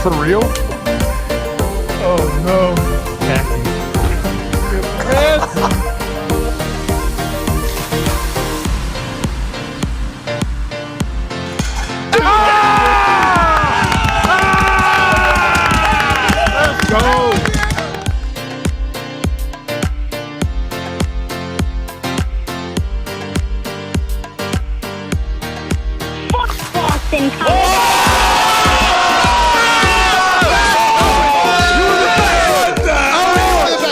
For real? Oh no. Tacky. Let's go. Boston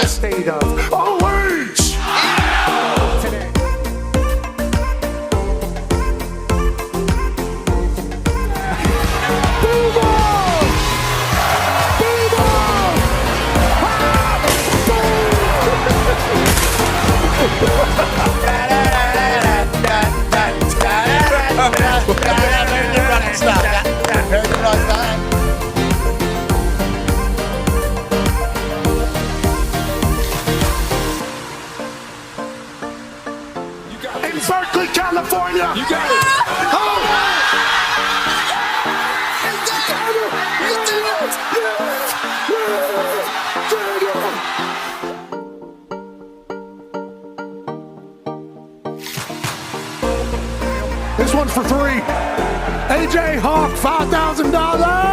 State of OH! Today. In Berkeley, California. You got it. This one's for three. AJ Hawk, $5,000.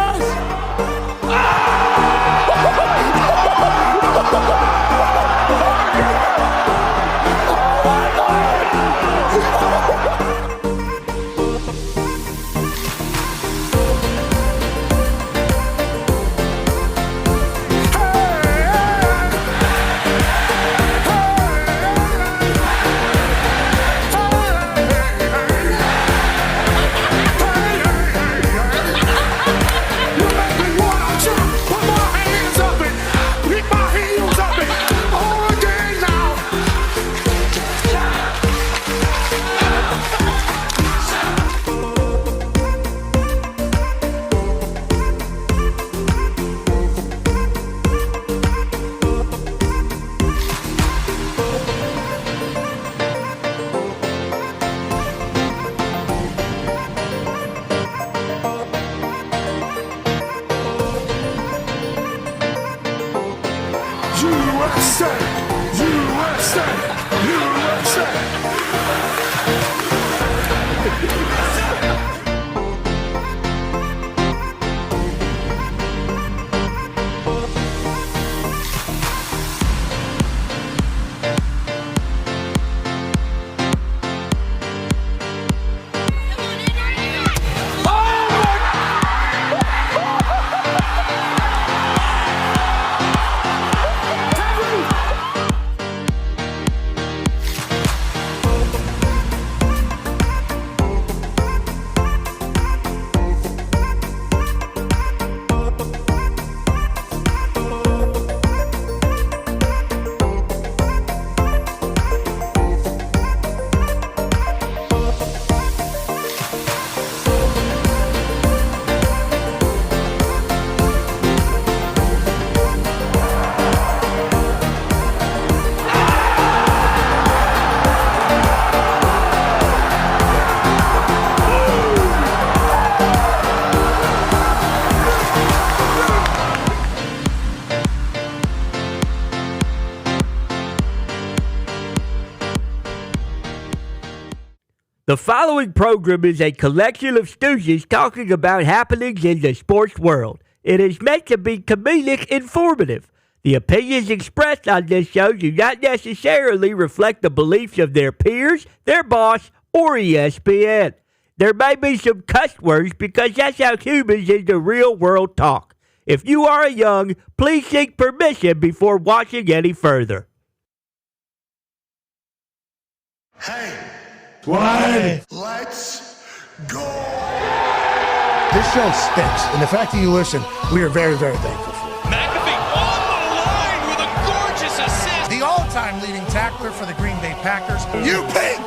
USA! USA! USA! The following program is a collection of stooges talking about happenings in the sports world. It is meant to be comedic informative. The opinions expressed on this show do not necessarily reflect the beliefs of their peers, their boss, or ESPN. There may be some cuss words because that's how humans in the real world talk. If you are young, please seek permission before watching any further. Hey! What? Let's go! This show stinks, and the fact that you listen, we are very, very thankful for. McAfee on the line with a gorgeous assist. The all-time leading tackler for the Green Bay Packers. You pig!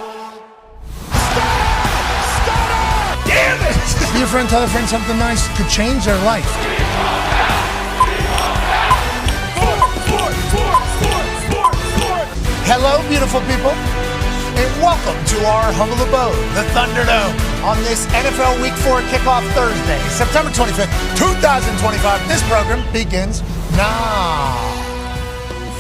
Stop! Damn it! Be a friend, tell a friend something nice could change their life. Hello, beautiful people, and welcome to our humble abode, the Thunderdome, on this NFL Week 4 kickoff Thursday, September 25th, 2025. This program begins now.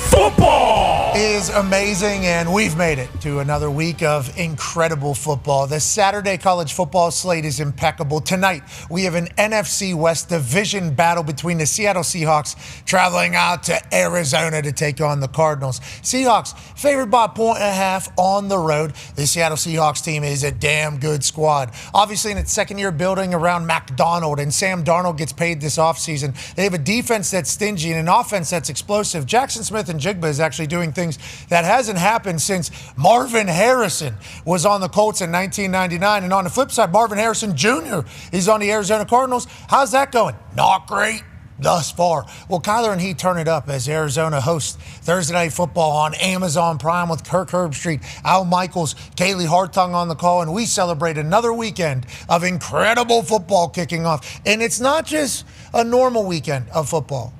Football Is amazing, and we've made it to another week of incredible football. The Saturday college football slate is impeccable. Tonight, we have an NFC West division battle between the Seattle Seahawks traveling out to Arizona to take on the Cardinals. Seahawks favored by 1.5 on the road. The Seattle Seahawks team is a damn good squad. Obviously, in its second year building around McDonald, and Sam Darnold gets paid this offseason. They have a defense that's stingy and an offense that's explosive. Jackson Smith and Jigba is actually doing things that hasn't happened since Marvin Harrison was on the Colts in 1999. And on the flip side, Marvin Harrison Jr. is on the Arizona Cardinals. How's that going? Not great thus far. Well, Kyler and he turn it up as Arizona hosts Thursday Night Football on Amazon Prime with Kirk Herbstreit, Al Michaels, Kaylee Hartung on the call, and we celebrate another weekend of incredible football kicking off. And it's not just a normal weekend of football.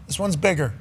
This one's bigger.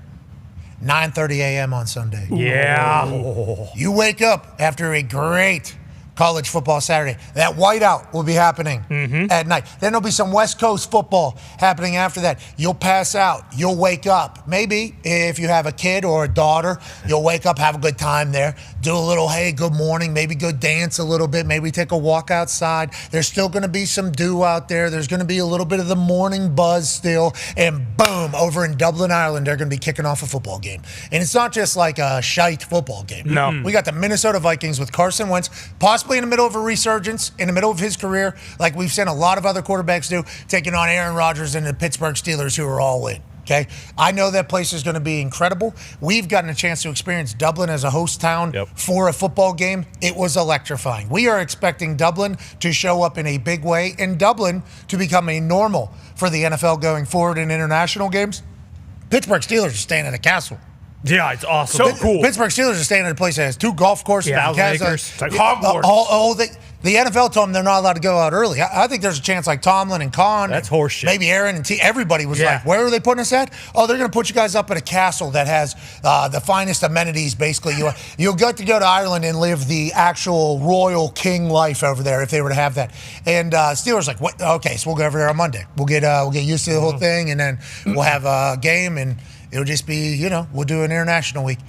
9:30 a.m. on Sunday. Yeah. You wake up after a great college football Saturday. That whiteout will be happening at night. Then there'll be some West Coast football happening after that. You'll pass out. You'll wake up. Maybe if you have a kid or a daughter, you'll wake up, have a good time there, do a little, hey, good morning, maybe go dance a little bit, maybe take a walk outside. There's still going to be some dew out there. There's going to be a little bit of the morning buzz still. And boom, over in Dublin, Ireland, they're going to be kicking off a football game. And it's not just like a shite football game. No. We got the Minnesota Vikings with Carson Wentz, possibly in the middle of a resurgence, in the middle of his career, like we've seen a lot of other quarterbacks do, taking on Aaron Rodgers and the Pittsburgh Steelers, who are all in. Okay, I know that place is going to be incredible. We've gotten a chance to experience Dublin as a host town for a football game. It was electrifying. We are expecting Dublin to show up in a big way and Dublin to become a normal for the NFL going forward in international games. Pittsburgh Steelers are staying at a castle. Yeah, it's awesome. So cool. Pittsburgh Steelers are staying at a place that has 2 golf courses. It's like Hogwarts. The NFL told them they're not allowed to go out early. I think there's a chance like Tomlin and Kahn. That's horseshit. Maybe Aaron and everybody was like, where are they putting us at? Oh, they're going to put you guys up at a castle that has the finest amenities, basically. You'll get to go to Ireland and live the actual royal king life over there if they were to have that. And Steelers like, what? Okay, so we'll go over there on Monday. We'll get used to the whole thing, and then we'll have a game, and it'll just be, we'll do an international week.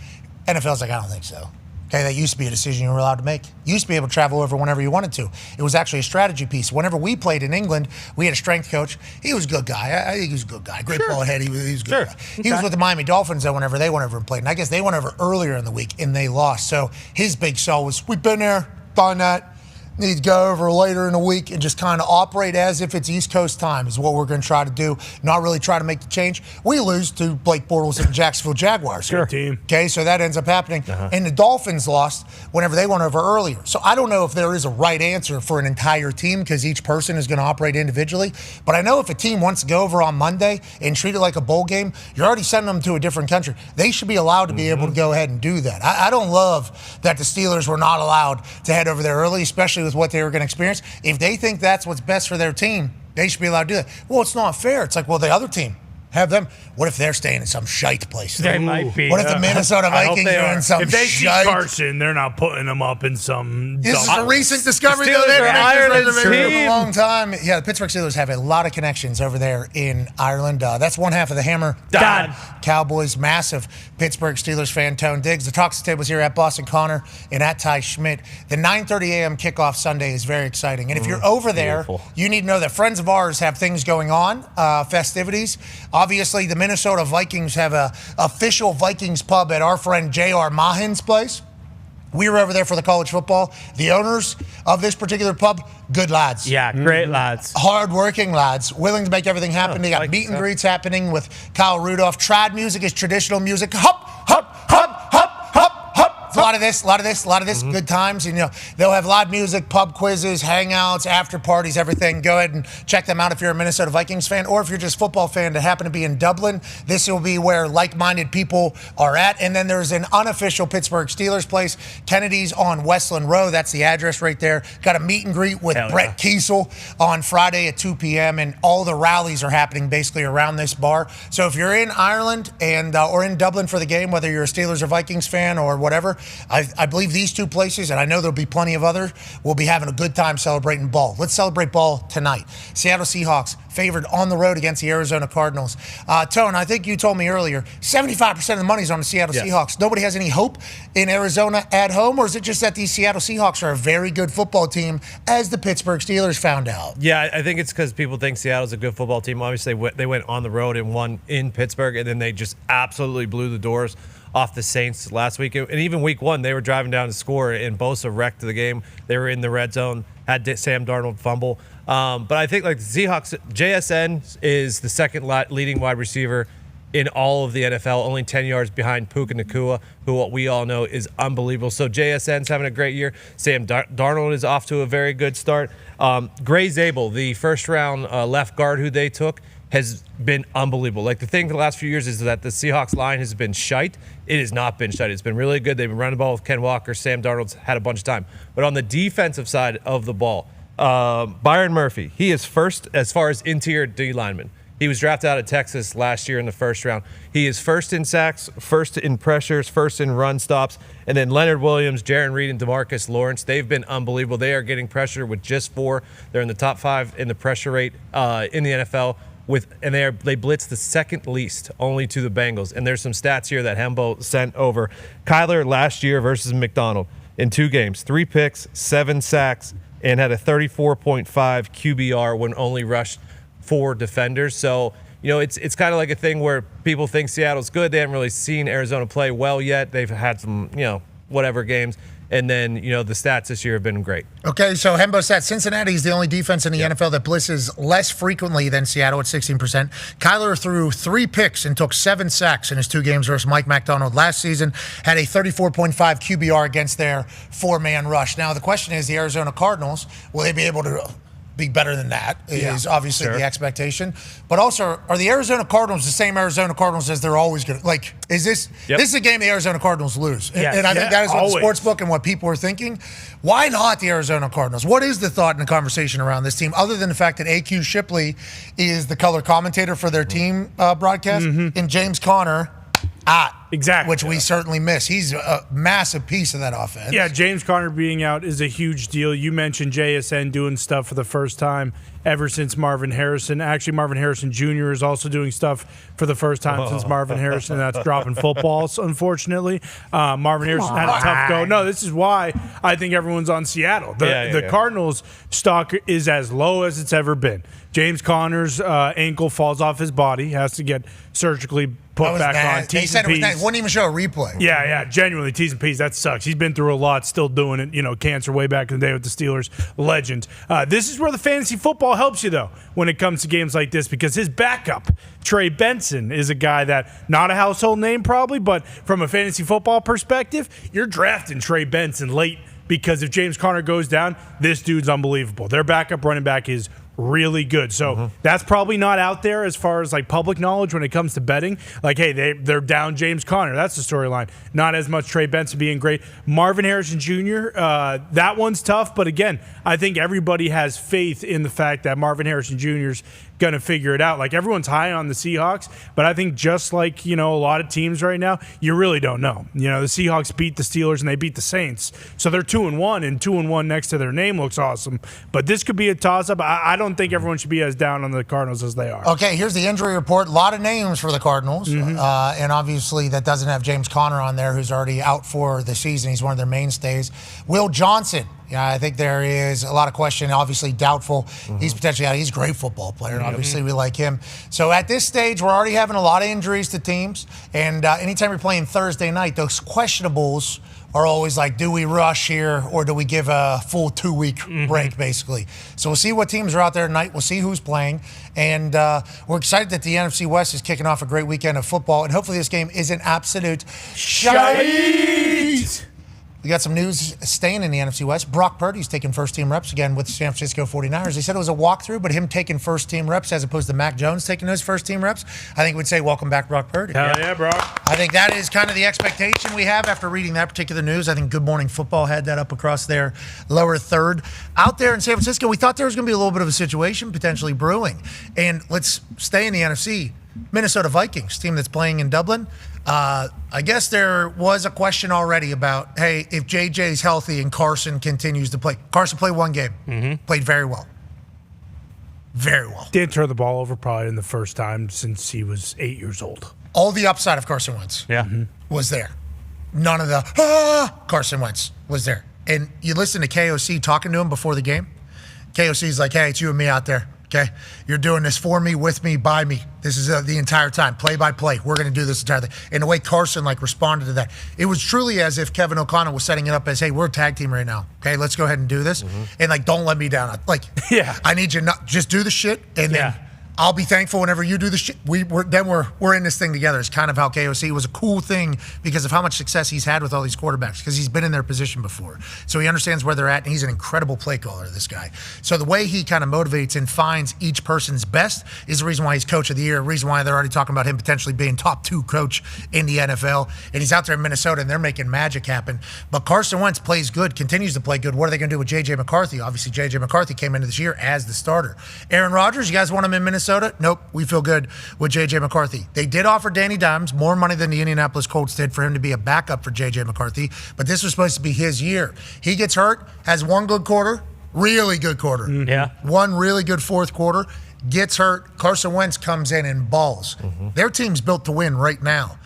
NFL's like, I don't think so. Okay, that used to be a decision you were allowed to make. You used to be able to travel over whenever you wanted to. It was actually a strategy piece. Whenever we played in England, we had a strength coach. He was a good guy. I think he was a good guy. Great ball head. He was a good guy. He was with the Miami Dolphins, though, whenever they went over and played. And I guess they went over earlier in the week, and they lost. So his big sell was, we've been there, done that. Need to go over later in the week and just kind of operate as if it's East Coast time is what we're going to try to do. Not really try to make the change. We lose to Blake Bortles and the Jacksonville Jaguars. Sure. Team. Okay, so that ends up happening. And the Dolphins lost whenever they went over earlier. So I don't know if there is a right answer for an entire team because each person is going to operate individually. But I know if a team wants to go over on Monday and treat it like a bowl game, you're already sending them to a different country. They should be allowed to be able to go ahead and do that. I don't love that the Steelers were not allowed to head over there early, especially with what they were going to experience. If they think that's what's best for their team, they should be allowed to do that. Well, it's not fair. It's like, well, the other team, have them. What if they're staying in some shite place? They might be. What if the Minnesota Vikings are in some If they shite? see Carson, they're not putting them up in some. This is a recent discovery. The Steelers They've are been Ireland's for a team. long time. Yeah, the Pittsburgh Steelers have a lot of connections over there in Ireland. That's one half of the Hammer. Dahn. Cowboys, massive Pittsburgh Steelers fan. Tone Diggs. The Talks Tables here at Boston Connor and at Ty Schmidt. The 9:30 a.m. kickoff Sunday is very exciting. And if you're over there, you need to know that friends of ours have things going on, festivities. Obviously, the Minnesota Vikings have a official Vikings pub at our friend J.R. Mahin's place. We were over there for the college football. The owners of this particular pub, good lads. Yeah, great lads. Hard-working lads, willing to make everything happen. They got meet and greets happening with Kyle Rudolph. Trad music is traditional music. Hop, hop, hop, hop, hop, hop. A lot of this. Good times. And, they'll have live music, pub quizzes, hangouts, after parties, everything. Go ahead and check them out if you're a Minnesota Vikings fan, or if you're just a football fan that happen to be in Dublin. This will be where like-minded people are at. And then there's an unofficial Pittsburgh Steelers place, Kennedy's on Westland Row. That's the address right there. Got a meet and greet with Brett Kiesel on Friday at 2 p.m. And all the rallies are happening basically around this bar. So if you're in Ireland and or in Dublin for the game, whether you're a Steelers or Vikings fan or whatever, I believe these two places, and I know there'll be plenty of others, will be having a good time celebrating ball. Let's celebrate ball tonight. Seattle Seahawks favored on the road against the Arizona Cardinals. Tone, I think you told me earlier, 75% of the money's on the Seattle Seahawks. Nobody has any hope in Arizona at home, or is it just that these Seattle Seahawks are a very good football team, as the Pittsburgh Steelers found out? Yeah, I think it's because people think Seattle's a good football team. Obviously, they went on the road and won in Pittsburgh, and then they just absolutely blew the doors off the Saints last week. And even week one, they were driving down to score, and Bosa wrecked the game. They were in the red zone, had Sam Darnold fumble. But I think like the Seahawks, JSN is the second leading wide receiver in all of the NFL, only 10 yards behind Puka Nacua, who what we all know is unbelievable. So JSN's having a great year. Sam Darnold is off to a very good start. Gray Zabel, the first-round left guard who they took, has been unbelievable. Like, the thing for the last few years is that the Seahawks line has been shite. It has not been shite. It's been really good. They've been running the ball with Ken Walker. Sam Darnold's had a bunch of time. But on the defensive side of the ball, Byron Murphy, he is first as far as interior D lineman. He was drafted out of Texas last year in the first round. He is first in sacks, first in pressures, first in run stops. And then Leonard Williams, Jaron Reed, and DeMarcus Lawrence, they've been unbelievable. They are getting pressure with just 4. They're in the top 5 in the pressure rate in the NFL. They blitz the second least, only to the Bengals. And there's some stats here that Hembo sent over. Kyler last year versus McDonald in 2 games, 3 picks, 7 sacks, and had a 34.5 QBR when only rushed 4 defenders. So, it's kind of like a thing where people think Seattle's good. They haven't really seen Arizona play well yet. They've had some, whatever games. And then, the stats this year have been great. Okay, so Hembo stats. Cincinnati is the only defense in the NFL that blitzes less frequently than Seattle at 16%. Kyler threw 3 picks and took 7 sacks in his 2 games versus Mike McDonald last season, had a 34.5 QBR against their 4-man rush. Now, the question is, the Arizona Cardinals, will they be able to be better than that is obviously the expectation. But also, are the Arizona Cardinals the same Arizona Cardinals as they're always going to? Like, is this this is a game the Arizona Cardinals lose? And I think that is what the sportsbook and what people are thinking. Why not the Arizona Cardinals? What is the thought and the conversation around this team, other than the fact that A.Q. Shipley is the color commentator for their team broadcast, and James Conner exactly, which we certainly miss. He's a massive piece of that offense. Yeah, James Conner being out is a huge deal. You mentioned JSN doing stuff for the first time ever since Marvin Harrison. Actually, Marvin Harrison Jr. is also doing stuff for the first time since Marvin Harrison. That's dropping footballs, unfortunately. Marvin Harrison had a tough go. No, this is why I think everyone's on Seattle. The Cardinals' stock is as low as it's ever been. James Conner's ankle falls off his body, has to get surgically put back on. They said it was nice. Wouldn't even show a replay. Yeah, genuinely, T's and P's. That sucks. He's been through a lot, still doing it. Cancer way back in the day with the Steelers. Legend. This is where the fantasy football helps you, though, when it comes to games like this, because his backup, Trey Benson, is a guy that, not a household name probably, but from a fantasy football perspective, you're drafting Trey Benson late, because if James Conner goes down, this dude's unbelievable. Their backup running back is really good. So that's probably not out there as far as like public knowledge when it comes to betting. Like, hey, they're down James Conner. That's the storyline. Not as much Trey Benson being great. Marvin Harrison Jr., that one's tough. But again, I think everybody has faith in the fact that Marvin Harrison Jr.'s going to figure it out. Like, everyone's high on the Seahawks, but I think just like, a lot of teams right now, you really don't know. The Seahawks beat the Steelers and they beat the Saints. So they're 2-1, and 2-1 next to their name looks awesome. But this could be a toss-up. I don't think everyone should be as down on the Cardinals as they are. Okay, here's the injury report. A lot of names for the Cardinals. And obviously that doesn't have James Conner on there, who's already out for the season. He's one of their mainstays. Will Johnson. Yeah, I think there is a lot of question, obviously doubtful. He's potentially out. He's a great football player, and obviously we like him. So at this stage, we're already having a lot of injuries to teams. And anytime you're playing Thursday night, those questionables are always like, do we rush here or do we give a full 2-week break, basically? So we'll see what teams are out there tonight. We'll see who's playing. And we're excited that the NFC West is kicking off a great weekend of football. And hopefully this game is an absolute shite. We got some news staying in the NFC West. Brock Purdy's taking first-team reps again with the San Francisco 49ers. They said it was a walkthrough, but him taking first-team reps as opposed to Mac Jones taking those first-team reps, I think we'd say welcome back, Brock Purdy. Hell yeah, Brock. I think that is kind of the expectation we have after reading that particular news. I think Good Morning Football had that up across their lower third. Out there in San Francisco, we thought there was going to be a little bit of a situation potentially brewing. And let's stay in the NFC. Minnesota Vikings, team that's playing in Dublin. I guess there was a question already about, hey, if JJ's healthy and Carson continues to play. Carson played one game, played very well. Very well. Didn't turn the ball over probably in the first time since he was 8 years old. All the upside of Carson Wentz was there. None of the Carson Wentz was there. And you listen to KOC talking to him before the game. KOC's like, hey, it's you and me out there. Okay, you're doing this for me, with me, by me. This is the entire time, play by play. We're going to do this entire thing. And the way Carson responded to that, it was truly as if Kevin O'Connell was setting it up as, hey, we're a tag team right now. Okay, let's go ahead and do this. And don't let me down. I need you not just do the shit, and then I'll be thankful whenever you do the shit. We're in this thing together. It's kind of how KOC was a cool thing because of how much success he's had with all these quarterbacks because he's been in their position before. So he understands where they're at, and he's an incredible play caller, this guy. So the way he kind of motivates and finds each person's best is the reason why he's coach of the year, the reason why they're already talking about him potentially being top 2 coach in the NFL. And he's out there in Minnesota, and they're making magic happen. But Carson Wentz plays good, continues to play good. What are they going to do with J.J. McCarthy? Obviously, J.J. McCarthy came into this year as the starter. Aaron Rodgers, you guys want him in Minnesota? Nope, we feel good with J.J. McCarthy. They did offer Danny Dimes more money than the Indianapolis Colts did for him to be a backup for J.J. McCarthy, but this was supposed to be his year. He gets hurt, has one good quarter, really good quarter. One really good fourth quarter, gets hurt. Carson Wentz comes in and balls. Their team's built to win right now.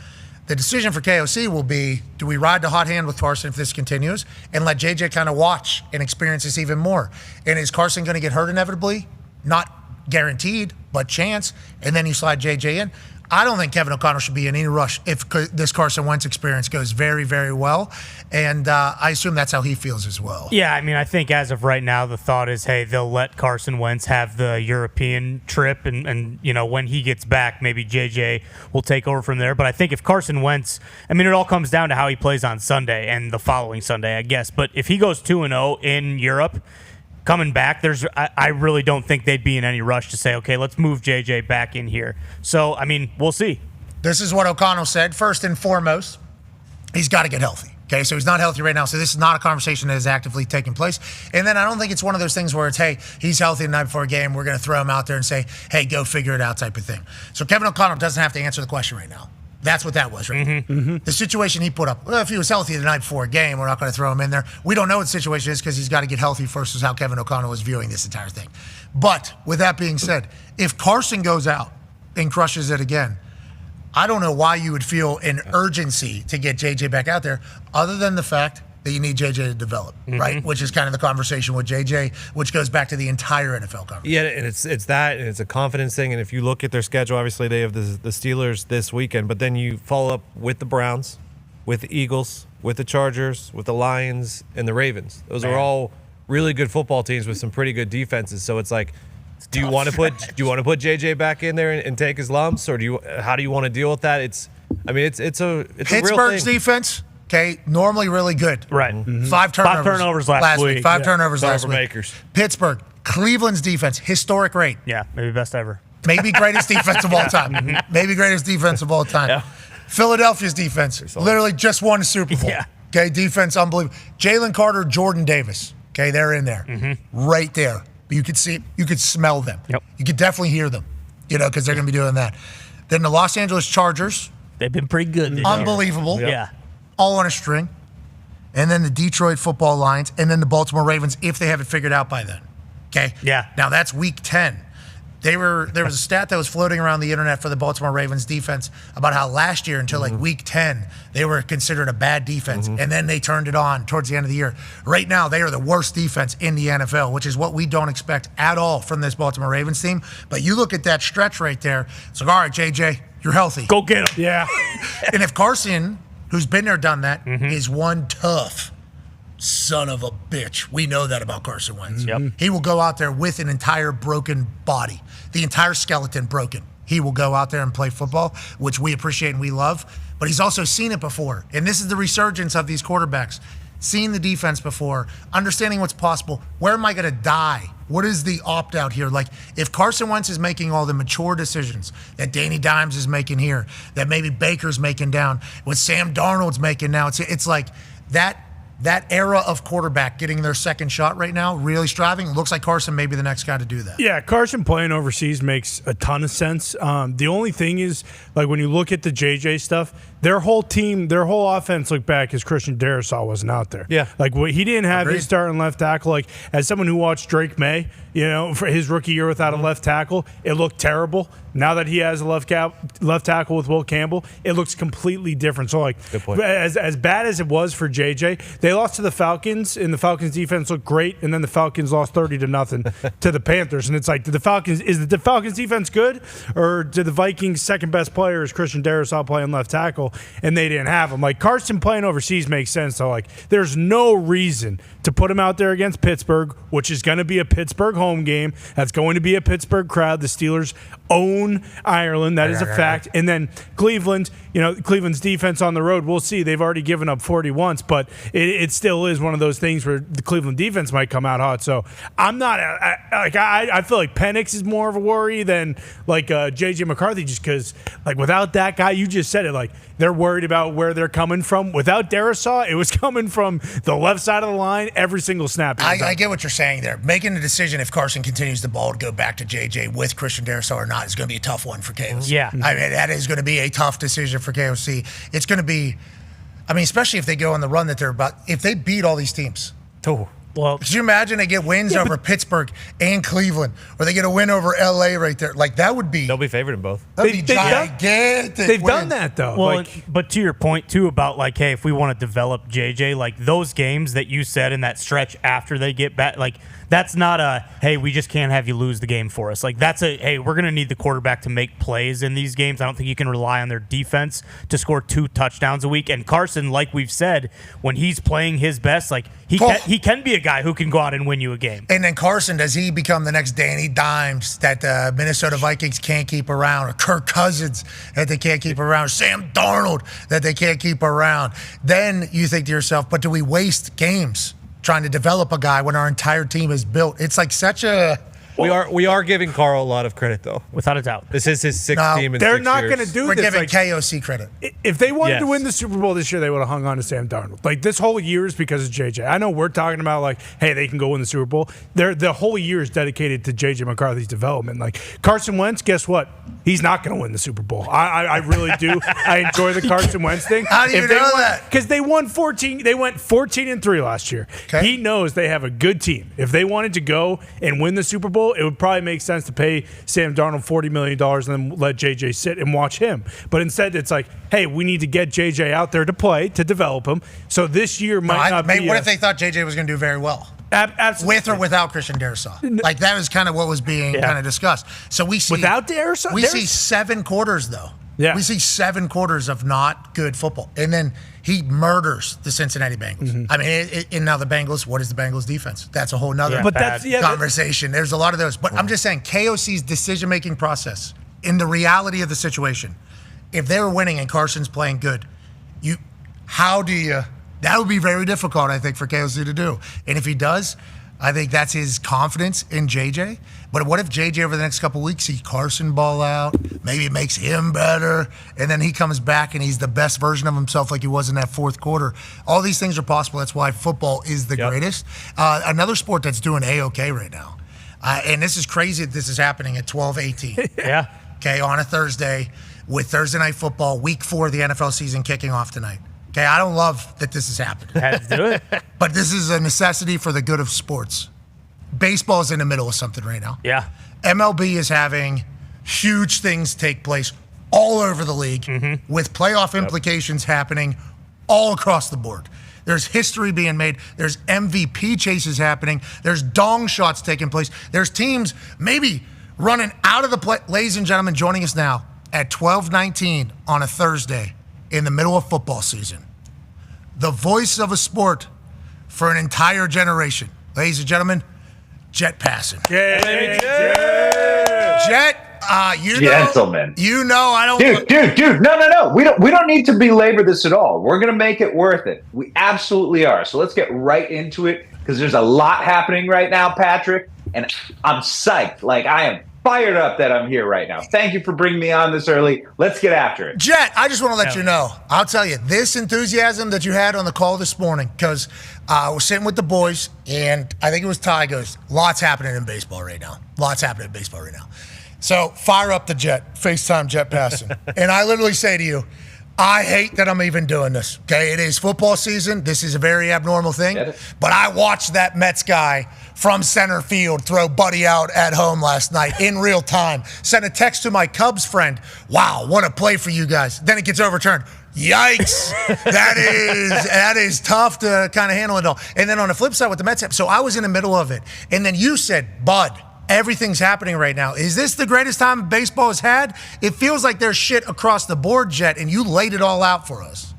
The decision for KOC will be, do we ride the hot hand with Carson if this continues and let JJ kind of watch and experience this even more? And is Carson going to get hurt inevitably? Not guaranteed, but chance. And then you slide JJ in. I don't think Kevin O'Connell should be in any rush if this Carson Wentz experience goes very, very well. And I assume that's how he feels as well. Yeah, I mean, I think as of right now, the thought is, hey, they'll let Carson Wentz have the European trip. And when he gets back, maybe JJ will take over from there. But I think if Carson Wentz, I mean, it all comes down to how he plays on Sunday and the following Sunday, I guess. But if he goes 2-0 in Europe, coming back, I really don't think they'd be in any rush to say, okay, let's move JJ back in here. So, I mean, we'll see. This is what O'Connell said. First and foremost, he's got to get healthy. Okay, so he's not healthy right now. So this is not a conversation that is actively taking place. And then I don't think it's one of those things where it's, hey, he's healthy the night before a game. We're going to throw him out there and say, hey, go figure it out type of thing. So Kevin O'Connell doesn't have to answer the question right now. That's what that was, right? The situation he put up. Well, if he was healthy the night before a game, we're not going to throw him in there. We don't know what the situation is because he's got to get healthy first, is how Kevin O'Connell is viewing this entire thing. But with that being said, if Carson goes out and crushes it again, I don't know why you would feel an urgency to get JJ back out there other than the fact that you need JJ to develop, right? Which is kind of the conversation with JJ, which goes back to the entire NFL conversation. Yeah, and it's that, and it's a confidence thing. And if you look at their schedule, obviously they have the Steelers this weekend, but then you follow up with the Browns, with the Eagles, with the Chargers, with the Lions, and the Ravens. Those are all really good football teams with some pretty good defenses. So it's like, do you want to put JJ back in there and take his lumps, or how do you want to deal with that? It's a real thing. Pittsburgh's defense. Okay, normally really good. Right. 5 turnovers. 5 turnovers last week. 5 turnovers last week. Makers. Pittsburgh, Cleveland's defense, historic rate. Yeah, maybe best ever. Maybe greatest defense of all time. Maybe greatest defense of all time. Yeah. Philadelphia's defense, literally just won a Super Bowl. Yeah. Okay, defense, unbelievable. Jalen Carter, Jordan Davis. Okay, they're in there. Right there. You could see, you could smell them. Yep. You could definitely hear them, because they're going to be doing that. Then the Los Angeles Chargers. They've been pretty good this year. Unbelievable. Yeah. All on a string. And then the Detroit Football Lions, and then the Baltimore Ravens, if they have it figured out by then. Okay? Yeah. Now that's week 10. There was a stat that was floating around the internet for the Baltimore Ravens defense about how last year until like week 10, they were considered a bad defense. And then they turned it on towards the end of the year. Right now, they are the worst defense in the NFL, which is what we don't expect at all from this Baltimore Ravens team. But you look at that stretch right there, it's like, all right, JJ, you're healthy. Go get him. Yeah. And if Carson, who's been there, done that, is one tough son of a bitch. We know that about Carson Wentz. Yep. He will go out there with an entire broken body, the entire skeleton broken. He will go out there and play football, which we appreciate and we love. But he's also seen it before. And this is the resurgence of these quarterbacks. Seeing the defense before, understanding what's possible. Where am I going to die? What is the opt-out here? Like, if Carson Wentz is making all the mature decisions that Danny Dimes is making here, that maybe Baker's making down, what Sam Darnold's making now, it's like that that era of quarterback getting their second shot right now, really striving. Looks like Carson may be the next guy to do that. Yeah, Carson playing overseas makes a ton of sense. The only thing is, like, when you look at the JJ stuff, their whole team, their whole offense looked back as Christian Darrisaw wasn't out there. Yeah. Like, he didn't have Agreed. his starting left tackle. Like, as someone who watched Drake May, for his rookie year without a left tackle, it looked terrible. Now that he has a left tackle with Will Campbell, it looks completely different. So, like, Good point. as bad as it was for JJ, they lost to the Falcons, and the Falcons defense looked great, and then the Falcons lost 30-0 to the Panthers. And it's like, is the Falcons defense good, or did the Vikings' second best player is Christian Darrisaw playing left tackle, and they didn't have him? Like, Carson playing overseas makes sense. So, like, there's no reason to put him out there against Pittsburgh, which is going to be a Pittsburgh home game. That's going to be a Pittsburgh crowd. The Steelers own Ireland. That is a fact. And then Cleveland, Cleveland's defense on the road, we'll see. They've already given up 40 once, but it still is one of those things where the Cleveland defense might come out hot. So I'm not I feel like Penix is more of a worry than like J.J. McCarthy, just because, like, without that guy, you just said it, like, they're worried about where they're coming from. Without Darrisaw, it was coming from the left side of the line every single snap. I get what you're saying there. Making a decision if Carson continues the ball to go back to JJ with Christian Darrisaw or not is going to be a tough one for KOC. Yeah. I mean, that is going to be a tough decision for KOC. It's going to be, especially if they go on the run that they're about, if they beat all these teams. Oh. Well, Could you imagine they get wins over Pittsburgh and Cleveland, or they get a win over LA right there? Like, that would be, They'll be favored in both. that'd be gigantic. They've done win. that, though. well, Like, but to your point too about, like, hey, if we want to develop JJ, like, those games that you said in that stretch after they get back, like, that's not a, hey, we just can't have you lose the game for us. Like, that's a, hey, we're going to need the quarterback to make plays in these games. I don't think you can rely on their defense to score 2 touchdowns a week. And Carson, like we've said, when he's playing his best, like, he can be a guy who can go out and win you a game. And then Carson, does he become the next Danny Dimes that the Minnesota Vikings can't keep around, or Kirk Cousins that they can't keep around, Sam Darnold that they can't keep around? Then you think to yourself, but do we waste games trying to develop a guy when our entire team is built? It's like such a... We are giving Carl a lot of credit, though. Without a doubt. This is his sixth No, team in they're 6 not years. going to do We're this. giving Like, KOC credit. if they wanted to Yes. win the Super Bowl this year, they would have hung on to Sam Darnold. Like, this whole year is because of JJ. I know we're talking about, like, hey, they can go win the Super Bowl. The whole year is dedicated to JJ McCarthy's development. Like, Carson Wentz, guess what? He's not going to win the Super Bowl. I really do. I enjoy the Carson Wentz thing. How do you know that? Because they won 14. They went 14-3 last year. Okay. He knows they have a good team. If they wanted to go and win the Super Bowl, it would probably make sense to pay Sam Darnold $40 million and then let JJ sit and watch him. But instead, it's like, hey, we need to get JJ out there to play, to develop him. So this year might not be. What if they thought JJ was going to do very well? Absolutely. With or without Christian Darrisaw? Like, that was kind of what was being kind of discussed. So we see... Without Darrisaw? We see 7 quarters, though. Yeah. We see 7 quarters of not good football. And then he murders the Cincinnati Bengals. Mm-hmm. I mean, and now the Bengals, what is the Bengals defense? That's a whole nother But that's conversation. There's a lot of those. But I'm just saying, KOC's decision-making process, in the reality of the situation, if they're winning and Carson's playing good, that would be very difficult, I think, for KOC to do. And if he does, I think that's his confidence in JJ. But what if JJ over the next couple of weeks sees Carson ball out, maybe it makes him better, and then he comes back and he's the best version of himself like he was in that fourth quarter? All these things are possible. That's why football is the greatest. Another sport that's doing A-OK right now, and this is crazy that this is happening at 12:18. Yeah. Okay, on a Thursday with Thursday Night Football, Week 4 of the NFL season kicking off tonight. Okay, I don't love that this is happening. Had to do it. But this is a necessity for the good of sports. Baseball is in the middle of something right now. Yeah. MLB is having huge things take place all over the league with playoff implications happening all across the board. There's history being made. There's MVP chases happening. There's dong shots taking place. There's teams maybe running out of the play. Ladies and gentlemen, joining us now at 12:19 on a Thursday in the middle of football season. The voice of a sport for an entire generation. Ladies and gentlemen, Jet Passing. Yeah. Jet, Gentlemen. I don't. Dude, no. We don't need to belabor this at all. We're gonna make it worth it. We absolutely are. So let's get right into it, because there's a lot happening right now, Patrick, and I'm psyched. Like, I am fired up that I'm here right now. Thank you for bringing me on this early. Let's get after it. Jet, I just want to let you know, I'll tell you, this enthusiasm that you had on the call this morning, because I was sitting with the boys, and I think it was Ty goes, lots happening in baseball right now. So fire up the Jet, FaceTime Jet passing. And I literally say to you, I hate that I'm even doing this. Okay, it is football season. This is a very abnormal thing. But I watched that Mets guy from center field throw Buddy out at home last night in real time. Sent a text to my Cubs friend. Wow, what a play for you guys. Then it gets overturned. Yikes. That is tough to kind of handle it all. And then on the flip side with the Mets, so I was in the middle of it. And then you said, Bud, everything's happening right now. Is this the greatest time baseball has had? It feels like there's shit across the board, Jet, and you laid it all out for us.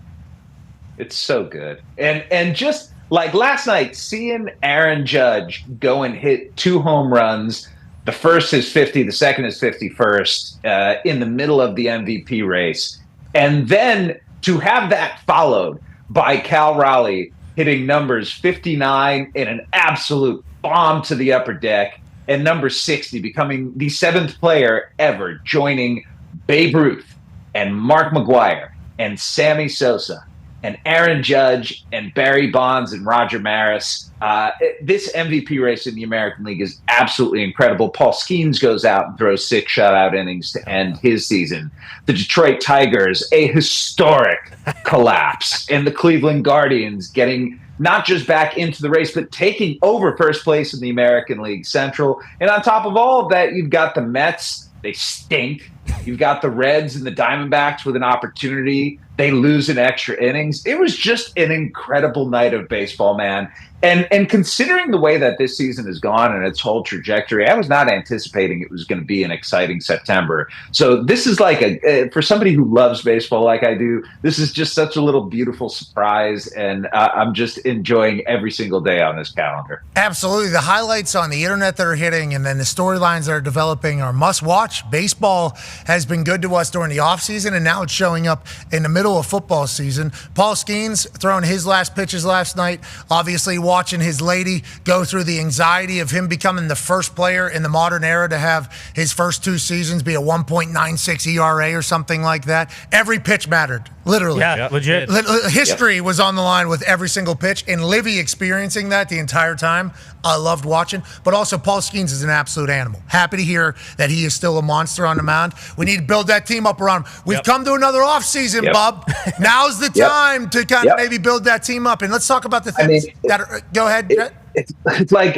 It's so good. And just like last night, seeing Aaron Judge go and hit 2 home runs, the first is 50, the second is 51st, in the middle of the MVP race. And then to have that followed by Cal Raleigh hitting numbers 59 in an absolute bomb to the upper deck, and number 60 becoming the 7th player ever joining Babe Ruth and Mark McGwire and Sammy Sosa and Aaron Judge and Barry Bonds and Roger Maris. This MVP race in the American League is absolutely incredible. Paul Skeens goes out and throws 6 shutout innings to end his season. The Detroit Tigers, a historic collapse. And the Cleveland Guardians getting not just back into the race, but taking over first place in the American League Central. And on top of all of that, you've got the Mets. They stink. You've got the Reds and the Diamondbacks with an opportunity. They lose in extra innings. It was just an incredible night of baseball, man. And considering the way that this season has gone and its whole trajectory, I was not anticipating it was going to be an exciting September. So this is like for somebody who loves baseball like I do, this is just such a little beautiful surprise. And I'm just enjoying every single day on this calendar. Absolutely. The highlights on the internet that are hitting and then the storylines that are developing are must watch. Baseball has been good to us during the offseason, and now it's showing up in the middle of football season. Paul Skeens throwing his last pitches last night, obviously watching his lady go through the anxiety of him becoming the first player in the modern era to have his first 2 seasons be a 1.96 ERA or something like that. Every pitch mattered, literally. Yeah, legit. History was on the line with every single pitch, and Livy experiencing that the entire time. I loved watching, but also Paul Skeens is an absolute animal. Happy to hear that he is still a monster on the mound. We need to build that team up around him. We've come to another offseason, Bub. Now's the time to kind of maybe build that team up. And let's talk about the things that are – go ahead, Jet. It's like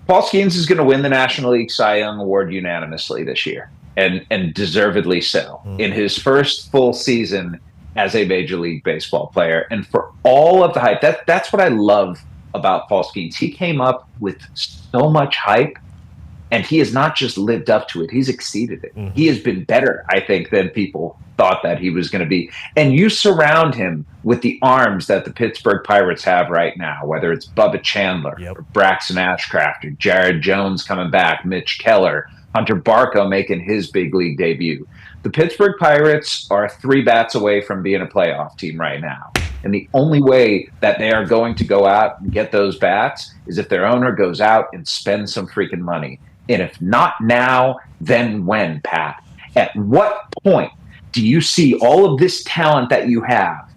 Paul Skeens is going to win the National League Cy Young Award unanimously this year, and deservedly so, in his first full season as a Major League Baseball player. And for all of the hype, that's what I love about Paul Skeens. He came up with so much hype, and he has not just lived up to it, he's exceeded it. He has been better, I think, than people thought that he was going to be. And you surround him with the arms that the Pittsburgh Pirates have right now, whether it's Bubba Chandler or Braxton Ashcraft or Jared Jones coming back, Mitch Keller, Hunter Barco making his big league debut. The Pittsburgh Pirates are 3 bats away from being a playoff team right now. And the only way that they are going to go out and get those bats is if their owner goes out and spends some freaking money. And if not now, then when, Pat? At what point do you see all of this talent that you have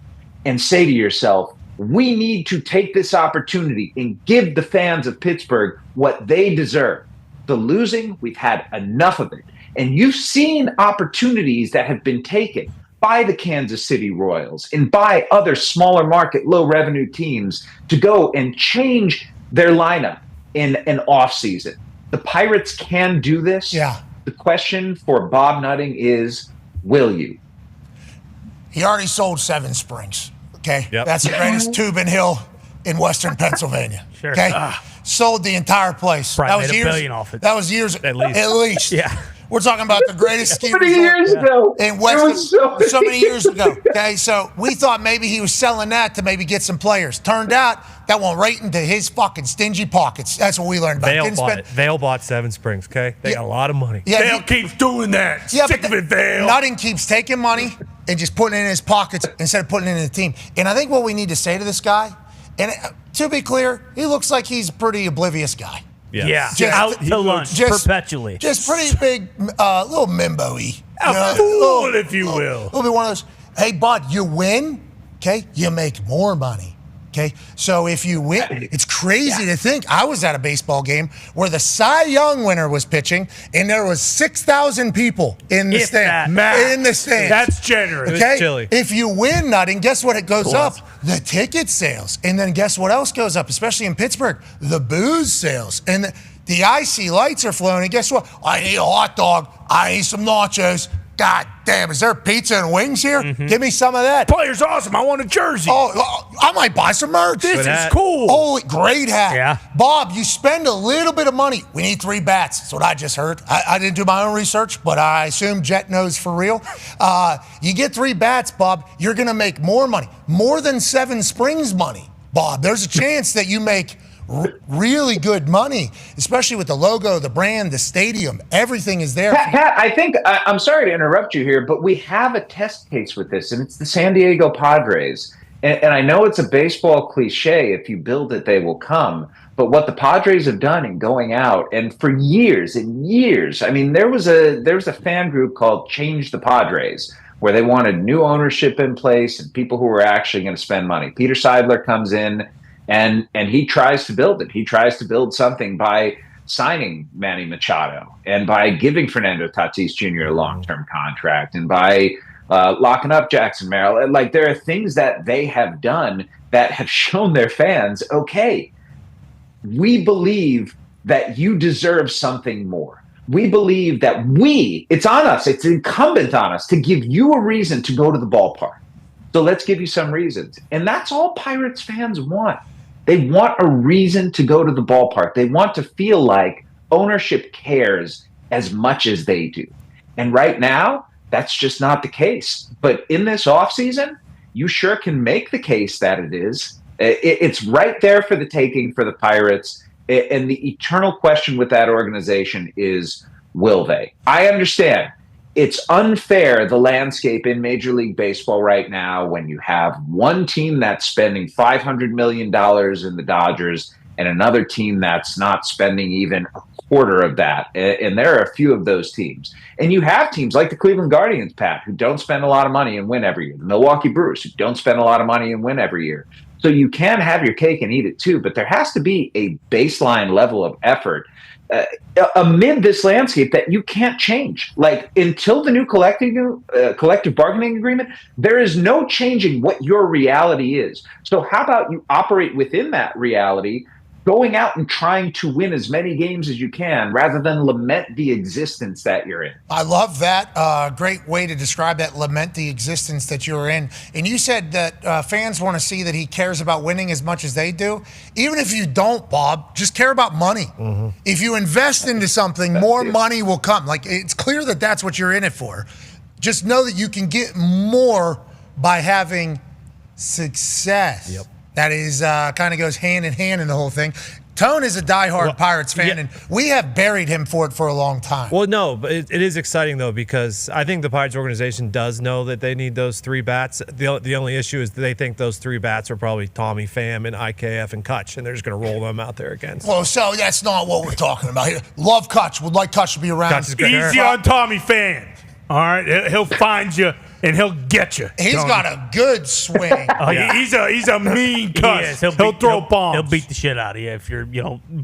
and say to yourself, we need to take this opportunity and give the fans of Pittsburgh what they deserve? The losing, we've had enough of it. And you've seen opportunities that have been taken by the Kansas City Royals and by other smaller market, low revenue teams to go and change their lineup in an offseason. The Pirates can do this. Yeah. The question for Bob Nutting is, will you? He already sold 7 Springs. Okay. That's the greatest tube and hill in Western Pennsylvania. Sure. Okay. Sold the entire place. Probably That was made years. $1 billion off it. That was years. At least. Yeah. We're talking about the greatest ski 20 resort years ago. in Western. So many years ago. Okay. So we thought maybe he was selling that to maybe get some players. Turned out that went right into his fucking stingy pockets. That's what we learned about. Vail bought 7 Springs, okay? They got a lot of money. Yeah, Vail keeps doing that. Sick of it, Vail. Nutting keeps taking money and just putting it in his pockets instead of putting it in the team. And I think what we need to say to this guy, and to be clear, he looks like he's a pretty oblivious guy. Yeah, Just- out to lunch perpetually. Just pretty big, little mimbo-y. A fool, if you will. It'll be one of those, hey, bud, you win, okay, you make more money. Okay, so if you win, it's crazy to think. I was at a baseball game where the Cy Young winner was pitching, and there was 6,000 people in the stand. In the stand. That's generous. It Okay, was chilly. if you win, Nutting, guess what? It goes up. The ticket sales, and then guess what else goes up? Especially in Pittsburgh, the booze sales, and the icy lights are flowing. And guess what? I need a hot dog. I need some nachos. God damn, is there pizza and wings here? Give me some of that. Player's awesome. I want a jersey. Oh, I might buy some merch. This is cool. Holy, great hat. Yeah. Bob, you spend a little bit of money. We need 3 bats. That's what I just heard. I didn't do my own research, but I assume Jet knows for real. You get 3 bats, Bob, you're going to make more money. More than 7 Springs money, Bob. There's a chance that you make really good money, especially with the logo, the brand, the stadium. Everything is there. Pat, I think I'm sorry to interrupt you here, but we have a test case with this, and it's the San Diego Padres. And I know it's a baseball cliche, if you build it, they will come. But what the Padres have done in going out, and for years and years, I mean, there was a fan group called Change the Padres, where they wanted new ownership in place and people who were actually going to spend money. Peter Seidler comes in, and he tries to build it. He tries to build something by signing Manny Machado and by giving Fernando Tatis Jr. a long-term contract and by locking up Jackson Merrill. Like, there are things that they have done that have shown their fans, okay, we believe that you deserve something more. We believe that it's on us, it's incumbent on us to give you a reason to go to the ballpark. So let's give you some reasons. And that's all Pirates fans want. They want a reason to go to the ballpark. They want to feel like ownership cares as much as they do. And right now, that's just not the case. But in this offseason, you sure can make the case that it is. It's right there for the taking for the Pirates. And the eternal question with that organization is, will they? I understand. It's unfair, the landscape in Major League Baseball right now, when you have one team that's spending $500 million in the Dodgers and another team that's not spending even a quarter of that. And there are a few of those teams. And you have teams like the Cleveland Guardians, Pat, who don't spend a lot of money and win every year. The Milwaukee Brewers, who don't spend a lot of money and win every year. So you can have your cake and eat it too, but there has to be a baseline level of effort amid this landscape that you can't change. Like, until the new collective bargaining agreement, there is no changing what your reality is. So how about you operate within that reality, going out and trying to win as many games as you can rather than lament the existence that you're in. I love that. Great way to describe that, lament the existence that you're in. And you said that fans want to see that he cares about winning as much as they do. Even if you don't, Bob, just care about money. If you invest into something, more money will come. Like, it's clear that that's what you're in it for. Just know that you can get more by having success. Yep. That is kind of goes hand in hand in the whole thing. Tone is a diehard Pirates fan, and we have buried him for it for a long time. Well, no, but it is exciting, though, because I think the Pirates organization does know that they need those 3 bats. The only issue is that they think those 3 bats are probably Tommy Pham and IKF and Kutch, and they're just going to roll them out there again. Well, so that's not what we're talking about here. Love Kutch. Would like Kutch to be around. Kutch is good. Easy on Tommy Pham. All right, he'll find you and he'll get you. He's got a good swing. He's a mean cuss. He'll throw bombs. He'll beat the shit out of you if you're,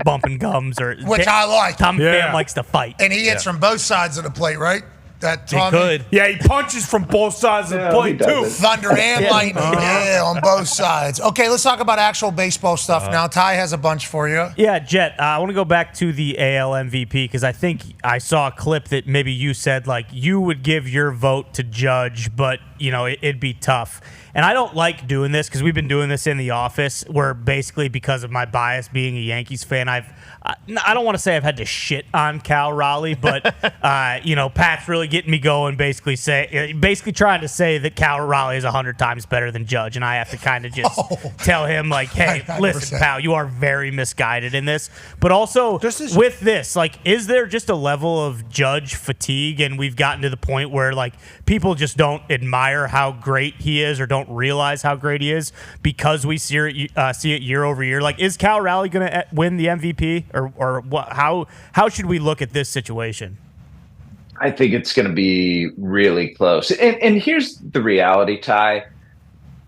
bumping gums or. Which I like. Tommy Pham likes to fight. And he hits from both sides of the plate, right? That Tommy, he could. Yeah, he punches from both sides of the plate, too. Thunder and lightning. Yeah, on both sides. Okay, let's talk about actual baseball stuff now. Ty has a bunch for you. Yeah, Jet, I want to go back to the AL MVP because I think I saw a clip that maybe you said, like, you would give your vote to Judge, but, it'd be tough. And I don't like doing this because we've been doing this in the office where basically because of my bias being a Yankees fan, I don't want to say I've had to shit on Cal Raleigh, but, Pat's really getting me going, basically trying to say that Cal Raleigh is 100 times better than Judge, and I have to kind of just tell him, like, hey, 100%. listen, pal, you are very misguided in this. But also, with this, like, is there just a level of Judge fatigue, and we've gotten to the point where, like, people just don't admire how great he is or don't realize how great he is because we see it year over year? Like, is Cal Raleigh going to win the MVP, or what? How should we look at this situation? I think it's going to be really close. And here's the reality, Ty.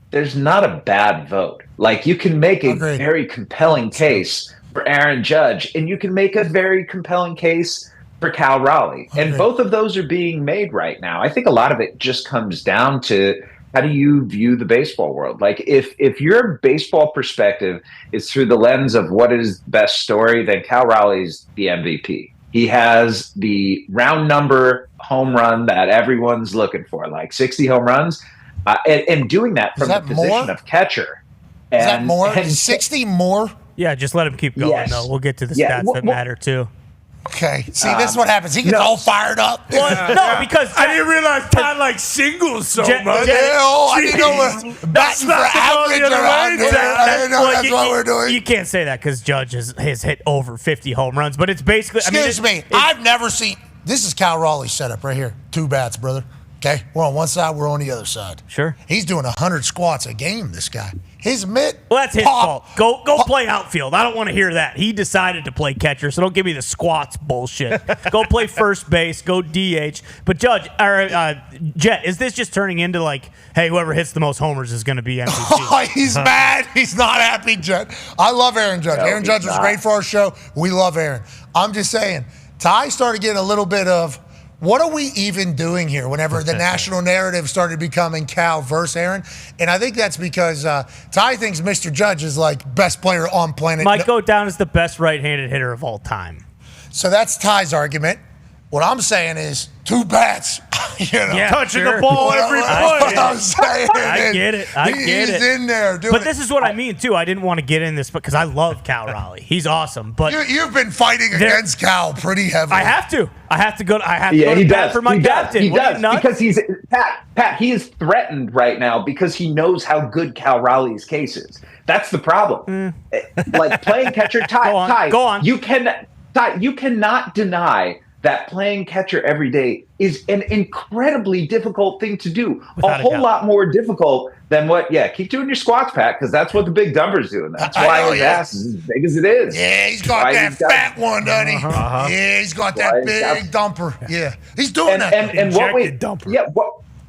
There's not a bad vote. Like, you can make a very compelling case for Aaron Judge, and you can make a very compelling case for Cal Raleigh. And both of those are being made right now. I think a lot of it just comes down to how do you view the baseball world? Like, if your baseball perspective is through the lens of what is the best story, then Cal Raleigh's the MVP. He has the round number home run that everyone's looking for, like 60 home runs, and doing that from the position of catcher. Is that more? 60 more? Yeah, just let him keep going, Yes. though. We'll get to the stats that matter, too. Okay. See, this is what happens. He gets all fired up. No, because I didn't realize Todd likes singles so much. I didn't know we're batting for average around here. I didn't know that's what we're doing. You can't say that because Judge has hit over 50 home runs, but it's basically. Excuse me. I've never seen. This is Cal Raleigh's setup right here. 2 bats, brother. Okay, we're on one side, we're on the other side. Sure. He's doing 100 squats a game, this guy. His mitt. Well, that's his fault. Go play outfield. I don't want to hear that. He decided to play catcher, so don't give me the squats bullshit. Go play first base. Go DH. But Judge, Jet, is this just turning into like, hey, whoever hits the most homers is going to be MVP? Oh, he's mad. He's not happy, Jet. I love Aaron Judge. No, Aaron Judge was great for our show. We love Aaron. I'm just saying, Ty started getting a little bit of, what are we even doing here whenever the national narrative started becoming Cal versus Aaron? And I think that's because Ty thinks Mr. Judge is like best player on planet. Might go down as the best right-handed hitter of all time. So that's Ty's argument. What I'm saying is 2 bats. Touching the ball every play. I'm saying I get it. He's in there doing But this is what I mean, too. I didn't want to get in this because I love Cal Raleigh. He's awesome. But you've been fighting against Cal pretty heavily. I have to. I have to go to bat for my captain. He does because he's Pat. He is threatened right now because he knows how good Cal Raleigh's case is. That's the problem. Like playing catcher, Ty. Go on. You cannot deny that playing catcher every day is an incredibly difficult thing to do. Without a whole lot more difficult than what, keep doing your squats, Pat, because that's what the big dumper's doing. That's why his ass is as big as it is. Yeah, he's got that fat one, doesn't he? Yeah, he's got that big dumper. Yeah, he's doing that. And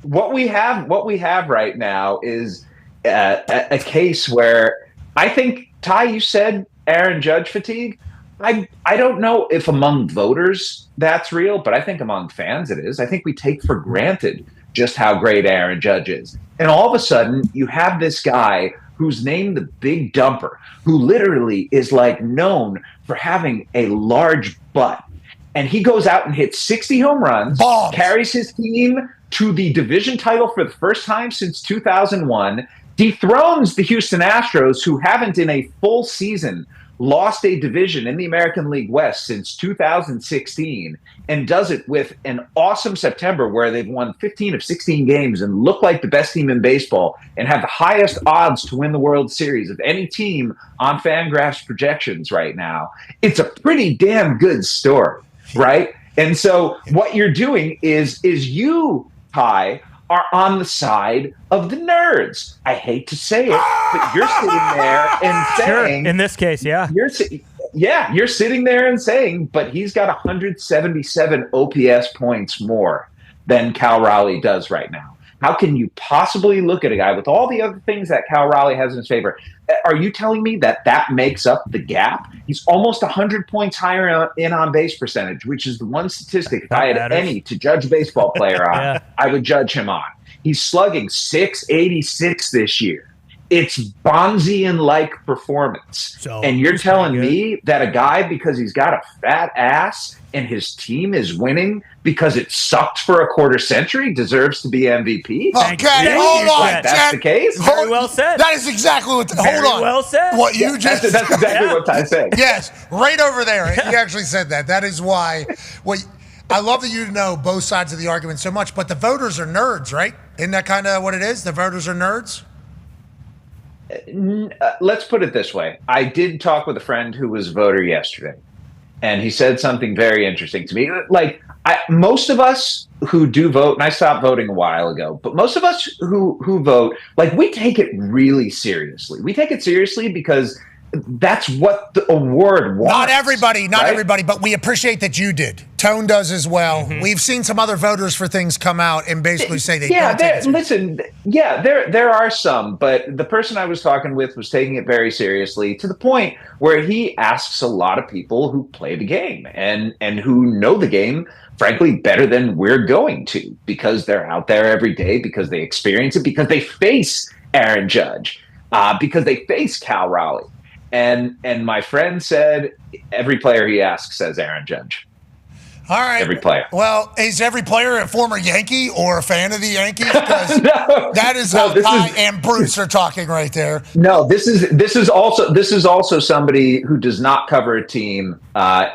what we have right now is a case where I think, Ty, you said Aaron Judge fatigue. I don't know if among voters that's real, but I think among fans it is. I think we take for granted just how great Aaron Judge is. And all of a sudden, you have this guy who's named the Big Dumper, who literally is like known for having a large butt. And he goes out and hits 60 home runs, carries his team to the division title for the first time since 2001, dethrones the Houston Astros, who haven't in a full season lost a division in the American League West since 2016, and does it with an awesome September where they've won 15 of 16 games and look like the best team in baseball and have the highest odds to win the World Series of any team on Fangraphs projections right now. It's a pretty damn good story, right? And so what you're doing is you, Ty, are on the side of the nerds. I hate to say it, but you're sitting there and saying... Sure. In this case, yeah. You're sitting there and saying, but he's got 177 OPS points more than Cal Raleigh does right now. How can you possibly look at a guy with all the other things that Cal Raleigh has in his favor? Are you telling me that makes up the gap? He's almost 100 points higher in on-base percentage, which is the one statistic, if I had any to judge a baseball player on, I would judge him on. He's slugging .686 this year. It's Bonzian-like performance. And you're telling me that a guy, because he's got a fat ass and his team is winning because it sucked for a quarter century, deserves to be MVP? Okay, hold on. That's the case? Very well said. That is exactly what... Hold on. Well said. What you just... That's exactly what I said. Yes, right over there. He actually said that. That is why... I love that you know both sides of the argument so much, but the voters are nerds, right? Isn't that kind of what it is? The voters are nerds? Let's put it this way. I did talk with a friend who was a voter yesterday, and he said something very interesting to me. Like, most of us who do vote, and I stopped voting a while ago, but most of us who vote, like, we take it really seriously. We take it seriously because that's what the award wants. Not everybody, but we appreciate that you did. Tone does as well. Mm-hmm. We've seen some other voters for things come out and basically say they don't take it. Listen, there are some, but the person I was talking with was taking it very seriously to the point where he asks a lot of people who play the game and who know the game, frankly, better than we're going to, because they're out there every day, because they experience it, because they face Aaron Judge, because they face Cal Raleigh. And my friend said every player he asks says Aaron Judge. All right. Every player. Well, is every player a former Yankee or a fan of the Yankees? Because that is how Ty and Bruce are talking right there. No, this is also somebody who does not cover a team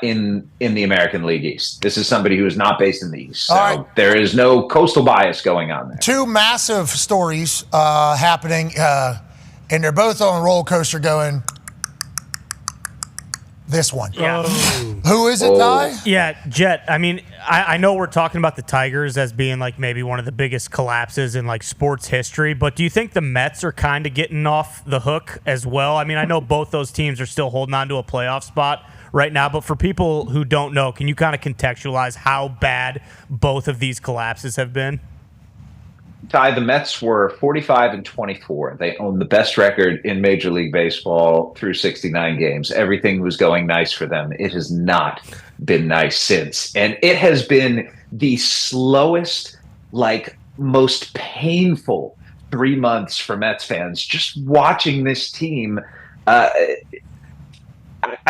in the American League East. This is somebody who is not based in the East. So there is no coastal bias going on there. Two massive stories happening, and they're both on a roller coaster going. This one. Yeah. Who is it, Ty? Yeah, Jet. I mean, I know we're talking about the Tigers as being like maybe one of the biggest collapses in like sports history, but do you think the Mets are kind of getting off the hook as well? I mean, I know both those teams are still holding on to a playoff spot right now, but for people who don't know, can you kind of contextualize how bad both of these collapses have been? Ty, the Mets were 45-24. They owned the best record in Major League Baseball through 69 games. Everything was going nice for them. It has not been nice since. And it has been the slowest, like, most painful 3 months for Mets fans. Just watching this team, I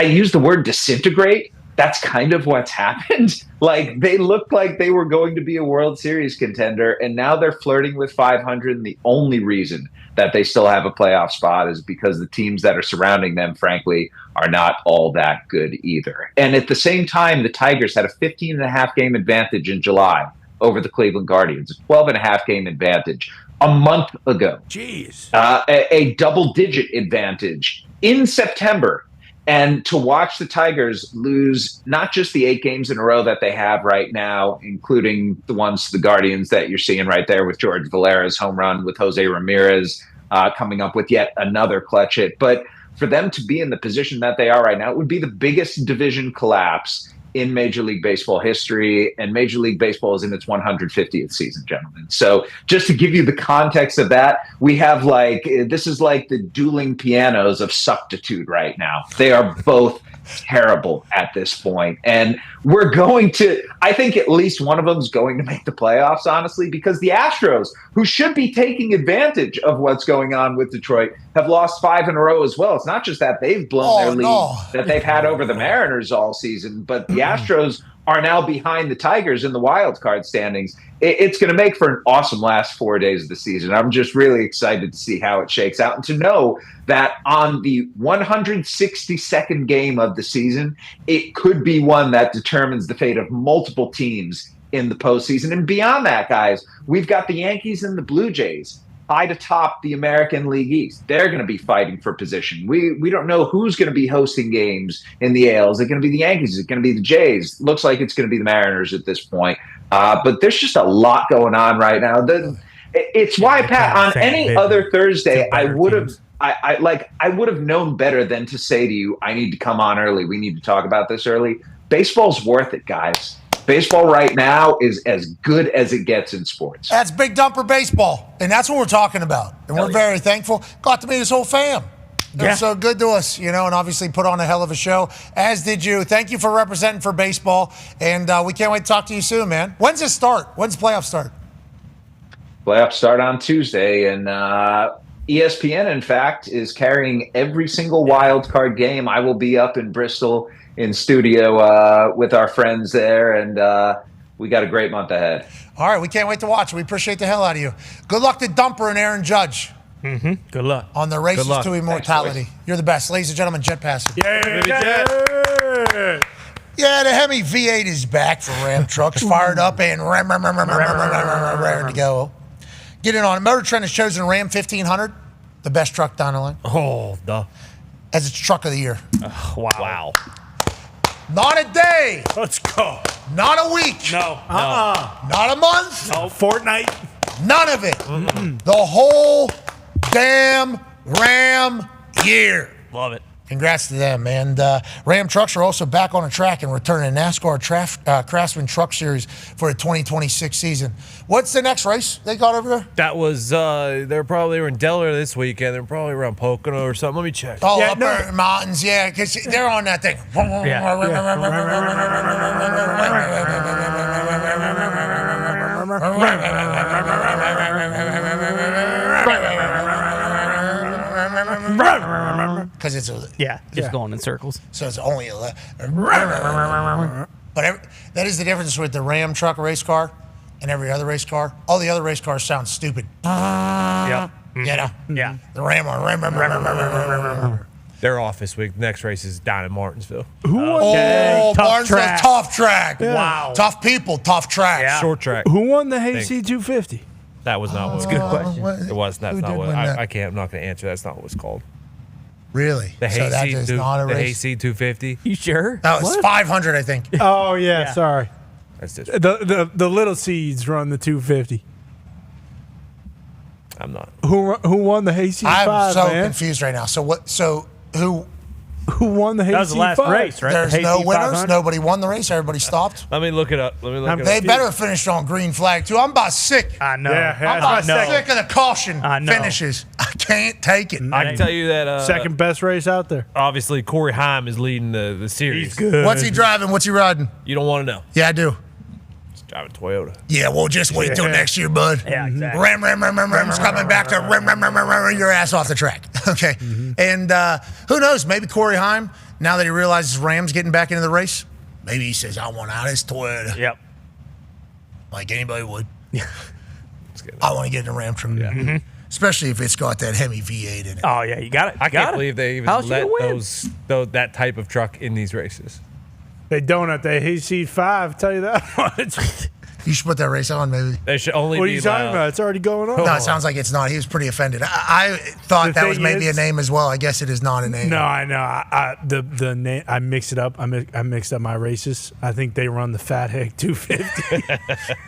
use the word disintegrate. That's kind of what's happened. Like, they looked like they were going to be a World Series contender, and now they're flirting with 500. And the only reason that they still have a playoff spot is because the teams that are surrounding them, frankly, are not all that good either. And at the same time, the Tigers had a 15.5 game advantage in July over the Cleveland Guardians, a 12.5 game advantage a month ago. Jeez. A double-digit advantage in September. And to watch the Tigers lose not just the 8 games in a row that they have right now, including the ones to the Guardians that you're seeing right there with George Valera's home run, with Jose Ramirez coming up with yet another clutch hit. But for them to be in the position that they are right now, it would be the biggest division collapse in Major League Baseball history, and Major League Baseball is in its 150th season, gentlemen. So just to give you the context of that, we have this is like the dueling pianos of substitute right now. They are both terrible at this point. And I think at least one of them is going to make the playoffs, honestly, because the Astros, who should be taking advantage of what's going on with Detroit, have lost 5 in a row as well. It's not just that they've blown their lead that they've had over the Mariners all season, but the Astros are now behind the Tigers in the wild card standings. It's going to make for an awesome last 4 days of the season. I'm just really excited to see how it shakes out and to know that on the 162nd game of the season, it could be one that determines the fate of multiple teams in the postseason. And beyond that, guys, we've got the Yankees and the Blue Jays tied atop the American League East. They're going to be fighting for position. We don't know who's going to be hosting games in the AL. Is it going to be the Yankees? Is it going to be the Jays? Looks like it's going to be the Mariners at this point. But there's just a lot going on right now. It's why, Pat, on any other Thursday, I would have known better than to say to you, I need to come on early. We need to talk about this early. Baseball's worth it, guys. Baseball right now is as good as it gets in sports. That's Big Dumper Baseball, and that's what we're talking about. And we're very thankful. Got to meet his whole fam. They're so good to us, and obviously put on a hell of a show, as did you. Thank you for representing for baseball, and we can't wait to talk to you soon, man. When's it start? When's playoffs start? Playoffs start on Tuesday, and ESPN, in fact, is carrying every single wild card game. I will be up in Bristol in studio with our friends there, and we got a great month ahead. All right, we can't wait to watch. We appreciate the hell out of you. Good luck to Dumper and Aaron Judge. Mm-hmm. Good luck. On the races to immortality. Thanks, you're the best. Ladies and gentlemen, Jet Passer. Yeah. Yeah, the Hemi V8 is back for Ram trucks, fired up and ready to go. Get in on it. Motor Trend has chosen Ram 1500, the best truck down the line, Oh, duh. as its truck of the year. Wow. Not a day, Let's go. not a week, No. not a month, No. Fortnite. none of it. The whole damn Ram year. Love it. Congrats to them, and Ram trucks are also back on the track and returning NASCAR Craftsman Truck Series for the 2026 season. What's the next race they got over there? That was, they were in Delaware this weekend. They're probably around Pocono or something. Let me check. Oh, upper mountains, yeah, because they're on that thing. Because it's just going in circles. So it's only but that is the difference with the Ram truck race car and every other race car. All the other race cars sound stupid. Yep. You know? Yeah. The Ram. They're off this week. The next race is down in Martinsville. Oh, Tough Barnesville, track. tough track. Wow. Tough people, tough track. Yeah. Short track. Who won the Hayseed 250? That was not what Good question. it was. That's Who not did what win that? I can't. I'm not going to answer. That's not what it's called. Really? The So that Hayseed is not a the race? Hayseed 250. You sure? That was 500, I think. Oh, yeah, sorry. That's just. The little seeds run the 250. I'm not. Who won the Hayseed 5, I'm so man? confused right now. So what? So who? Who won the Hayseed 5? That was the last race, right? There's The no Hayseed winners. 500? Nobody won the race. Everybody stopped. Let me look it up. They better have finished on green flag too. I'm about sick. I know. Yeah, I'm that's about my sick of the caution I know. finishes. I can't take it. I can tell you that Second best race out there. obviously Corey Haim is leading the series. He's good. What's he driving? What's he riding? You don't want to know. Yeah, I do. He's driving Toyota. Yeah, well, just wait till next year, bud. Yeah, exactly. Ram's coming back to ram your ass off the track. Okay. And who knows? Maybe Corey Haim, now that he realizes Ram's getting back into the race, maybe he says, I want out of this Toyota. Yep. Like anybody would. Let's get it. I want to get in a Ram truck. Yeah. Especially if it's got that Hemi V8 in it. Oh yeah, you got it. I can't believe they even How's she let gonna win? that type of truck in these races. They don't at the Hayseed 5, tell you that much. You should put that race on, maybe. They should only What are be you talking allowed- about? It's already going on. No, it sounds like it's not. He was pretty offended. I thought The that was thing maybe is- a name as well. I guess it is not a name. No, I know. The name, I mixed it up. I mixed up my races. I think they run the Fat Heck 250.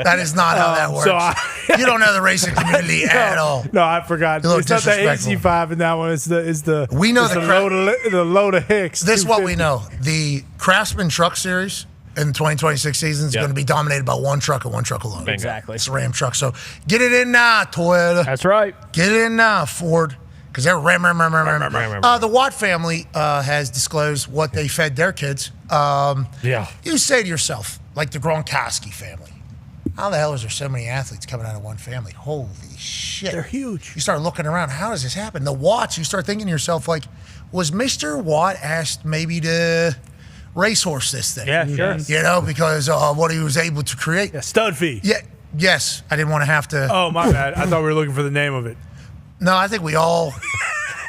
That is not how that works. So You don't know the racing community at all. No, I forgot. A little It's not the disrespectful. AC5 in that one. It's the We know it's the the load of Hicks. This is what we 250. know. The Craftsman Truck Series in the 2026 season is Yep. going to be dominated by one truck and one truck alone. Bingo. Exactly. It's a Ram truck. So get it in now, Toyota. That's right. Get it in now, Ford. Because they're Ram. The Watt family has disclosed what they fed their kids. Yeah. You say to yourself, like the Gronkowski family, how the hell is there so many athletes coming out of one family? Holy shit. They're huge. You start looking around, how does this happen? The Watts, you start thinking to yourself, like, was Mr. Watt asked maybe to racehorse this thing? Yeah, sure. You know, because of what he was able to create. Yeah, stud fee. Yeah. Yes. I didn't want to have to. Oh, my bad. I thought we were looking for the name of it. No, I think we all.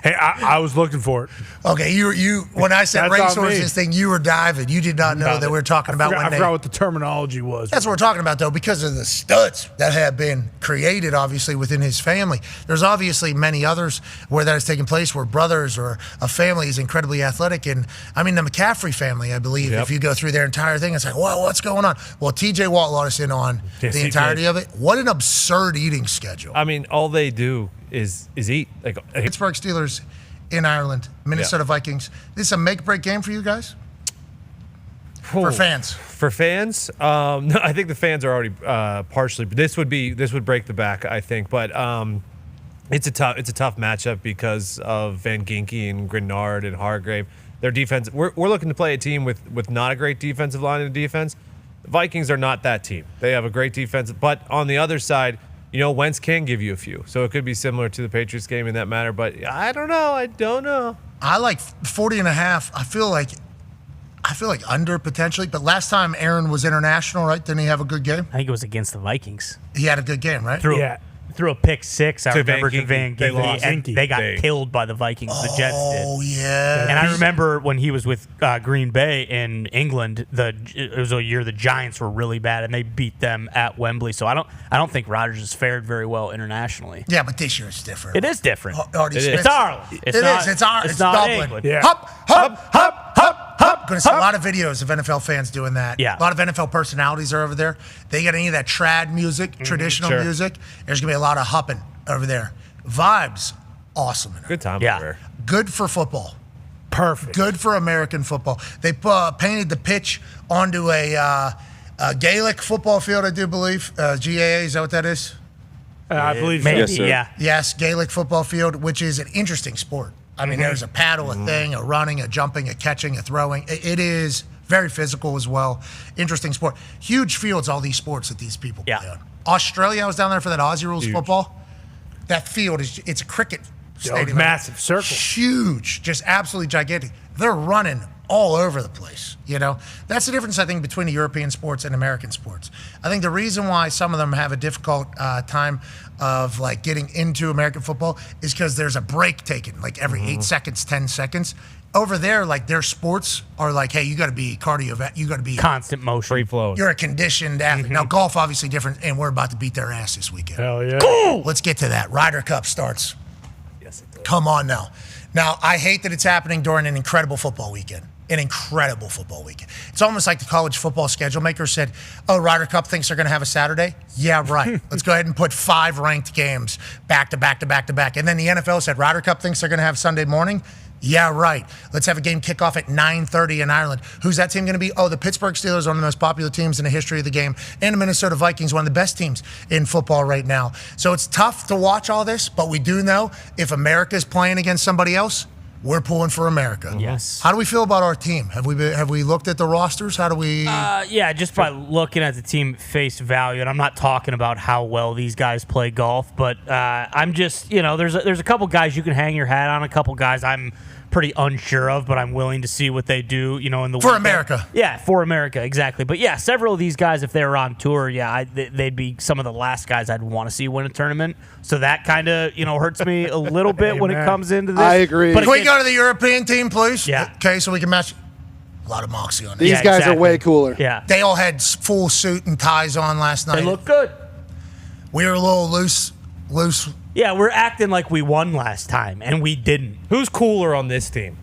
Hey, I was looking for it. Okay, you. When I said That's on racehorse me. this thing, you were diving. You did not know that we were talking about I when they. forgot what the terminology was. That's what we're talking about, though, because of the studs that have been created, obviously, within his family. There's obviously many others where that has taken place, where brothers or a family is incredibly athletic. And, I mean, the McAfee family, I believe, Yep. if you go through their entire thing, it's like, whoa, what's going on? Well, TJ Watt let us in on Yes, the he entirety did. of it. What an absurd eating schedule. I mean, all they do is eat. Like Pittsburgh Steelers in Ireland, Minnesota Vikings. This is a make-break game for you guys? For fans. For fans, no, I think the fans are already partially. But this would break the back, I think. But it's a tough matchup because of Van Ginkel and Grenard and Hargrave. Their defense. We're looking to play a team with not a great defensive line in the defense. The Vikings are not that team. They have a great defense, but on the other side, you know, Wentz can give you a few. So it could be similar to the Patriots game in that matter. But I don't know. I like 40.5. I feel like under potentially. But last time Aaron was international, right? Didn't he have a good game? I think it was against the Vikings. He had a good game, right? Threw Yeah. threw a pick six. I To remember Van to Van Ginkel. They Ginkel, lost. and they got They- killed by the Vikings. The Jets did. Oh, yeah. And I remember when he was with Green Bay in England, it was a year the Giants were really bad, and they beat them at Wembley. So I don't think Rodgers has fared very well internationally. Yeah, but this year it's different. It is different. Artie Smith- It's Ireland. It's Dublin. England. Yeah. Hop, hop, hop, hop, hop. Going to see a lot of videos of NFL fans doing that. Yeah. A lot of NFL personalities are over there. They got any of that trad music, traditional sure. music. There's going to be a lot of hopping over there. Vibes, awesome. Good time Yeah. over there. Good for football. Perfect. Good for American football. They painted the pitch onto a Gaelic football field, I do believe. GAA, is that what that is? I believe Maybe, so. yeah. Yes, Gaelic football field, which is an interesting sport. I mean, there's a paddle, a thing, a running, a jumping, a catching, a throwing. It is very physical as well. Interesting sport. Huge fields, all these sports that these people play on. Australia, I was down there for that Aussie rules football. That field it's a cricket stadium. Massive circle. Huge, just absolutely gigantic. They're running all over the place. That's the difference, I think, between the European sports and American sports. I think the reason why some of them have a difficult time of like getting into American football is because there's a break taken like every 8 seconds, 10 seconds. Over there, like their sports are like, hey, you got to be you got to be Constant motion. Free flowing. You're a conditioned athlete. Now, golf obviously different, and we're about to beat their ass this weekend. Hell yeah. Cool. Let's get to that. Ryder Cup starts. Yes, it does. Come on now. Now, I hate that it's happening during an incredible football weekend. An incredible football weekend. It's almost like the college football schedule maker said, oh, Ryder Cup thinks they're going to have a Saturday? Yeah, right. Let's go ahead and put 5 ranked games back to back to back to back. And then the NFL said, Ryder Cup thinks they're going to have Sunday morning? Yeah, right. Let's have a game kick off at 9:30 in Ireland. Who's that team going to be? Oh, the Pittsburgh Steelers, one of the most popular teams in the history of the game, and the Minnesota Vikings, one of the best teams in football right now. So it's tough to watch all this, but we do know if America's playing against somebody else, we're pulling for America. Yes. How do we feel about our team? Have we looked at the rosters? How do we? Yeah, just by looking at the team face value, and I'm not talking about how well these guys play golf, but I'm just, there's a couple guys you can hang your hat on, a couple guys I'm pretty unsure of, but I'm willing to see what they do, in the For weekend. America. Yeah, for America, exactly. But yeah, several of these guys, if they were on tour, they'd be some of the last guys I'd want to see win a tournament. So that kind of, hurts me a little bit when it comes into this. I agree. But Can we again, go to the European team, please? Yeah. Okay, so we can match. A lot of moxie on it. These guys are way cooler. Yeah. They all had full suit and ties on last night. They look good. We were a little loose. Yeah, we're acting like we won last time, and we didn't. Who's cooler on this team?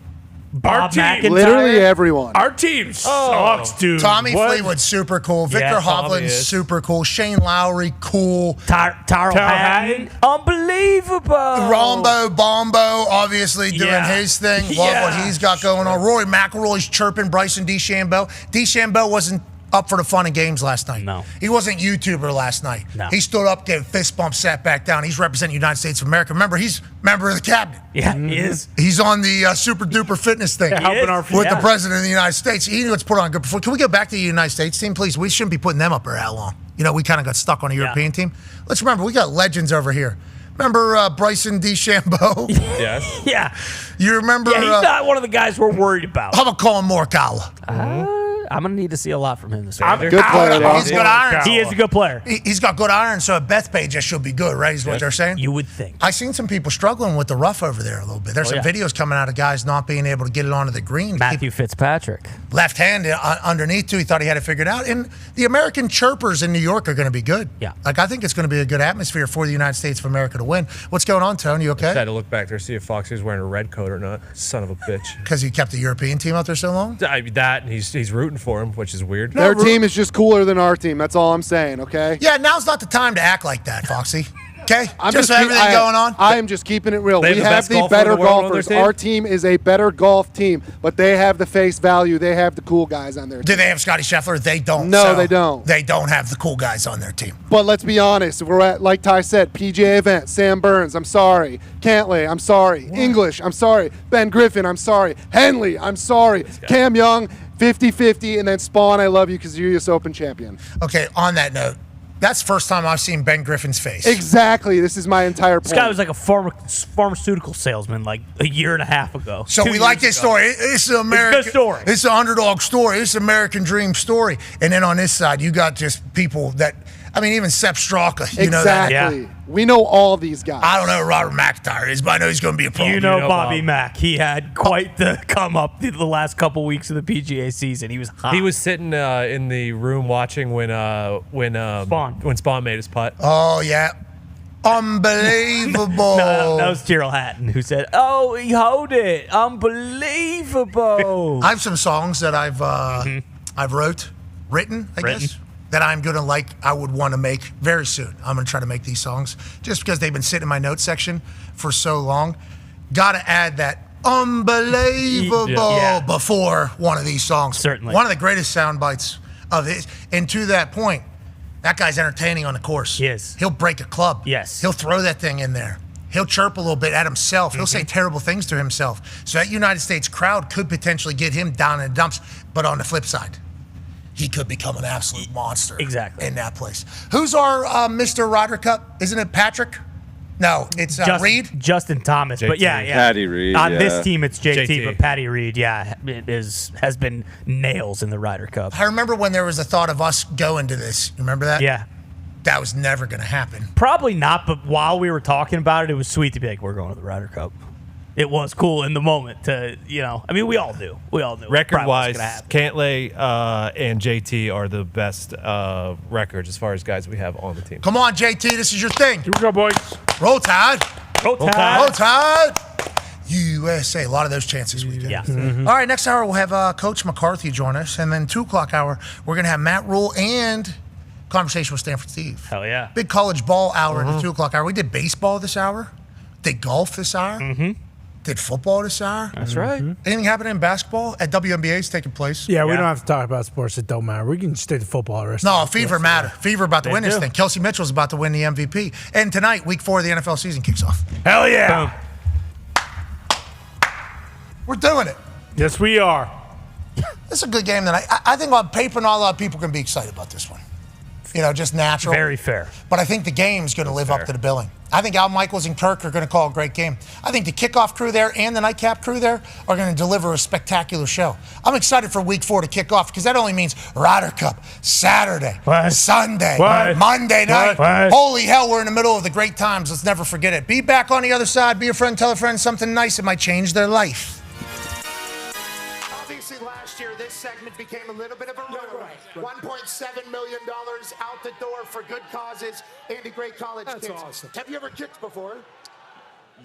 Bob team. McIntyre. Literally everyone. Our team sucks, dude. Tommy What? Fleetwood, super cool. Victor Tommy Hovland, is. super cool. Shane Lowry, cool. Tyrell Hatton, unbelievable. Rombo Bombo, obviously doing Yeah. his thing. Love what he's got going on. Rory McIlroy's chirping Bryson DeChambeau. DeChambeau wasn't up for the fun and games last night. No. He wasn't YouTuber last night. No. He stood up, gave a fist bump, sat back down. He's representing the United States of America. Remember, he's member of the cabinet. Yeah, he is. He's on the super duper fitness thing helping our with the president of the United States. He knew it's put on good performance. Can we go back to the United States team, please? We shouldn't be putting them up there that long. We kind of got stuck on a European team. Let's remember, we got legends over here. Remember Bryson DeChambeau? Yes. Yeah. You remember? Yeah, he's not one of the guys we're worried about. How about Colin Morikawa? I'm going to need to see a lot from him this I'm week. Good player, though. He's got iron. He is a good player. He's got good iron, so at Bethpage, that should be good, right? Is what they're saying? You would think. I seen some people struggling with the rough over there a little bit. There's some videos coming out of guys not being able to get it onto the green. Matthew Fitzpatrick. Left hand underneath, too. He thought he had it figured out. And the American chirpers in New York are going to be good. Yeah. I think it's going to be a good atmosphere for the United States of America to win. What's going on, Tony? You I had okay? to look back there, see if Foxy was wearing a red coat or not. Son of a bitch. Because he kept the European team out there so long? That, and he's rooting for him, which is weird. Their team is just cooler than our team. That's all I'm saying, okay? Yeah, now's not the time to act like that, Foxy. Okay? I'm just everything going on? I am just keeping it real. They have We the have best the golfer in better the world on their golfers. team? Our team is a better golf team, but they have the face value. They have the cool guys on their Do team. they have Scotty Scheffler? They don't. No, so they don't. They don't have the cool guys on their team. But let's be honest. We're at, like Ty said, PGA event. Sam Burns, I'm sorry. Cantlay, I'm sorry. English, I'm sorry. Ben Griffin, I'm sorry. Henley, I'm sorry. Cam Young, 50-50. And then Spawn, I love you because you're U.S. Open champion. Okay, on that note, that's the first time I've seen Ben Griffin's face. Exactly. This is my entire point. This guy was like a pharmaceutical salesman like a year and a half ago. So we like this story. It's an American good story. It's an underdog story. It's an American dream story. And then on this side, you got just people that I mean, even Sepp Straka, you know that. Exactly. We know all these guys. I don't know who Robert McIntyre is, but I know he's going to be a pro. You know Bobby Mack. He had quite the come up the last couple weeks of the PGA season. He was hot. He was sitting in the room watching when Spawn made his putt. Oh, yeah. Unbelievable. No, that was Tyrrell Hatton who said, "Oh, he hold it, unbelievable." I have some songs that I've written, I guess, that I'm gonna I would want to make very soon. I'm gonna try to make these songs just because they've been sitting in my notes section for so long. Got to add that unbelievable before one of these songs. Certainly, one of the greatest sound bites of his. And to that point, that guy's entertaining on the course. Yes. He'll break a club. Yes. He'll throw that thing in there. He'll chirp a little bit at himself. He'll say terrible things to himself. So that United States crowd could potentially get him down in the dumps. But on the flip side, he could become an absolute monster. Exactly. In that place. Who's our Mr. Ryder Cup? Isn't it Patrick? No, it's Reed. Justin Thomas. JT. But yeah. Patty Reed. On this team, it's JT, JT. but Patty Reed, has been nails in the Ryder Cup. I remember when there was a thought of us going to this. Remember that? Yeah. That was never going to happen. Probably not, but while we were talking about it, it was sweet to be like, we're going to the Ryder Cup. It was cool in the moment to, I mean, we all knew. Record-wise, Cantlay and JT are the best records as far as guys we have on the team. Come on, JT, this is your thing. Here we go, boys. Roll Tide. Roll Tide. Roll Tide. USA. A lot of those chances we did. Yeah. All right, next hour we'll have Coach McCarthy join us. And then 2 o'clock hour, we're going to have Matt Rhule and conversation with Stanford Steve. Hell yeah. Big college ball hour at the 2 o'clock hour. We did baseball this hour. Did golf this hour. Did football this hour. That's right. Anything happening in basketball at WNBA is taking place? Yeah, we don't have to talk about sports that don't matter. We can stay to football the rest No, of the Fever matter. Fever about to win this do. thing. Kelsey Mitchell's about to win the MVP. And tonight, week 4 of the NFL season kicks off. Hell yeah. We're doing it. Yes, we are. This is a good game tonight. I think on paper, not a lot of people can be excited about this one. Just natural. Very fair. But I think the game's going to live up to the billing. I think Al Michaels and Kirk are going to call a great game. I think the kickoff crew there and the nightcap crew there are going to deliver a spectacular show. I'm excited for week 4 to kick off because that only means Ryder Cup, Saturday, Sunday, Monday night. Holy hell, we're in the middle of the great times. Let's never forget it. Be back on the other side. Be a friend, tell a friend something nice. It might change their life. Obviously, last year, this segment became a little bit of a runaway. $1.7 million out the door for good causes and a great college kids. That's awesome. Have you ever kicked before?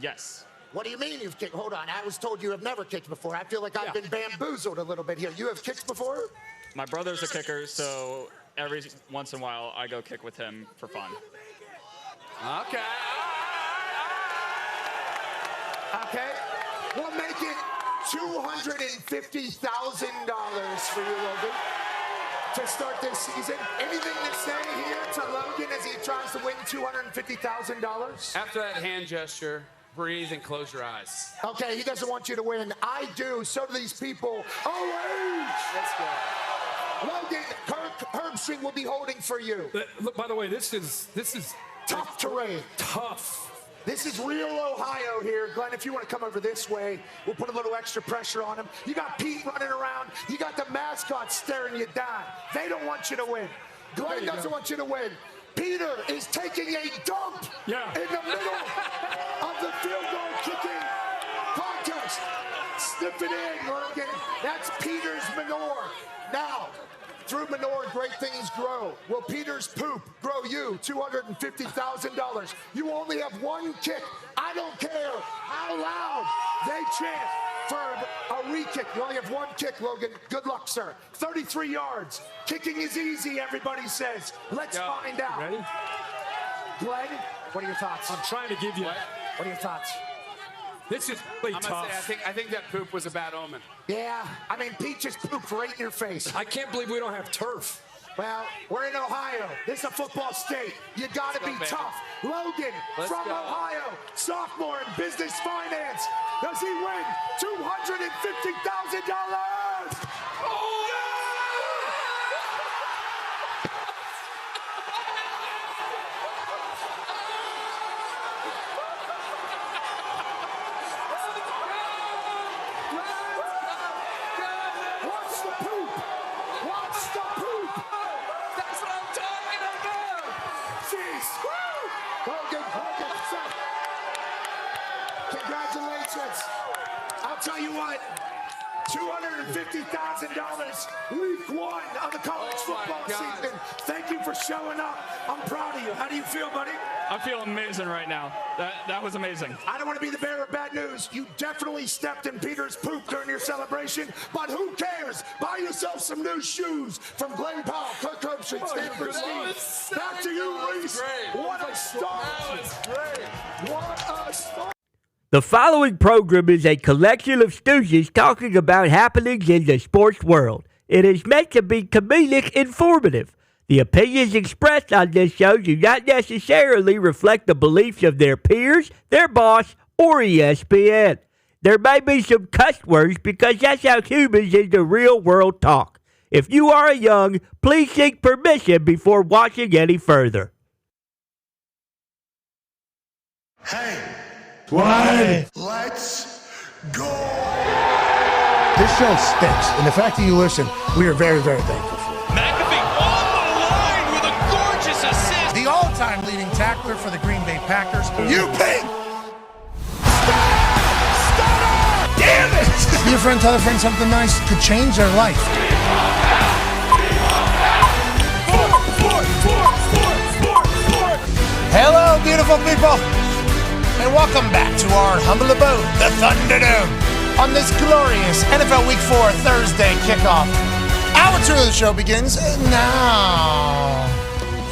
Yes. What do you mean you've kicked? Hold on. I was told you have never kicked before. I feel like I've been bamboozled a little bit here. You have kicked before? My brother's a kicker, so every once in a while I go kick with him for fun. Okay. Okay. We'll make it $250,000 for you, Logan, to start this season. Anything to say here to Logan as he tries to win $250,000? After that hand gesture, breathe and close your eyes. Okay, he doesn't want you to win. I do. So do these people. OH! Let's go. Logan, Kirk Herbstreit will be holding for you. Look, by the way, this is Tough terrain. tough. This is real Ohio here. Glenn, if you want to come over this way, we'll put a little extra pressure on him. You got Pete running around. You got the mascots staring you down. They don't want you to win. Glenn doesn't want you to win. Peter is taking a dump in the middle of the field goal kicking contest. Sniff it in, Logan. That's Peter's manure. Now, through manure, great things grow. Will Peter's poop grow you $250,000? You only have one kick. I don't care how loud they chant for a re-kick. You only have one kick, Logan. Good luck, sir. 33 yards. Kicking is easy, everybody says. Let's find out. Ready? Glenn, what are your thoughts? I'm trying to give you. What are your thoughts? This is really tough. I think that poop was a bad omen. Yeah, I mean, Pete just pooped right in your face. I can't believe we don't have turf. Well, we're in Ohio. This is a football state. You got to be tough. Logan from Ohio, sophomore in business finance. Does he win $250,000? Peace. Hogan. Congratulations. I'll tell you what. $250,000 week one of the college football season. Thank you for showing up. I'm proud of you. How do you feel, buddy? I feel amazing right now. That was amazing. I don't want to be the bearer of bad news. You definitely stepped in Peter's poop during your celebration, but who cares? Buy yourself some new shoes from Glenn Powell, Kirk Herbst, and Stanford Steve. Back to you, Reese. What a start. What a start. The following program is a collection of stooges talking about happenings in the sports world. It is meant to be comedic informative. The opinions expressed on this show do not necessarily reflect the beliefs of their peers, their boss, or ESPN. There may be some cuss words because that's how humans in the real world talk. If you are young, please seek permission before watching any further. Hey. What? Let's go. This show stinks, and the fact that you listen, we are very, very thankful for it. McAfee on the line with a gorgeous assist. The all-time leading tackler for the Green Bay Packers. You ping. Stunner. Damn it. Your friend tell a friend something nice could change their life. Hello, beautiful people. And welcome back to our humble abode, the Thunderdome, on this glorious NFL Week 4 Thursday kickoff. Hour 2 of the show begins now.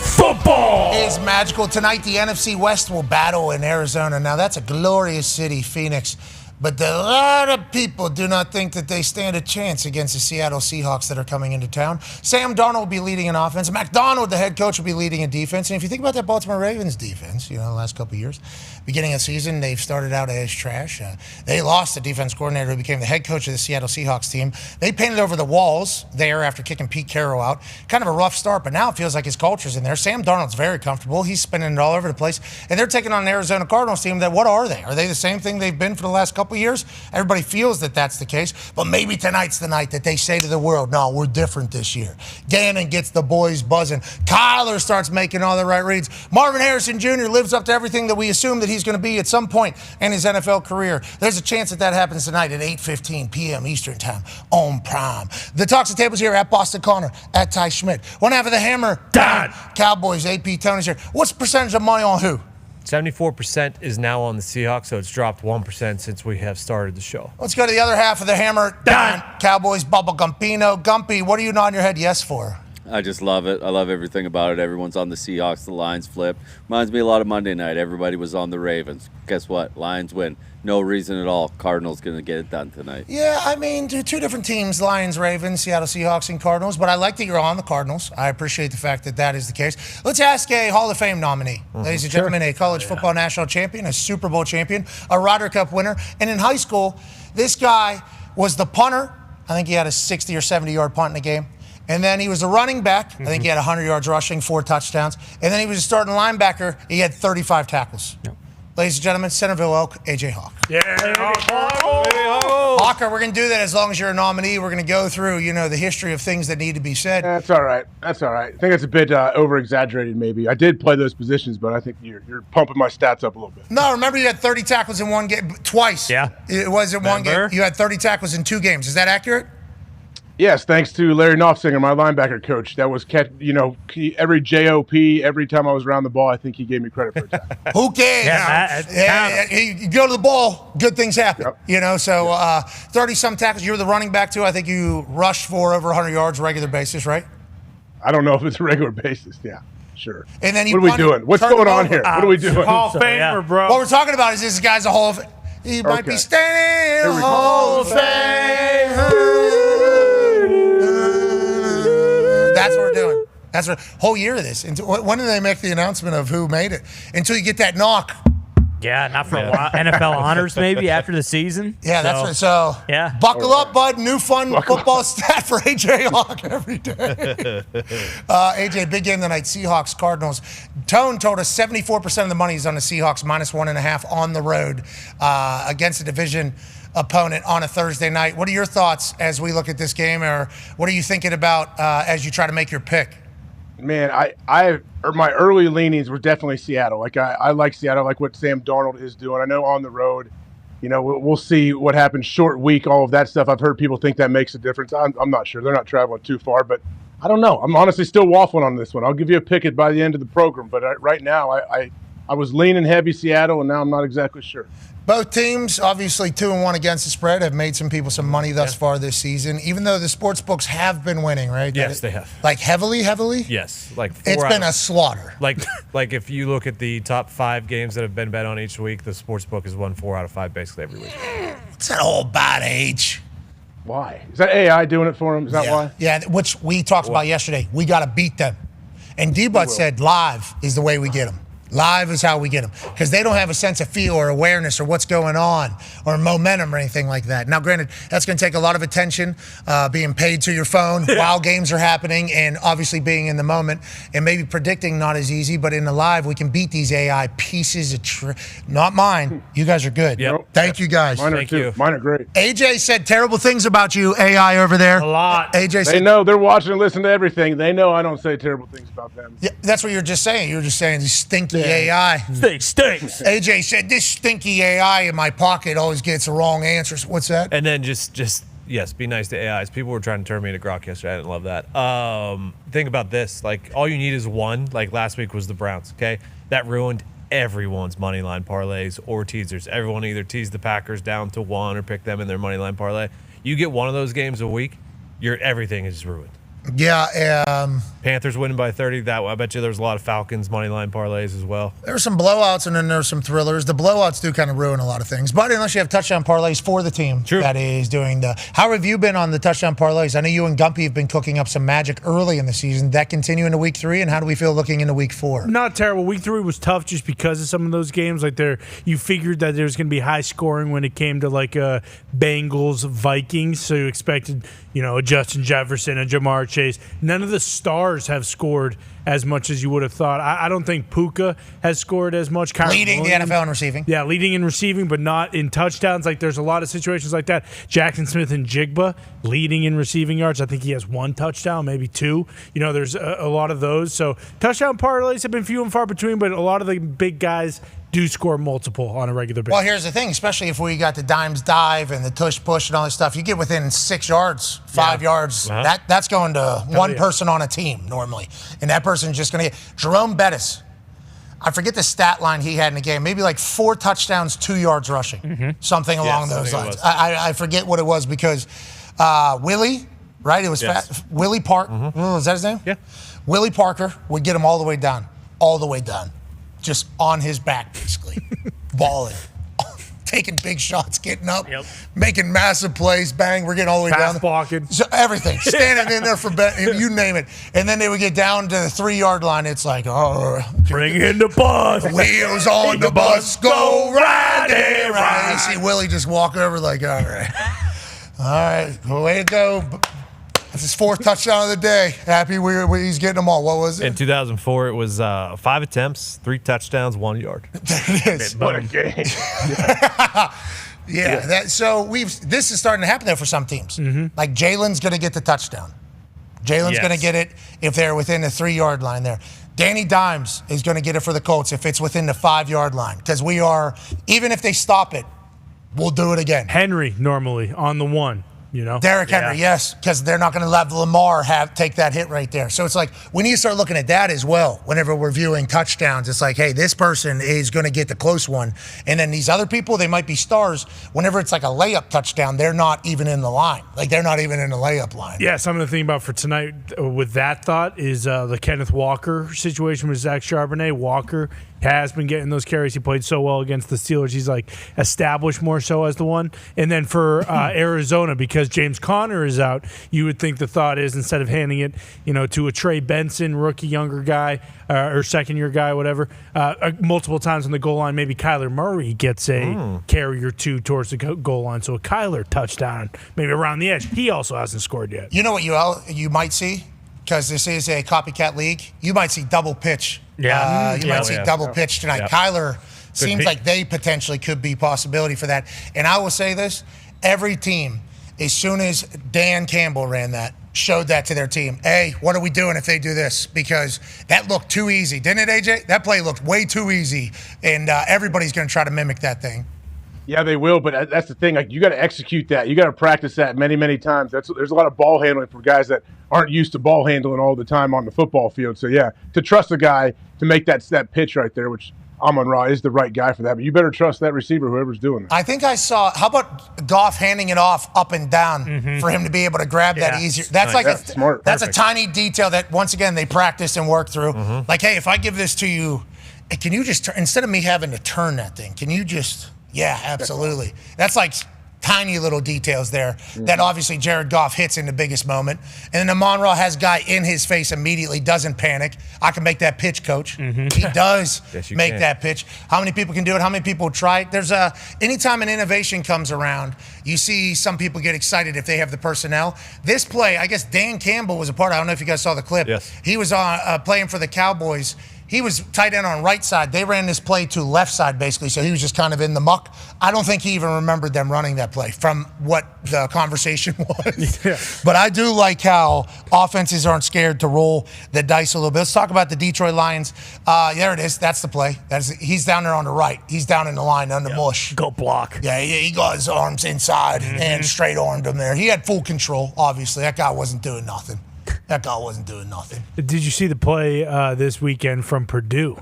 Football is magical. Tonight, the NFC West will battle in Arizona. Now, that's a glorious city, Phoenix. But a lot of people do not think that they stand a chance against the Seattle Seahawks that are coming into town. Sam Darnold will be leading an offense. McDonald, the head coach, will be leading a defense. And if you think about that Baltimore Ravens defense, the last couple of years, beginning of the season, they've started out as trash. They lost the defense coordinator who became the head coach of the Seattle Seahawks team. They painted over the walls there after kicking Pete Carroll out. Kind of a rough start, but now it feels like his culture's in there. Sam Darnold's very comfortable. He's spinning it all over the place. And they're taking on an Arizona Cardinals team that, what are they? Are they the same thing they've been for the last couple of years? Everybody feels that that's the case, but maybe tonight's the night that they say to the world, no, we're different this year. Gannon gets the boys buzzing. Kyler starts making all the right reads. Marvin Harrison Jr. lives up to everything that we assume that he's going to be at some point in his NFL career. There's a chance that that happens tonight at 8:15 p.m. Eastern time on Prime. The Talks and Tables here at Boston Connor, at Ty Schmidt. One half of the Hammer, Dahn. Cowboys, AP Tony's here. What's the percentage of money on who? 74% is now on the Seahawks, so it's dropped 1% since we have started the show. Let's go to the other half of the Hammer. Dahn. Cowboys, Bubba Gumpino. Gumpy, what are you nodding your head yes for? I just love it. I love everything about it. Everyone's on the Seahawks. The Lions flipped. Reminds me a lot of Monday night. Everybody was on the Ravens. Guess what? Lions win. No reason at all. Cardinals going to get it done tonight. Yeah, I mean, two different teams, Lions, Ravens, Seattle Seahawks, and Cardinals. But I like that you're on the Cardinals. I appreciate the fact that that is the case. Let's ask a Hall of Fame nominee. Ladies and gentlemen, a college football national champion, a Super Bowl champion, a Ryder Cup winner. And in high school, this guy was the punter. I think he had a 60 or 70-yard punt in the game. And then he was a running back. I think he had 100 yards rushing, 4 touchdowns. And then he was a starting linebacker. He had 35 tackles. Yep. Ladies and gentlemen, Centerville Elk, A.J. Hawk. Yeah, Hawker, we're going to do that as long as you're a nominee. We're going to go through, the history of things that need to be said. That's all right. I think that's a bit over-exaggerated maybe. I did play those positions, but I think you're pumping my stats up a little bit. No, remember you had 30 tackles in one game, twice. Yeah. It wasn't one game. You had 30 tackles in 2 games. Is that accurate? Yes, thanks to Larry Knopfsinger, my linebacker coach. That was, every JOP, every time I was around the ball, I think he gave me credit for that. Who cares? You go to the ball, good things happen. Yep. So 30-some tackles. You were the running back, too. I think you rushed for over 100 yards regular basis, right? I don't know if it's a regular basis. Yeah, sure. And then what are we doing? What's going on here? What are we doing? Hall of Famer, bro. What we're talking about is this guy's a Hall of He might be standing in the Hall of Fame. That's what we're doing. That's the whole year of this. When do they make the announcement of who made it? Until you get that knock. Yeah, not for a while. NFL honors maybe after the season. Yeah, that's right. So yeah. Buckle up, bud. New fun football stat for A.J. Hawk every day. A.J., big game tonight. Seahawks, Cardinals. Tone told us 74% of the money is on the Seahawks, -1.5 on the road against a division opponent on a Thursday night. What are your thoughts as we look at this game, or what are you thinking about as you try to make your pick? Man, my early leanings were definitely Seattle. Like I like Seattle, I like what Sam Darnold is doing. I know on the road, we'll see what happens. Short week, all of that stuff. I've heard people think that makes a difference. I'm not sure. They're not traveling too far, but I don't know. I'm honestly still waffling on this one. I'll give you a pick it by the end of the program, but right now I was leaning heavy Seattle, and now I'm not exactly sure. Both teams, obviously 2-1 against the spread, have made some people some money thus far this season, even though the sports books have been winning, right? Yes, they have. Like heavily? Yes. Like it's been a slaughter. Like if you look at the top 5 games that have been bet on each week, the sports book has won 4 out of 5 basically every week. It's that old bad age. Why? Is that AI doing it for him? Is that why? Yeah, which we talked about yesterday. We got to beat them. And D-Butt said live is the way we get them. Live is how we get them, because they don't have a sense of feel or awareness or what's going on or momentum or anything like that. Now, granted, that's going to take a lot of attention, being paid to your phone while games are happening, and obviously being in the moment, and maybe predicting not as easy, but in the live, we can beat these AI pieces of not mine. You guys are good. Yep. Thank you, guys. Mine are too. Mine are great. AJ said terrible things about you, AI over there. A lot. AJ said, they know. They're watching and listening to everything. They know I don't say terrible things about them. Yeah, that's what you were just saying. You were just saying these stinky AI. Stinks. AJ said, this stinky AI in my pocket always gets the wrong answers. What's that? And then just yes, be nice to AIs. People were trying to turn me into Grok yesterday. I didn't love that. Think about this. Like, all you need is one. Like, last week was the Browns, okay? That ruined everyone's money line parlays or teasers. Everyone either teased the Packers down to 1 or picked them in their money line parlay. You get one of those games a week, everything is ruined. Yeah. Panthers winning by 30. I bet you there's a lot of Falcons money line parlays as well. There were some blowouts, and then there's some thrillers. The blowouts do kind of ruin a lot of things. But unless you have touchdown parlays for the team that is doing the... How have you been on the touchdown parlays? I know you and Gumpy have been cooking up some magic early in the season. That continue into week 3, and how do we feel looking into week 4? Not terrible. Week 3 was tough just because of some of those games. Like, you figured that there was going to be high scoring when it came to like Bengals, Vikings. So you expected, a Justin Jefferson, a Jamar Chase. None of the stars have scored as much as you would have thought. I don't think Puka has scored as much. Leading the NFL in receiving. Yeah, leading in receiving, but not in touchdowns. Like, there's a lot of situations like that. Jackson Smith and Jigba leading in receiving yards. I think he has 1 touchdown, maybe 2. There's a lot of those. So touchdown parlays have been few and far between, but a lot of the big guys do score multiple on a regular basis. Well, here's the thing, especially if we got the dimes dive and the tush push and all this stuff, you get within 6 yards, 5 yards, that's going to one person on a team normally. And that person's just going to get Jerome Bettis. I forget the stat line he had in the game, maybe like 4 touchdowns, 2 yards rushing, something along those lines. I forget what it was because Willie, right? It was Willie Parker. Is that his name? Yeah. Willie Parker would get him all the way down. Just on his back, basically. Balling. Taking big shots, getting up, making massive plays, bang, we're getting all the way down. Blocking. So everything. Standing in there for you name it. And then they would get down to the 3-yard line. It's like, bring in the bus. Wheels on the bus go riding, right. You see Willie just walk over like, all right, way to go. That's his 4th touchdown of the day. Happy he's getting them all. What was it? In 2004, it was 5 attempts, 3 touchdowns, 1 yard. There it is. What a game. So this is starting to happen there for some teams. Like Jalen's going to get the touchdown. Jalen's going to get it if they're within the 3-yard line there. Danny Dimes is going to get it for the Colts if it's within the 5-yard line. Because even if they stop it, we'll do it again. Henry normally on the 1. Derrick Henry, yes, because they're not going to let Lamar take that hit right there. So it's like we need to start looking at that as well. Whenever we're viewing touchdowns, it's like, hey, this person is going to get the close one, and then these other people, they might be stars. Whenever it's like a layup touchdown, they're not even in the line. Like they're not even in the layup line. Yeah, something to think about for tonight with that thought is the Kenneth Walker situation with Zach Charbonnet. Walker has been getting those carries. He played so well against the Steelers. He's like established more so as the one. And then for Arizona, because James Conner is out, you would think the thought is instead of handing it, to a Trey Benson, rookie, younger guy, or second-year guy, whatever, multiple times on the goal line, maybe Kyler Murray gets a carry or 2 towards the goal line. So a Kyler touchdown, maybe around the edge. He also hasn't scored yet. You know what you might see? Because this is a copycat league, you might see double pitch. You might see double pitch tonight. Yeah. Kyler seems like they potentially could be possibility for that. And I will say this, every team, as soon as Dan Campbell ran that, showed that to their team. Hey, what are we doing if they do this? Because that looked too easy, didn't it, AJ? That play looked way too easy, and everybody's going to try to mimic that thing. Yeah, they will, but that's the thing. Like, you got to execute that. You got to practice that many, many times. There's a lot of ball handling for guys that aren't used to ball handling all the time on the football field. So, yeah, to trust a guy to make that pitch right there, which Amon-Ra is the right guy for that. But you better trust that receiver, whoever's doing that. I think I saw – how about Goff handing it off up and down for him to be able to grab that easier? That's nice. Smart. That's a tiny detail that, once again, they practice and work through. Like, hey, if I give this to you, can you just – instead of me having to turn that thing, can you just – yeah, absolutely. That's like tiny little details there that obviously Jared Goff hits in the biggest moment. And then Amon-Ra has guy in his face immediately, doesn't panic. I can make that pitch, coach. He does make that pitch. How many people can do it? How many people try it? There's anytime an innovation comes around, you see some people get excited if they have the personnel. This play, I guess Dan Campbell was a part of it. I don't know if you guys saw the clip. Yes. He was playing for the Cowboys. He was tight end on right side. They ran this play to left side, basically, so he was just kind of in the muck. I don't think he even remembered them running that play from what the conversation was. Yeah. But I do like how offenses aren't scared to roll the dice a little bit. Let's talk about the Detroit Lions. There it is. That's the play. He's down there on the right. He's down in the line on the mush. Go block. Yeah, he got his arms inside and straight armed him there. He had full control, obviously. That guy wasn't doing nothing. Did you see the play this weekend from Purdue?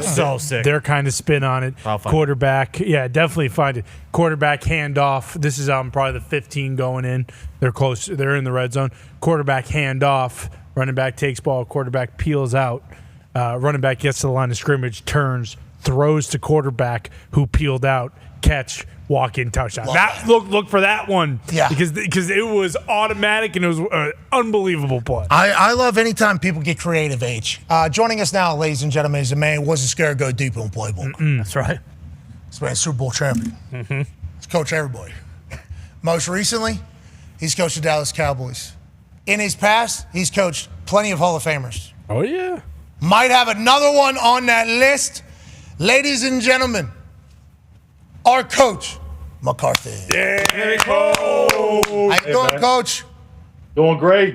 So sick. Their kind of spin on it. Quarterback, yeah, definitely find it. Quarterback handoff. This is probably the 15 going in. They're close. They're in the red zone. Quarterback handoff. Running back takes ball. Quarterback peels out. Running back gets to the line of scrimmage, turns, throws to quarterback who peeled out. Catch. Walk-in touchdown. Look for that one. Yeah. Because it was automatic and it was an unbelievable play. I love anytime people get creative, H. Joining us now, ladies and gentlemen, is a man who wasn't scared to go deep on playbook. That's right. This man's Super Bowl champion. He's coached everybody. Most recently, he's coached the Dallas Cowboys. In his past, he's coached plenty of Hall of Famers. Oh, yeah. Might have another one on that list. Ladies and gentlemen, our coach, McCarthy. Yeah, Coach. How you doing, Coach? Doing great.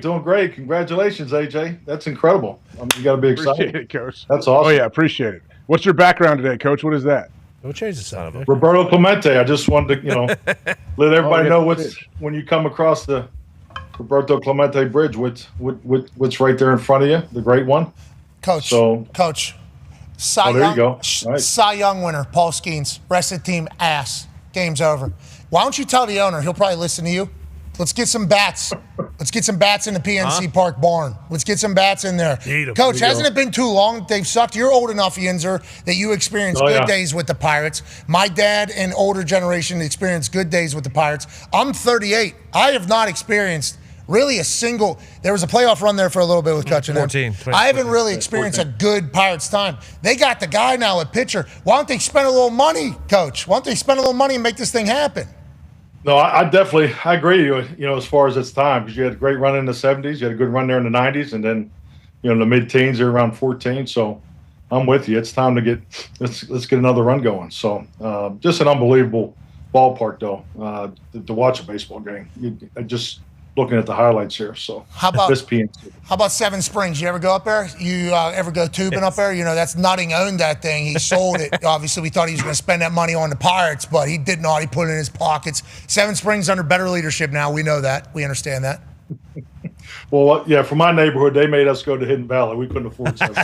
Congratulations, AJ. That's incredible. You got to be excited. Appreciate it, Coach. That's awesome. Oh, yeah, appreciate it. What's your background today, Coach? What is that? Don't change the sound. Roberto Clemente. I just wanted to, let everybody know when you come across the Roberto Clemente Bridge, what's right there in front of you, the great one. Coach. There you go. Nice. Cy Young winner, Paul Skeens. Rest of the team, ass. Game's over. Why don't you tell the owner? He'll probably listen to you. Let's get some bats. Let's get some bats in the PNC Park barn. Let's get some bats in there. Coach, hasn't it been too long that they've sucked? You're old enough, Yinzer, that you experienced good days with the Pirates. My dad and older generation experienced good days with the Pirates. I'm 38. I have not experienced really a single. There was a playoff run there for a little bit with Kutch and 14. I haven't really experienced a good Pirates time. They got the guy now at pitcher. Why don't they spend a little money, Coach? Why don't they spend a little money and make this thing happen? No, I definitely agree with you. As far as its time, because you had a great run in the 70s, you had a good run there in the 90s, and then in the mid-teens, you're around 14. So I'm with you. It's time to let's get another run going. So just an unbelievable ballpark, though, to watch a baseball game. Just looking at the highlights here. So how about this PNC? How about Seven Springs? You ever go up there? You ever go tubing up there? That's Nutting owned that thing. He sold it. Obviously, we thought he was going to spend that money on the Pirates, but he did not. He put it in his pockets. Seven Springs under better leadership now. We know that. We understand that. Well, yeah, for my neighborhood, they made us go to Hidden Valley. We couldn't afford Seven.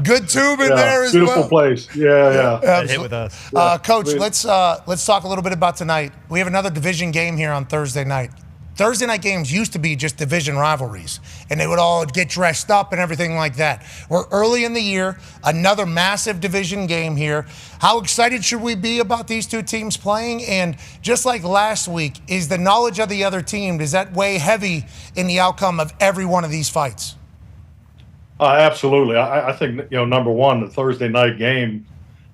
Good tubing there as beautiful well. Place. Yeah. Hit with us. Coach, let's talk a little bit about tonight. We have another division game here on Thursday night. Thursday night games used to be just division rivalries, and they would all get dressed up and everything like that. We're early in the year, another massive division game here. How excited should we be about these two teams playing? And just like last week, is the knowledge of the other team, does that weigh heavy in the outcome of every one of these fights? Absolutely. I think, number one, the Thursday night game,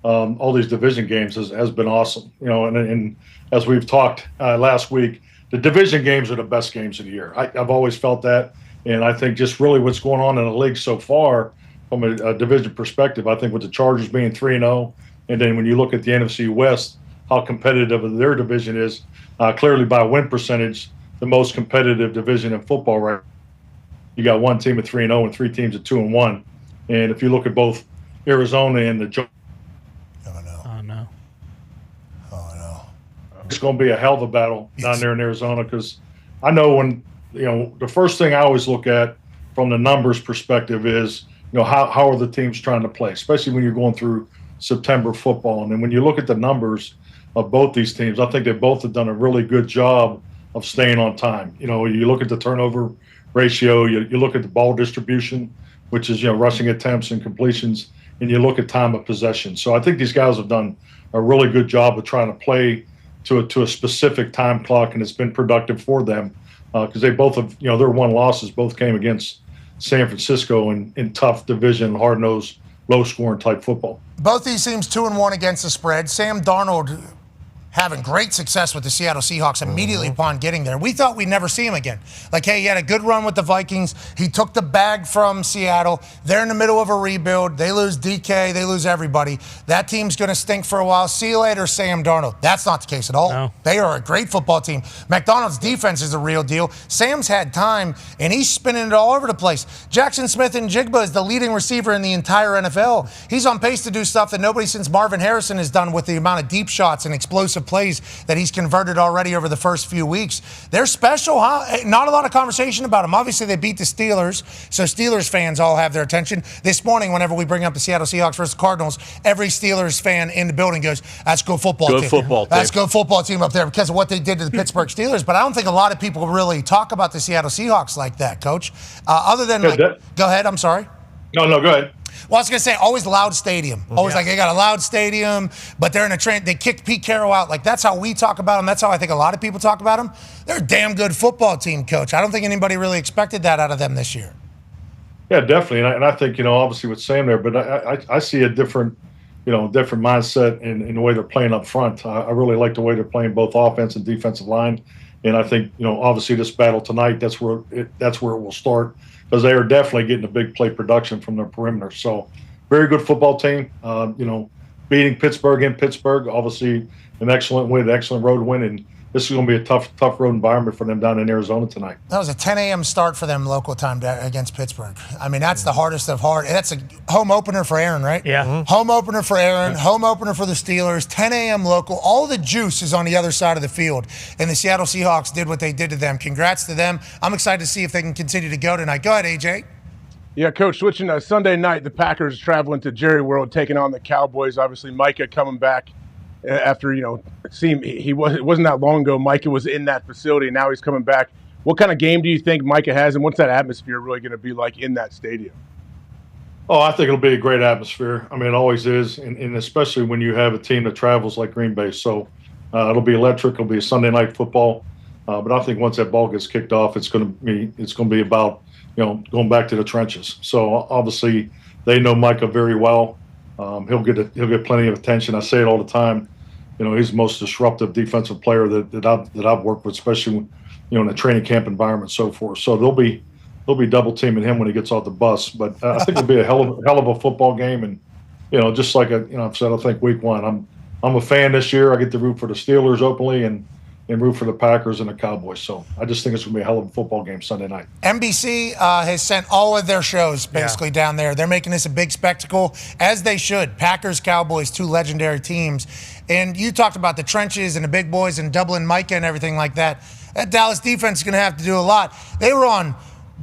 all these division games has been awesome. And as we've talked last week, the division games are the best games of the year. I've always felt that, and I think just really what's going on in the league so far from a division perspective, I think with the Chargers being 3-0, and then when you look at the NFC West, how competitive their division is, clearly by win percentage, the most competitive division in football right now. You got one team at 3-0 and 3 teams at 2-1. And if you look at both Arizona and the it's going to be a hell of a battle down there in Arizona, because I know when, the first thing I always look at from the numbers perspective is, how are the teams trying to play, especially when you're going through September football. And then when you look at the numbers of both these teams, I think they both have done a really good job of staying on time. You look at the turnover ratio, you look at the ball distribution, which is, rushing attempts and completions, and you look at time of possession. So I think these guys have done a really good job of trying to play to a specific time clock, and it's been productive for them because they both have, their one losses both came against San Francisco in tough division, hard-nosed, low-scoring type football. Both these teams 2-1 against the spread. Sam Darnold having great success with the Seattle Seahawks immediately upon getting there. We thought we'd never see him again. He had a good run with the Vikings. He took the bag from Seattle. They're in the middle of a rebuild. They lose DK. They lose everybody. That team's going to stink for a while. See you later, Sam Darnold. That's not the case at all. No. They are a great football team. McDonald's defense is the real deal. Sam's had time, and he's spinning it all over the place. Jackson Smith-Njigba is the leading receiver in the entire NFL. He's on pace to do stuff that nobody since Marvin Harrison has done with the amount of deep shots and explosive plays that he's converted already over the first few weeks. They're special, huh? Not a lot of conversation about them. Obviously, they beat the Steelers, so Steelers fans all have their attention. This morning, whenever we bring up the Seattle Seahawks versus Cardinals, every Steelers fan in the building goes, that's good football team. That's good football team up there because of what they did to the Pittsburgh Steelers. But I don't think a lot of people really talk about the Seattle Seahawks like that, Coach. Other than, go ahead, I'm sorry. No, go ahead. Well, I was going to say, always loud stadium. Always they got a loud stadium, but they're in a train. They kicked Pete Carroll out. That's how we talk about them. That's how I think a lot of people talk about them. They're a damn good football team, Coach. I don't think anybody really expected that out of them this year. Yeah, definitely. And I think, obviously with Sam there, but I see a different mindset in the way they're playing up front. I really like the way they're playing both offense and defensive line. And I think, obviously this battle tonight, that's where it will start, because they are definitely getting a big play production from their perimeter. So very good football team. Beating Pittsburgh in Pittsburgh, obviously an excellent win, excellent road win. And this is going to be a tough road environment for them down in Arizona tonight. That was a 10 a.m. start for them local time against Pittsburgh. I mean, that's the hardest of hard. That's a home opener for Aaron, right? Yeah. Mm-hmm. Home opener for Aaron, home opener for the Steelers, 10 a.m. local. All the juice is on the other side of the field. And the Seattle Seahawks did what they did to them. Congrats to them. I'm excited to see if they can continue to go tonight. Go ahead, AJ. Yeah, Coach, switching to Sunday night, the Packers traveling to Jerry World, taking on the Cowboys. Obviously, Micah coming back after, it wasn't that long ago Micah was in that facility, and now he's coming back. What kind of game do you think Micah has, and what's that atmosphere really going to be like in that stadium? Oh, I think it'll be a great atmosphere. I mean, it always is, and especially when you have a team that travels like Green Bay. So it'll be electric. It'll be a Sunday night football. But I think once that ball gets kicked off, it's going to be about going back to the trenches. So obviously they know Micah very well. He'll get plenty of attention. I say it all the time. He's the most disruptive defensive player that I've worked with, especially in the training camp environment and so forth. So they'll be double teaming him when he gets off the bus. But I think it'll be a hell of a football game. And just like I've said, I think week one, I'm a fan this year. I get to root for the Steelers openly and root for the Packers and the Cowboys. So I just think it's going to be a hell of a football game Sunday night. NBC has sent all of their shows basically down there. They're making this a big spectacle, as they should. Packers, Cowboys, two legendary teams. And you talked about the trenches and the big boys and doubling Micah and everything like that. That Dallas defense is going to have to do a lot. They were on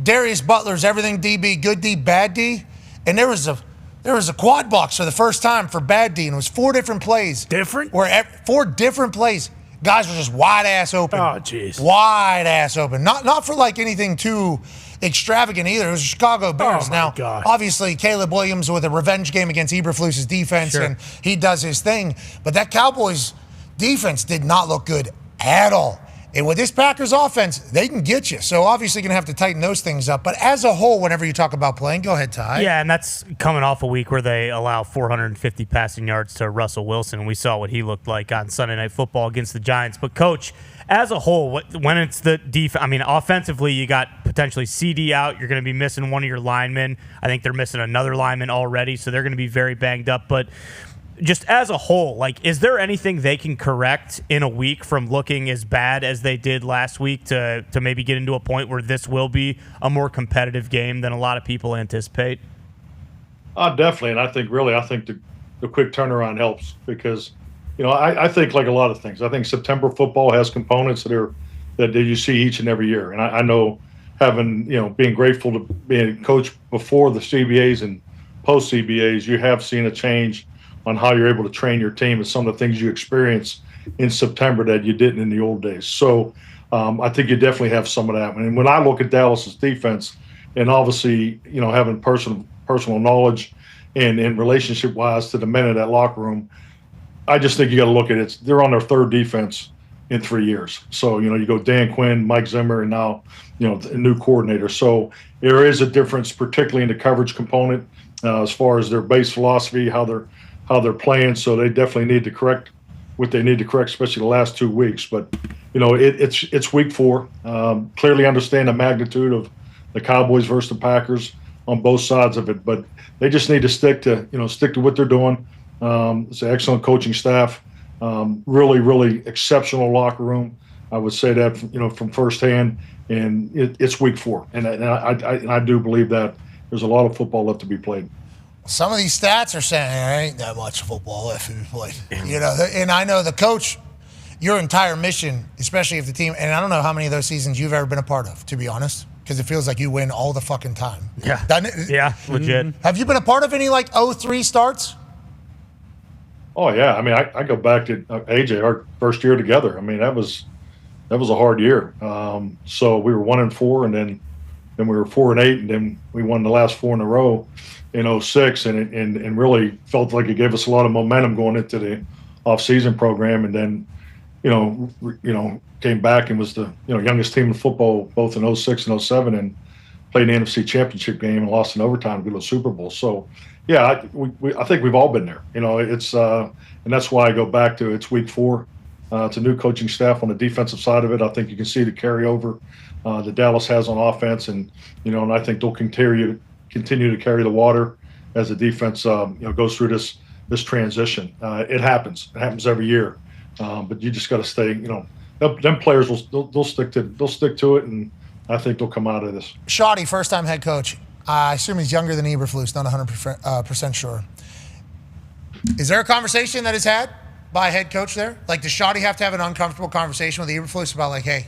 Darius Butler's everything DB, good D, bad D. And there was a quad box for the first time for bad D, and it was 4 different plays. Different? 4 different plays. Guys were just wide ass open. Oh, jeez. Wide ass open. Not for anything too extravagant either. It was Chicago Bears. God. Obviously, Caleb Williams with a revenge game against Eberflus's defense, and he does his thing. But that Cowboys defense did not look good at all. And with this Packers offense, they can get you. So obviously going to have to tighten those things up. But as a whole, whenever you talk about playing, go ahead, Ty. Yeah, and that's coming off a week where they allow 450 passing yards to Russell Wilson. And we saw what he looked like on Sunday Night Football against the Giants. But, Coach, as a whole, when it's the defense, offensively, you got potentially CD out. You're going to be missing one of your linemen. I think they're missing another lineman already, so they're going to be very banged up. But just as a whole, like, is there anything they can correct in a week from looking as bad as they did last week to maybe get into a point where this will be a more competitive game than a lot of people anticipate? Definitely, and I think the quick turnaround helps because, I think like a lot of things. I think September football has components that you see each and every year, and I know being grateful to being coached before the CBAs and post CBAs, you have seen a change on how you're able to train your team and some of the things you experience in September that you didn't in the old days. So I think you definitely have some of that. And when I look at Dallas's defense, and obviously, having personal knowledge and relationship wise to the men in that locker room, I just think you got to look at it. They're on their third defense in 3 years. So, you go Dan Quinn, Mike Zimmer, and now, a new coordinator. So there is a difference, particularly in the coverage component, as far as their base philosophy, how they're playing. So they definitely need to correct what they need to correct, especially the last 2 weeks. But it's week 4. Clearly understand the magnitude of the Cowboys versus the Packers on both sides of it, but they just need to stick to what they're doing. It's an excellent coaching staff, really, really exceptional locker room. I would say that from firsthand, and it's week 4, and I do believe that there's a lot of football left to be played. Some of these stats are saying there ain't that much football left to be played. And I know the coach, your entire mission, especially if the team, and I don't know how many of those seasons you've ever been a part of, to be honest, because it feels like you win all the fucking time. Yeah. Doesn't it? Yeah, legit. Have you been a part of any 0-3 starts? Oh yeah, I mean I go back to AJ, our first year together. I mean that was a hard year. So we were 1-4, and then we were 4-8, and then we won the last 4 in a row in 2006, and really felt like it gave us a lot of momentum going into the off-season program, and then came back and was the youngest team in football both in 2006 and 2007, and played in the NFC Championship game and lost in overtime to go to the Super Bowl. So yeah, I think we've all been there. It's and that's why I go back to it's week 4. It's a new coaching staff on the defensive side of it. I think you can see the carryover that Dallas has on offense, and and I think they'll continue to carry the water as the defense goes through this transition. It happens every year, but you just got to stay. Them players they'll stick to it, and I think they'll come out of this. Shoddy, first-time head coach. I assume he's younger than Eberflus, not 100% sure. Is there a conversation that is had by a head coach there? Like, does Shoddy have to have an uncomfortable conversation with Eberflus about, hey,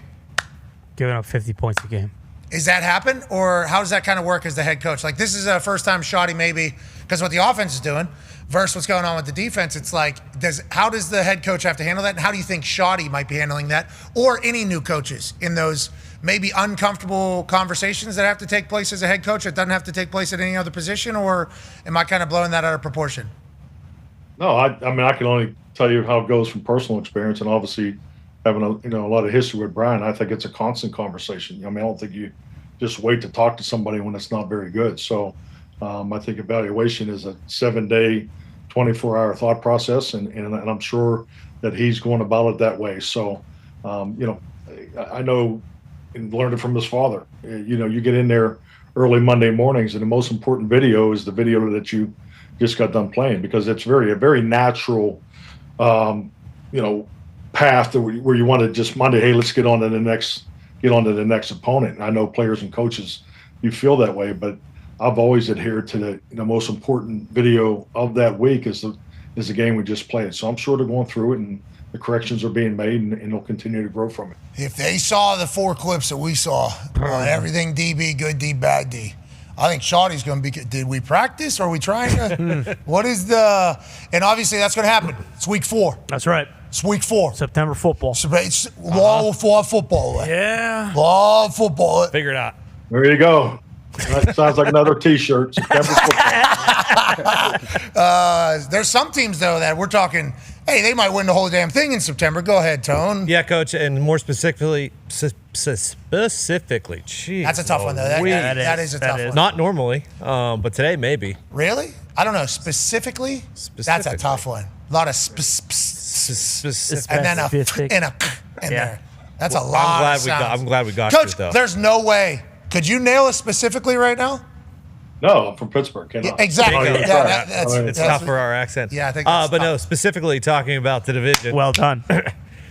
giving up 50 points a game? Is that happen, or how does that kind of work as the head coach? Like, this is a first-time Shoddy maybe because what the offense is doing versus what's going on with the defense. It's like, how does the head coach have to handle that, and how do you think Shoddy might be handling that, or any new coaches in those maybe uncomfortable conversations that have to take place as a head coach that doesn't have to take place at any other position, or am I kind of blowing that out of proportion? No, I mean I can only tell you how it goes from personal experience, and obviously having a lot of history with Brian. I think it's a constant conversation. I mean, I don't think you just wait to talk to somebody when it's not very good. So I think evaluation is a 7-day, 24-hour thought process, and I'm sure that he's going about it that way. So I know and learned it from his father. You get in there early Monday mornings, and the most important video is the video that you just got done playing, because it's a very natural, path where you want to just Monday, hey, let's get on to the next opponent. And I know players and coaches, you feel that way, but I've always adhered to the most important video of that week is the game we just played. So I'm sure they're going through it, and the corrections are being made, and they'll continue to grow from it. If they saw the 4 clips that we saw, everything DB, good D, bad D, I think Shawty's going to be, did we practice? Or are we trying to, what is and obviously that's going to happen. It's week 4. That's right. It's week 4. September football. So it's law of football. Yeah. Law of football. Figure it out. There you go. That sounds like another T-shirt. September football. There's some teams, though, that we're talking, hey, they might win the whole damn thing in September. Go ahead, Tone. Yeah, Coach, and more specifically, geez. That's a tough one, though. That is a tough one. Not normally, but today maybe. Really? I don't know. Specifically? That's a tough one. A lot of and then in there. That's a lot of sounds. I'm glad we got Coach, it, though. There's no way. Could you nail it specifically right now? No, I'm from Pittsburgh. Yeah, exactly. It's tough for our accent. Yeah, I think. But no, specifically talking about the division. Well done.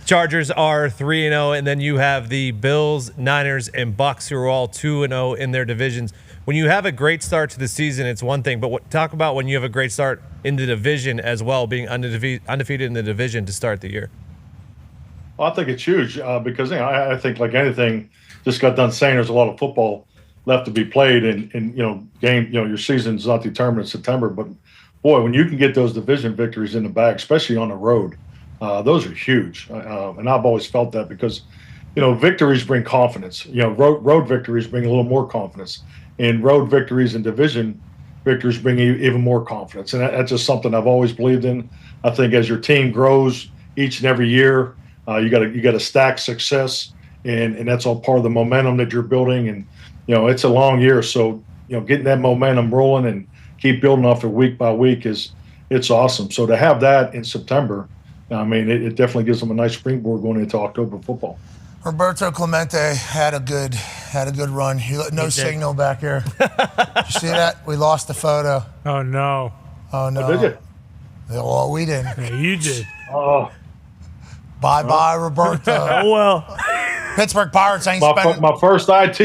Chargers are 3-0, and then you have the Bills, Niners, and Bucks, who are all 2-0 in their divisions. When you have a great start to the season, it's one thing, but talk about when you have a great start in the division as well, being undefeated in the division to start the year. Well, I think it's huge because I think like anything, just got done saying there's a lot of football left to be played, and your season's not determined in September. But boy, when you can get those division victories in the bag, especially on the road, those are huge. And I've always felt that because victories bring confidence. Road victories bring a little more confidence, and road victories and division victories bring even more confidence. And that's just something I've always believed in. I think as your team grows each and every year, you got to stack success, and that's all part of the momentum that you're building. And it's a long year, so getting that momentum rolling and keep building off it week by week it's awesome. So to have that in September, I mean, it definitely gives them a nice springboard going into October football. Roberto Clemente had a good run. No signal back here. Did you see that? We lost the photo. Oh no. Oh no. Did you? Well, we didn't. Yeah, you did. Oh. Bye, Roberto. Oh well. Pittsburgh Pirates ain't spending. My first IT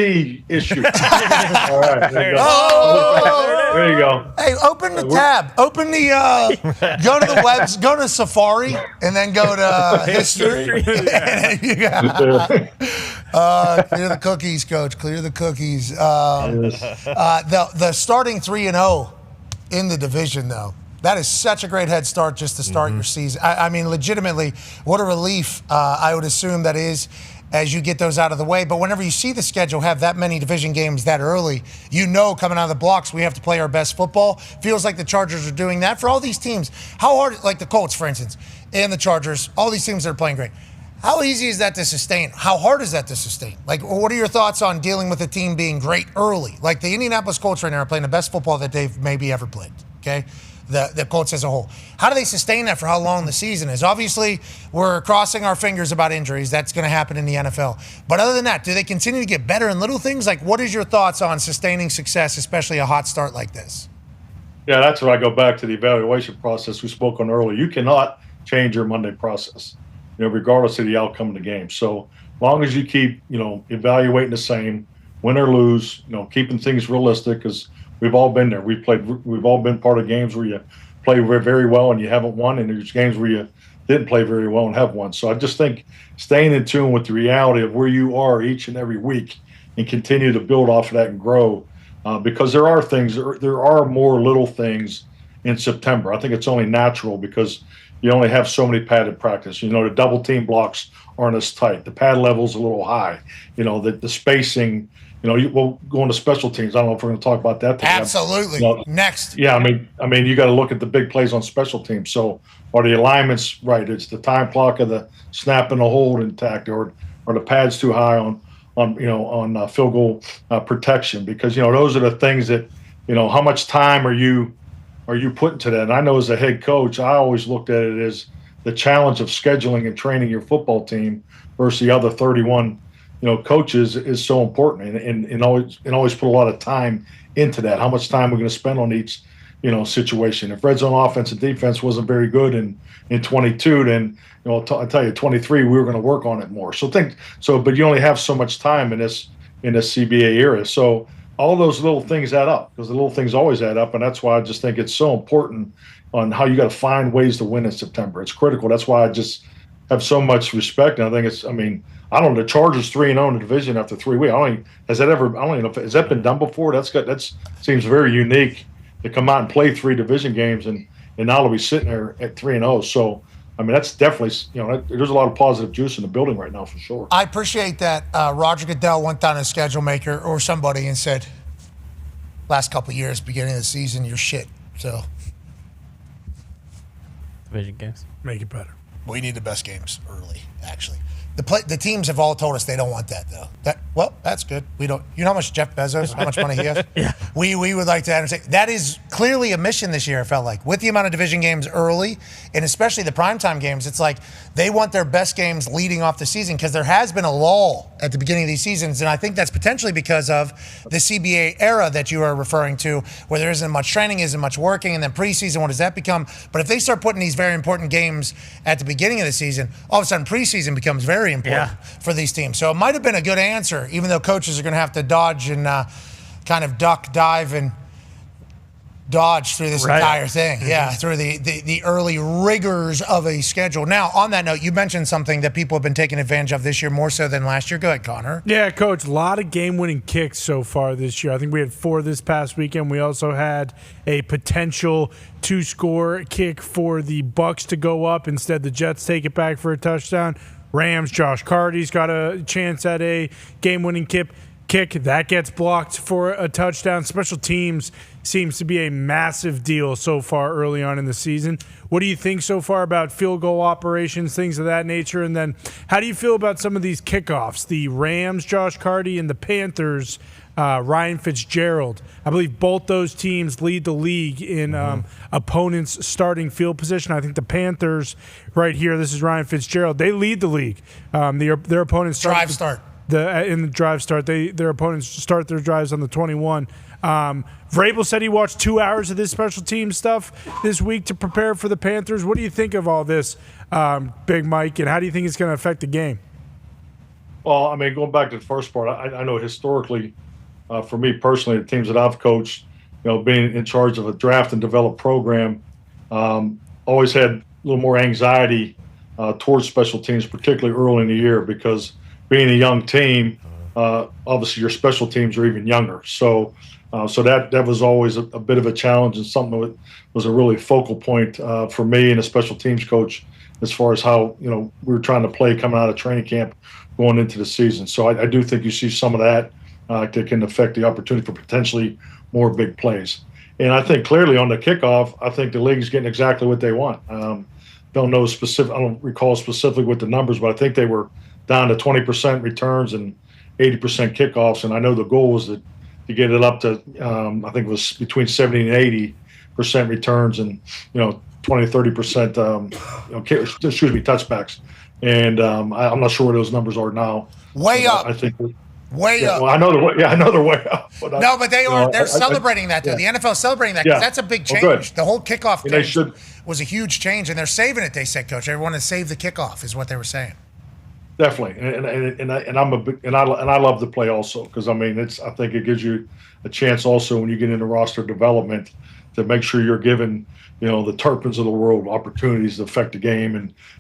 issue. All right, there you go. There you go. Hey, open the tab. Open the. Go to the webs. Go to Safari, and then go to history. Clear the cookies, Coach. Clear the cookies. The starting 3-0 in the division, though. That is such a great head start just to start your season. I mean, legitimately, what a relief I would assume that is as you get those out of the way. But whenever you see the schedule have that many division games that early, coming out of the blocks, we have to play our best football. Feels like the Chargers are doing that for all these teams. How hard, like the Colts, for instance, and the Chargers, all these teams that are playing great. How easy is that to sustain? How hard is that to sustain? Like, what are your thoughts on dealing with a team being great early? Like the Indianapolis Colts right now are playing the best football that they've maybe ever played, okay? The Colts as a whole. How do they sustain that for how long the season is? Obviously, we're crossing our fingers about injuries. That's going to happen in the NFL. But other than that, do they continue to get better in little things? Like, what is your thoughts on sustaining success, especially a hot start like this? Yeah, that's where I go back to the evaluation process we spoke on earlier. You cannot change your Monday process, regardless of the outcome of the game. So long as you keep, evaluating the same, win or lose, keeping things realistic, because we've all been there. We've all been part of games where you play very well and you haven't won, and there's games where you didn't play very well and have won. So I just think staying in tune with the reality of where you are each and every week and continue to build off of that and grow, because there are more little things in September. I think it's only natural because you only have so many padded practice. The double team blocks aren't as tight. The pad level's a little high. The spacing. We'll go into special teams. I don't know if we're going to talk about that today. Absolutely. Next. Yeah, I mean, you got to look at the big plays on special teams. So, are the alignments right? It's the time clock of the snap and the hold intact, or the pads too high on field goal protection? Because those are the things that how much time are you putting to that? And I know as a head coach, I always looked at it as the challenge of scheduling and training your football team versus the other 31. Coaches is so important, and always put a lot of time into that. How much time we're going to spend on each, situation. If red zone offense and defense wasn't very good in 22, then I'll tell you 23 we were going to work on it more. But you only have so much time in this CBA era. So all those little things add up, because the little things always add up, and that's why I just think it's so important on how you got to find ways to win in September. It's critical. That's why I just have so much respect, and I think I don't know, the Chargers 3-0 in the division after 3 weeks. Has that been done before? That seems very unique to come out and play 3 division games and now to be sitting there at 3-0. So, that's definitely, there's a lot of positive juice in the building right now for sure. I appreciate that Roger Goodell went down a schedule maker or somebody and said, last couple of years, beginning of the season, you're shit. So, division games make it better. We need the best games early, actually. The teams have all told us they don't want that, though. That's good. We don't. You know how much Jeff Bezos, how much money he has? Yeah. We would like to understand. That is clearly a mission this year, it felt like. With the amount of division games early, and especially the primetime games, it's like they want their best games leading off the season because there has been a lull at the beginning of these seasons, and I think that's potentially because of the CBA era that you are referring to, where there isn't much training, isn't much working, and then preseason, what does that become? But if they start putting these very important games at the beginning of the season, all of a sudden preseason becomes very important for these teams. So it might have been a good answer, even though coaches are going to have to dodge and kind of duck, dive, and dodge through this entire thing. Yeah, through the early rigors of a schedule. Now, on that note, you mentioned something that people have been taking advantage of this year more so than last year. Go ahead, Connor. Yeah, Coach, a lot of game-winning kicks so far this year. I think we had 4 this past weekend. We also had a potential 2-score kick for the Bucs to go up. Instead, the Jets take it back for a touchdown. Rams, Josh Carty's got a chance at a game-winning kick. That gets blocked for a touchdown. Special teams seems to be a massive deal so far early on in the season. What do you think so far about field goal operations, things of that nature? And then how do you feel about some of these kickoffs? The Rams, Josh Carty, and the Panthers, Ryan Fitzgerald. I believe both those teams lead the league in opponents' starting field position. I think the Panthers right here, this is Ryan Fitzgerald, they lead the league. Their opponents start. In the drive start, their opponents start their drives on the 21. Vrabel said he watched 2 hours of this special team stuff this week to prepare for the Panthers. What do you think of all this, Big Mike, and how do you think it's going to affect the game? Well, I mean, going back to the first part, I know historically, for me personally, the teams that I've coached, being in charge of a draft and develop program, always had a little more anxiety towards special teams, particularly early in the year, because being a young team, obviously your special teams are even younger. So that was always a bit of a challenge and something that was a really focal point for me and a special teams coach as far as how, we were trying to play coming out of training camp going into the season. So I do think you see some of that that can affect the opportunity for potentially more big plays. And I think clearly on the kickoff, I think the league's getting exactly what they want. I don't recall specifically what the numbers, but I think they were down to 20% returns and 80% kickoffs. And I know the goal was to get it up to, I think it was between 70 and 80% returns and, 20, 30%, touchbacks. And I'm not sure where those numbers are now. Way up. I think way up. Well, I know they're way up. But they're celebrating that, though. The NFL's celebrating that because that's a big change. The whole kickoff thing was a huge change, and they're saving it, they said, Coach. Everyone to save the kickoff is what they were saying. Definitely, and I love the play also because I think it gives you a chance also when you get into roster development to make sure you're giving the Turpins of the world opportunities to affect the game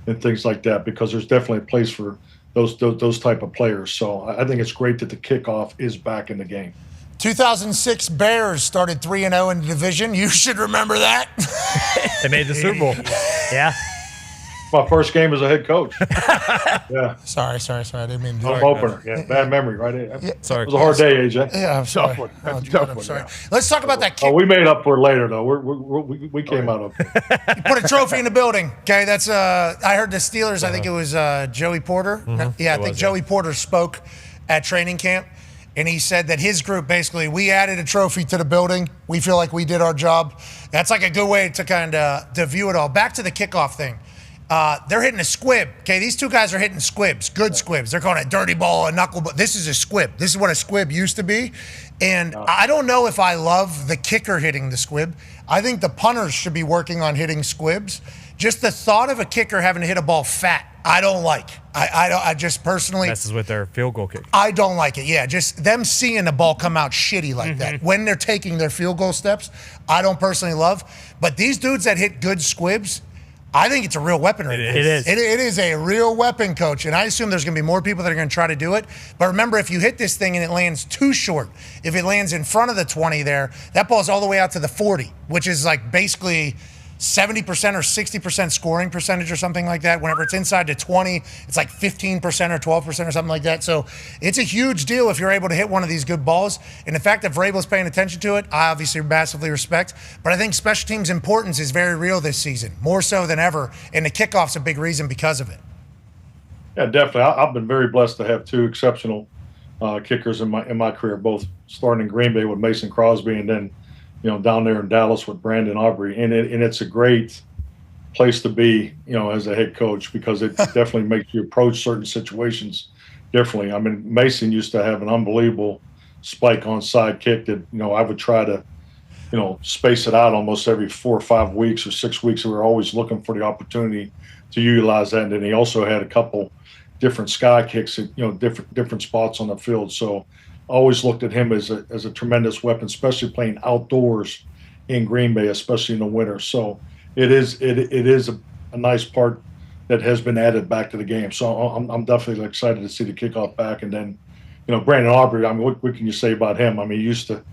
and things like that because there's definitely a place for those type of players. So I think it's great that the kickoff is back in the game. 2006 Bears started 3-0 in the division. You should remember that. They made the Super Bowl. Yeah. My first game as a head coach. Yeah. Sorry. I didn't mean to do it. Opener. Yeah. Bad memory, right? Yeah. Sorry. It was a hard day, AJ. Yeah, I'm sorry. I'm sorry. Let's talk about that kick. Oh, we made up for it later, though. We came out okay. You put a trophy in the building. Okay, that's I heard the Steelers. I think it was Joey Porter. Yeah, I think Joey Porter spoke at training camp, and he said that his group basically we added a trophy to the building. We feel like we did our job. That's like a good way to kind of to view it all. Back to the kickoff thing. They're hitting a squib. Okay, these two guys are hitting squibs, good squibs. They're calling it a dirty ball, a knuckle ball. This is a squib. This is what a squib used to be. And I don't know if I love the kicker hitting the squib. I think the punters should be working on hitting squibs. Just the thought of a kicker having to hit a ball fat, I don't like. I just personally messes with their field goal kick. I don't like it. Yeah, just them seeing the ball come out shitty like that when they're taking their field goal steps, I don't personally love. But these dudes that hit good squibs, I think it's a real weapon right now. It is. It is a real weapon, Coach. And I assume there's going to be more people that are going to try to do it. But remember, if you hit this thing and it lands too short, if it lands in front of the 20 there, that ball's all the way out to the 40, which is like basically 70% or 60% scoring percentage or something like that. Whenever it's inside the 20, it's like 15% or 12% or something like that. So it's a huge deal if you're able to hit one of these good balls. And the fact that Vrabel's paying attention to it, I obviously massively respect. But I think special teams' importance is very real this season, more so than ever. And the kickoff's a big reason because of it. Yeah, definitely. I've been very blessed to have two exceptional kickers in my career, both starting in Green Bay with Mason Crosby and then, down there in Dallas with Brandon Aubrey. And it's a great place to be, as a head coach, because it definitely makes you approach certain situations differently. I mean, Mason used to have an unbelievable spike onside kick that, I would try to, space it out almost every 4 or 5 weeks or 6 weeks. We were always looking for the opportunity to utilize that. And then he also had a couple different sky kicks at, different spots on the field. So I always looked at him as a tremendous weapon, especially playing outdoors in Green Bay, especially in the winter. So it is a nice part that has been added back to the game. So I'm definitely excited to see the kickoff back. And then, Brandon Aubrey, I mean, what can you say about him? I mean, he used to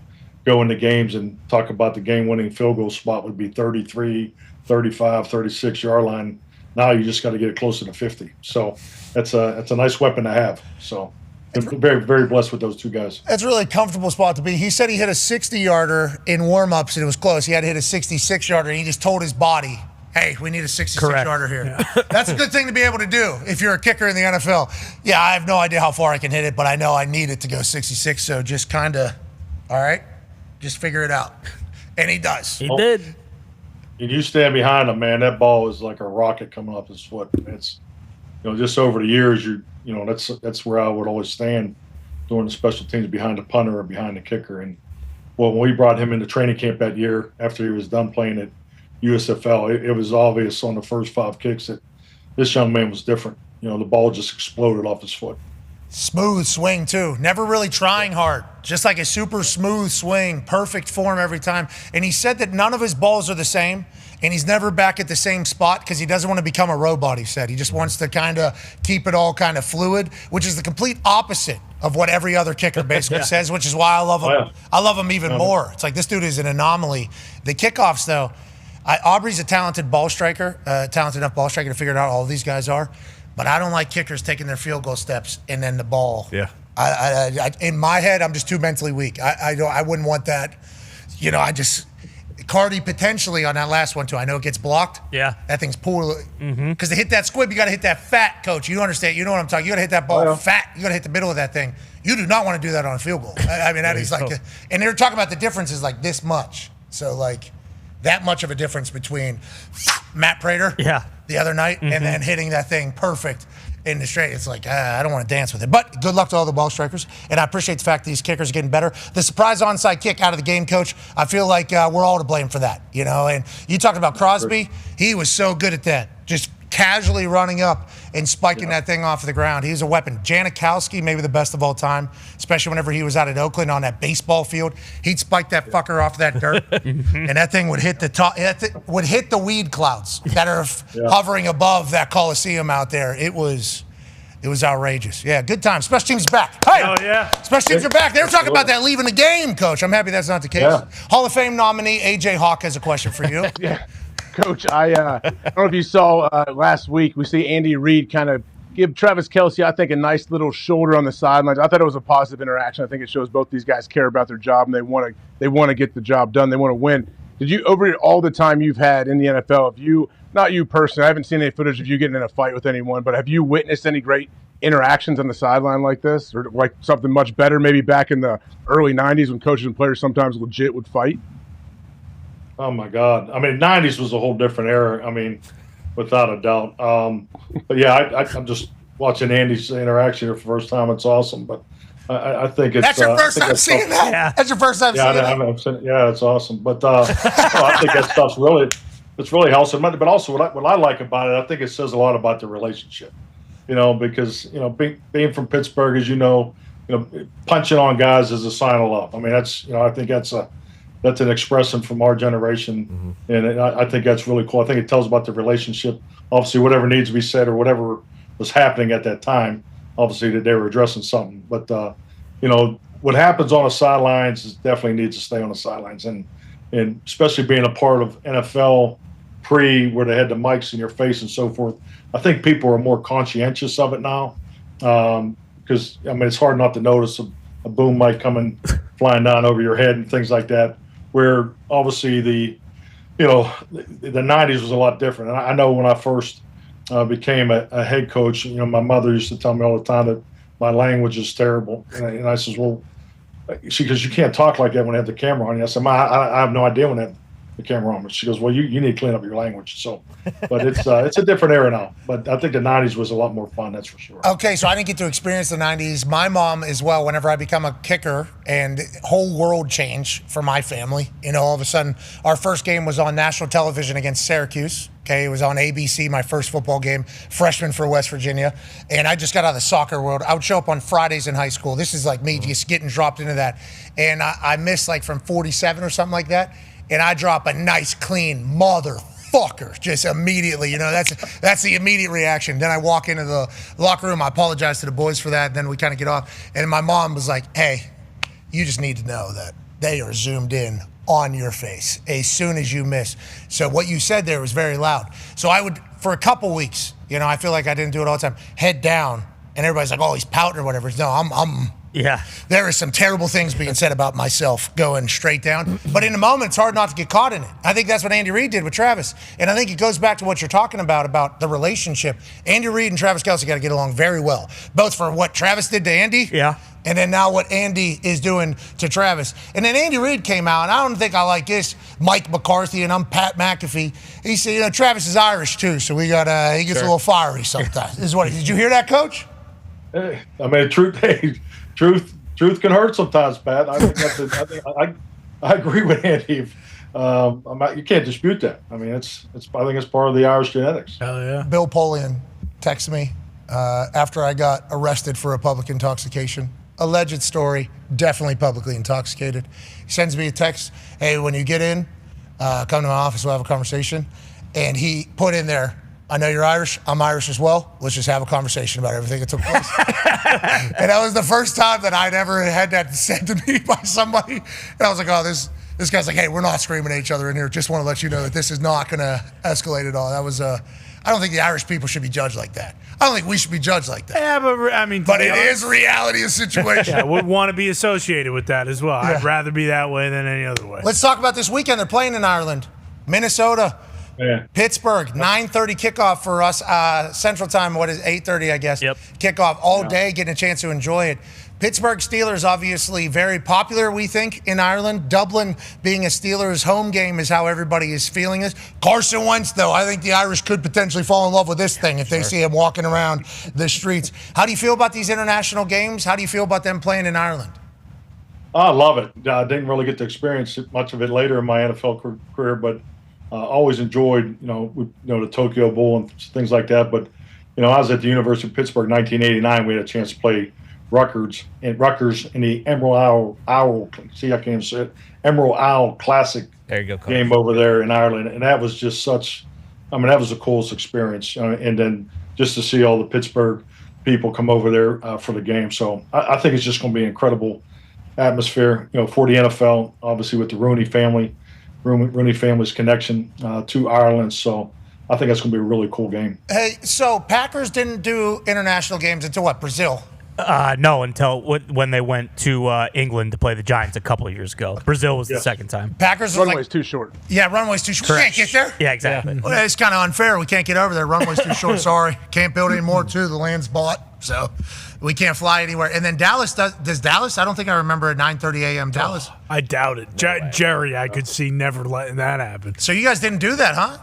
go into games and talk about the game-winning field goal spot would be 33, 35, 36-yard line. Now you just got to get it closer to 50. So that's a nice weapon to have. So I'm very, very blessed with those two guys. That's a really comfortable spot to be. He said he hit a 60-yarder in warm-ups, and it was close. He had to hit a 66-yarder, and he just told his body, hey, we need a 66-yarder here. Yeah. That's a good thing to be able to do if you're a kicker in the NFL. Yeah, I have no idea how far I can hit it, but I know I need it to go 66, so just kind of, all right, just figure it out. And he does. He did. And you stand behind him, man, that ball is like a rocket coming off his foot. It's, just over the years, that's where I would always stand during the special teams, behind the punter or behind the kicker. And when we brought him into training camp that year after he was done playing at USFL, it was obvious on the first 5 kicks that this young man was different. The ball just exploded off his foot. Smooth swing, too. Never really trying hard. Just like a super smooth swing. Perfect form every time. And he said that none of his balls are the same, and he's never back at the same spot because he doesn't want to become a robot, he said. He just wants to kind of keep it all kind of fluid, which is the complete opposite of what every other kicker basically says, which is why I love him. Yeah. I love him even more. It's like this dude is an anomaly. The kickoffs, though, Aubrey's a talented ball striker, talented enough ball striker to figure out all these guys are. But I don't like kickers taking their field goal steps and then the ball. Yeah. I in my head, I'm just too mentally weak. I wouldn't want that. Cardi potentially on that last one too. I know it gets blocked. Yeah. That thing's poor. Because to hit that squib, you got to hit that fat, coach. You understand? You know what I'm talking. You got to hit that ball fat. You got to hit the middle of that thing. You do not want to do that on a field goal. I mean, that is like, and they were talking about the difference is like this much. So like that much of a difference between Matt Prater. Yeah. The other night, and then hitting that thing perfect in the straight. It's like, I don't want to dance with it. But good luck to all the ball strikers, and I appreciate the fact these kickers are getting better. The surprise onside kick out of the game, Coach, I feel like we're all to blame for that, And you talked about Crosby. He was so good at that, just casually running up and spiking that thing off the ground. He's a weapon. Janikowski, maybe the best of all time, especially whenever he was out at Oakland on that baseball field. He'd spike that fucker off that dirt, and that thing would hit the top. Would hit the weed clouds that are hovering above that Coliseum out there. It was outrageous. Yeah, good time. Special teams back. Hey, special teams are back. They were talking about that leaving the game, Coach. I'm happy that's not the case. Yeah. Hall of Fame nominee AJ Hawk has a question for you. Coach, I don't know if you saw last week, we see Andy Reid kind of give Travis Kelce, I think, a nice little shoulder on the sidelines. I thought it was a positive interaction. I think it shows both these guys care about their job and they want to get the job done. They want to win. Did you, over all the time you've had in the NFL, not you personally, I haven't seen any footage of you getting in a fight with anyone, but have you witnessed any great interactions on the sideline like this, or like something much better, maybe back in the early 90s when coaches and players sometimes legit would fight? Oh, my God. I mean, 90s was a whole different era. I mean, without a doubt. But, yeah, I'm just watching Andy's interaction here for the first time. It's awesome. But I think it's – That's your first time seeing that? Yeah. That's your first time seeing that? Yeah, it's awesome. But I think that stuff's really – it's really helpful. But also what I like about it, I think it says a lot about the relationship. Because, being from Pittsburgh, as punching on guys is a sign of love. I mean, I think that's an expression from our generation, and I think that's really cool. I think it tells about the relationship. Obviously, whatever needs to be said or whatever was happening at that time, obviously that they were addressing something. But what happens on the sidelines definitely needs to stay on the sidelines, and especially being a part of NFL where they had the mics in your face and so forth. I think people are more conscientious of it now, because it's hard not to notice a boom mic coming flying down over your head and things like that. Where obviously the 90s was a lot different. And I know when I first became a head coach, my mother used to tell me all the time that my language is terrible. And I says, well, because you can't talk like that when they have the camera on you. I said, I have no idea when they have the camera on. She goes, well, you need to clean up your language. So, but it's a different era now. But I think the 90s was a lot more fun, that's for sure. Okay, so I didn't get to experience the 90s. My mom as well, whenever I become a kicker, and whole world change for my family. All of a sudden, our first game was on national television against Syracuse. Okay, it was on ABC, my first football game, freshman for West Virginia. And I just got out of the soccer world. I would show up on Fridays in high school. This is like me just getting dropped into that. And I missed like from 47 or something like that. And I drop a nice, clean motherfucker just immediately. That's the immediate reaction. Then I walk into the locker room. I apologize to the boys for that. Then we kind of get off. And my mom was like, hey, you just need to know that they are zoomed in on your face as soon as you miss. So what you said there was very loud. So I would, for a couple weeks, I feel like I didn't do it all the time, head down, and everybody's like, oh, he's pouting or whatever. No, yeah. There are some terrible things being said about myself going straight down. But in the moment, it's hard not to get caught in it. I think that's what Andy Reid did with Travis. And I think it goes back to what you're talking about the relationship. Andy Reid and Travis Kelce got to get along very well, both for what Travis did to Andy. Yeah. And then now what Andy is doing to Travis. And then Andy Reid came out, and I don't think I like this, Mike McCarthy, and I'm Pat McAfee. He said, Travis is Irish too, so he gets a little fiery sometimes. Did you hear that, Coach? I mean, truth can hurt sometimes, Pat. I think I agree with Andy. You can't dispute that. I mean, I think it's part of the Irish genetics. Hell yeah. Bill Polian texted me after I got arrested for a public intoxication. Alleged story, definitely publicly intoxicated. He sends me a text, hey, when you get in, come to my office, we'll have a conversation. And he put in there, I know you're Irish, I'm Irish as well. Let's just have a conversation about everything that took place. And that was the first time that I'd ever had that said to me by somebody. And I was like, oh, this guy's like, hey, we're not screaming at each other in here. Just want to let you know that this is not going to escalate at all. That was I don't think the Irish people should be judged like that. I don't think we should be judged like that. Yeah, but it is reality of the situation. Yeah, I would want to be associated with that as well. Yeah. I'd rather be that way than any other way. Let's talk about this weekend. They're playing in Ireland, Minnesota, Pittsburgh, 9:30 kickoff for us Central Time. What is 8:30? I guess. Yep. Kickoff all day, getting a chance to enjoy it. Pittsburgh Steelers, obviously very popular, we think, in Ireland. Dublin being a Steelers home game is how everybody is feeling this. Carson Wentz, though, I think the Irish could potentially fall in love with this thing if they see him walking around the streets. How do you feel about these international games? How do you feel about them playing in Ireland? I love it. I didn't really get to experience much of it later in my NFL career, but always enjoyed, the Tokyo Bowl and things like that. But, I was at the University of Pittsburgh in 1989. We had a chance to play Rutgers in the Emerald Owl. See, I can't even say it. Emerald Owl Classic there you go, Coach. Game over there in Ireland, and that was just that was the coolest experience. And then just to see all the Pittsburgh people come over there for the game. So I think it's just going to be an incredible atmosphere, for the NFL, obviously with the Rooney family's connection to Ireland. So I think that's going to be a really cool game. Hey, so Packers didn't do international games until what, Brazil? No, until when they went to England to play the Giants a couple of years ago. Brazil was the second time. Packers runway's too short. Yeah, runway's too short. Correct. We can't get there? Yeah, exactly. Well, it's kind of unfair. We can't get over there. Runway's too short. Sorry. Can't build anymore, too. The land's bought. So we can't fly anywhere. And then Dallas, does Dallas? I don't think I remember at 9:30 a.m. Dallas. I doubt it. Jerry, I could see never letting that happen. So you guys didn't do that, huh?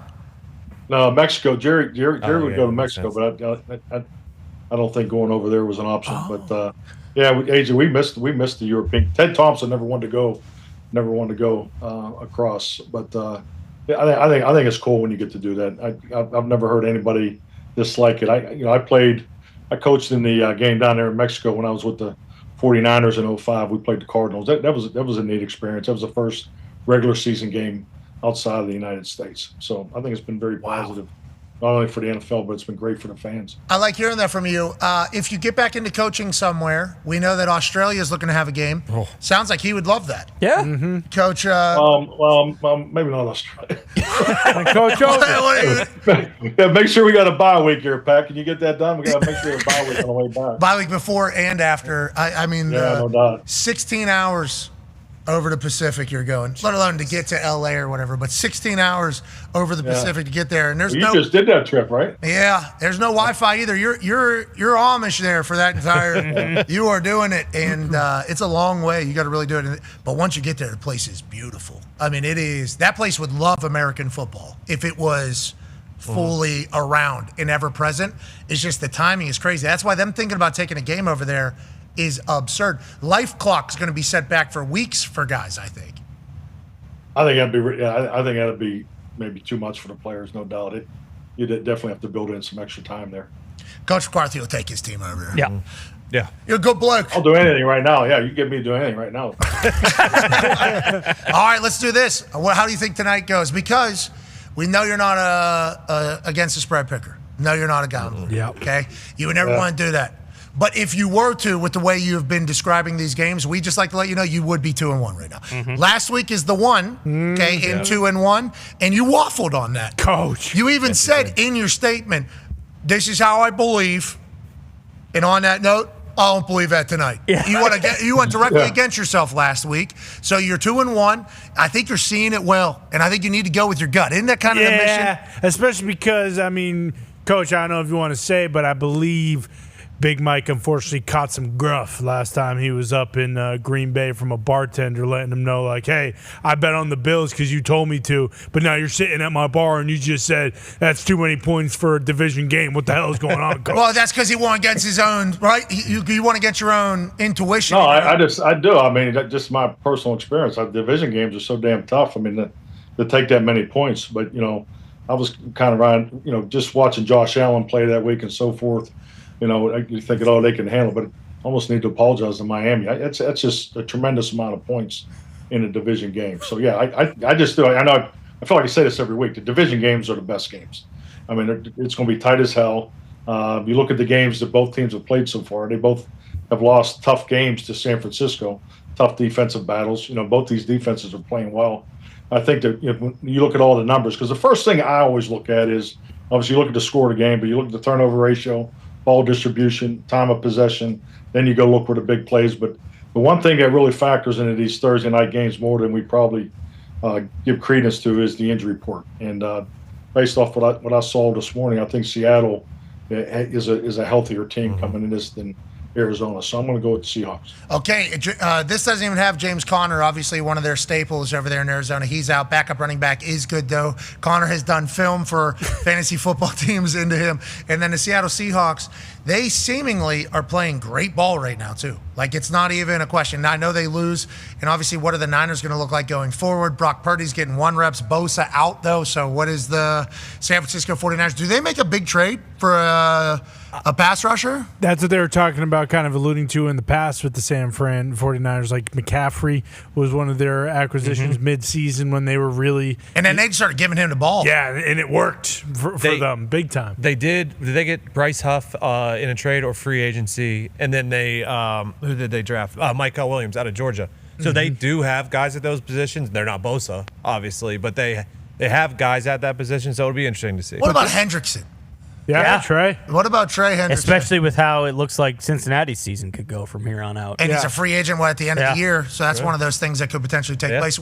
No, Mexico. Jerry would go to Mexico, but I don't think going over there was an option. But AJ, we missed the European. Ted Thompson never wanted to go across. But I think it's cool when you get to do that. I've never heard anybody dislike it. I coached in the game down there in Mexico when I was with the 49ers in 2005. We played the Cardinals. That was a neat experience. That was the first regular season game outside of the United States. So I think it's been very positive. Not only for the NFL, but it's been great for the fans. I like hearing that from you. If you get back into coaching somewhere, we know that Australia is looking to have a game. Oh. Sounds like he would love that. Yeah. Mm-hmm. Coach. Maybe not Australia. Coach, make sure we got a bye week here, Pat. Can you get that done? We got to make sure we have a bye week on the way back. Bye week before and after. I mean, no doubt. 16 hours over the Pacific you're going, let alone to get to LA or whatever, but 16 hours over the Pacific to get there. And there's you just did that trip, right? Yeah, there's no Wi-Fi either. You're Amish there for that entire. You are doing it, and it's a long way. You got to really do it. But once you get there, the place is beautiful. I mean, it is. That place would love American football if it was fully around and ever present. It's just the timing is crazy. That's why them thinking about taking a game over there is absurd. Life clock's going to be set back for weeks for guys, I think. I think that'd be maybe too much for the players, no doubt. You definitely have to build in some extra time there. Coach McCarthy will take his team over there. Yeah. Yeah. You're a good bloke. I'll do anything right now. Yeah, you get me to do anything right now. All right, let's do this. How do you think tonight goes? Because we know you're not against the spread picker. No, you're not a gambler. Yeah. Okay? You would never want to do that. But if you were to, with the way you have been describing these games, we just like to let you know you would be 2-1 right now. Last week is the one, okay, in 2-1, and you waffled on that. Coach. You even said in your statement, this is how I believe, and on that note, I don't believe that tonight. Yeah. You went directly against yourself last week, so you're 2-1. I think you're seeing it well, and I think you need to go with your gut. Isn't that kind of the mission? Yeah, especially because, I mean, Coach, I don't know if you want to say, but I believe Big Mike unfortunately caught some gruff last time he was up in Green Bay from a bartender letting him know, like, hey, I bet on the Bills because you told me to, but now you're sitting at my bar and you just said that's too many points for a division game. What the hell is going on, Coach? Well, that's because he won against his own, right? You want to get your own intuition. No, I do. I mean, that's just my personal experience. Division games are so damn tough. I mean, to take that many points. But, I was kind of around, just watching Josh Allen play that week and so forth. You thinking, oh, they can handle, but almost need to apologize to Miami. That's just a tremendous amount of points in a division game. So yeah, I just do. I know I feel like I say this every week. The division games are the best games. I mean, it's going to be tight as hell. You look at the games that both teams have played so far. They both have lost tough games to San Francisco, tough defensive battles. Both these defenses are playing well. I think that when you look at all the numbers, because the first thing I always look at is obviously you look at the score of the game, but you look at the turnover ratio, ball distribution, time of possession, then you go look for the big plays. But the one thing that really factors into these Thursday night games more than we probably give credence to is the injury report. And based off what I saw this morning, I think Seattle is a healthier team coming in this than Arizona. So I'm going to go with the Seahawks. Okay, this doesn't even have James Conner, obviously one of their staples over there in Arizona. He's out. Backup running back is good, though. Conner has done film for fantasy football teams into him. And then the Seattle Seahawks, they seemingly are playing great ball right now, too. Like, it's not even a question. Now, I know they lose, and obviously what are the Niners going to look like going forward? Brock Purdy's getting 1 reps. Bosa out, though, so what is the San Francisco 49ers? Do they make a big trade for a pass rusher? That's what they were talking about, kind of alluding to in the past with the San Fran 49ers. Like McCaffrey was one of their acquisitions mid-season when they were really... And then they started giving him the ball. Yeah, and it worked for them big time. Did they get Bryce Huff in a trade or free agency? And then they, who did they draft? Michael Williams out of Georgia. So they do have guys at those positions. They're not Bosa, obviously, but they have guys at that position, so it'll be interesting to see. What about Hendrickson? Yeah, Trey. What about Trey Hendrickson? Especially with how it looks like Cincinnati's season could go from here on out. And he's a free agent at the end of the year, so that's one of those things that could potentially take place.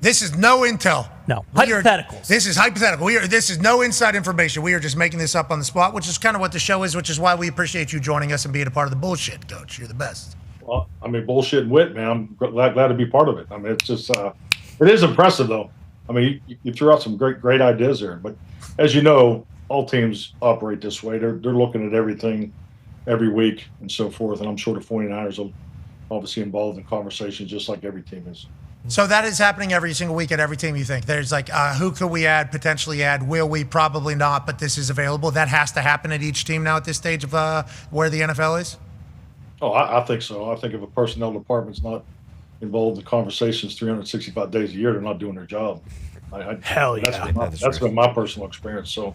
This is no intel. No, hypotheticals. This is hypothetical. This is no inside information. We are just making this up on the spot, which is kind of what the show is, which is why we appreciate you joining us and being a part of the bullshit, Coach. You're the best. Well, I mean, bullshit and wit, man. I'm glad to be part of it. I mean, it's just, it is impressive, though. I mean, you threw out some great ideas there, but as you know, all teams operate this way. They're looking at everything every week and so forth, and I'm sure the 49ers will obviously involved in conversations just like every team is. So that is happening every single week at every team, you think? There's like, who could we add, potentially add? Will we? Probably not, but this is available. That has to happen at each team now at this stage of where the NFL is? Oh, I think so. I think if a personnel department's not involved in conversations 365 days a year, they're not doing their job. Hell yeah. That's been my personal experience. So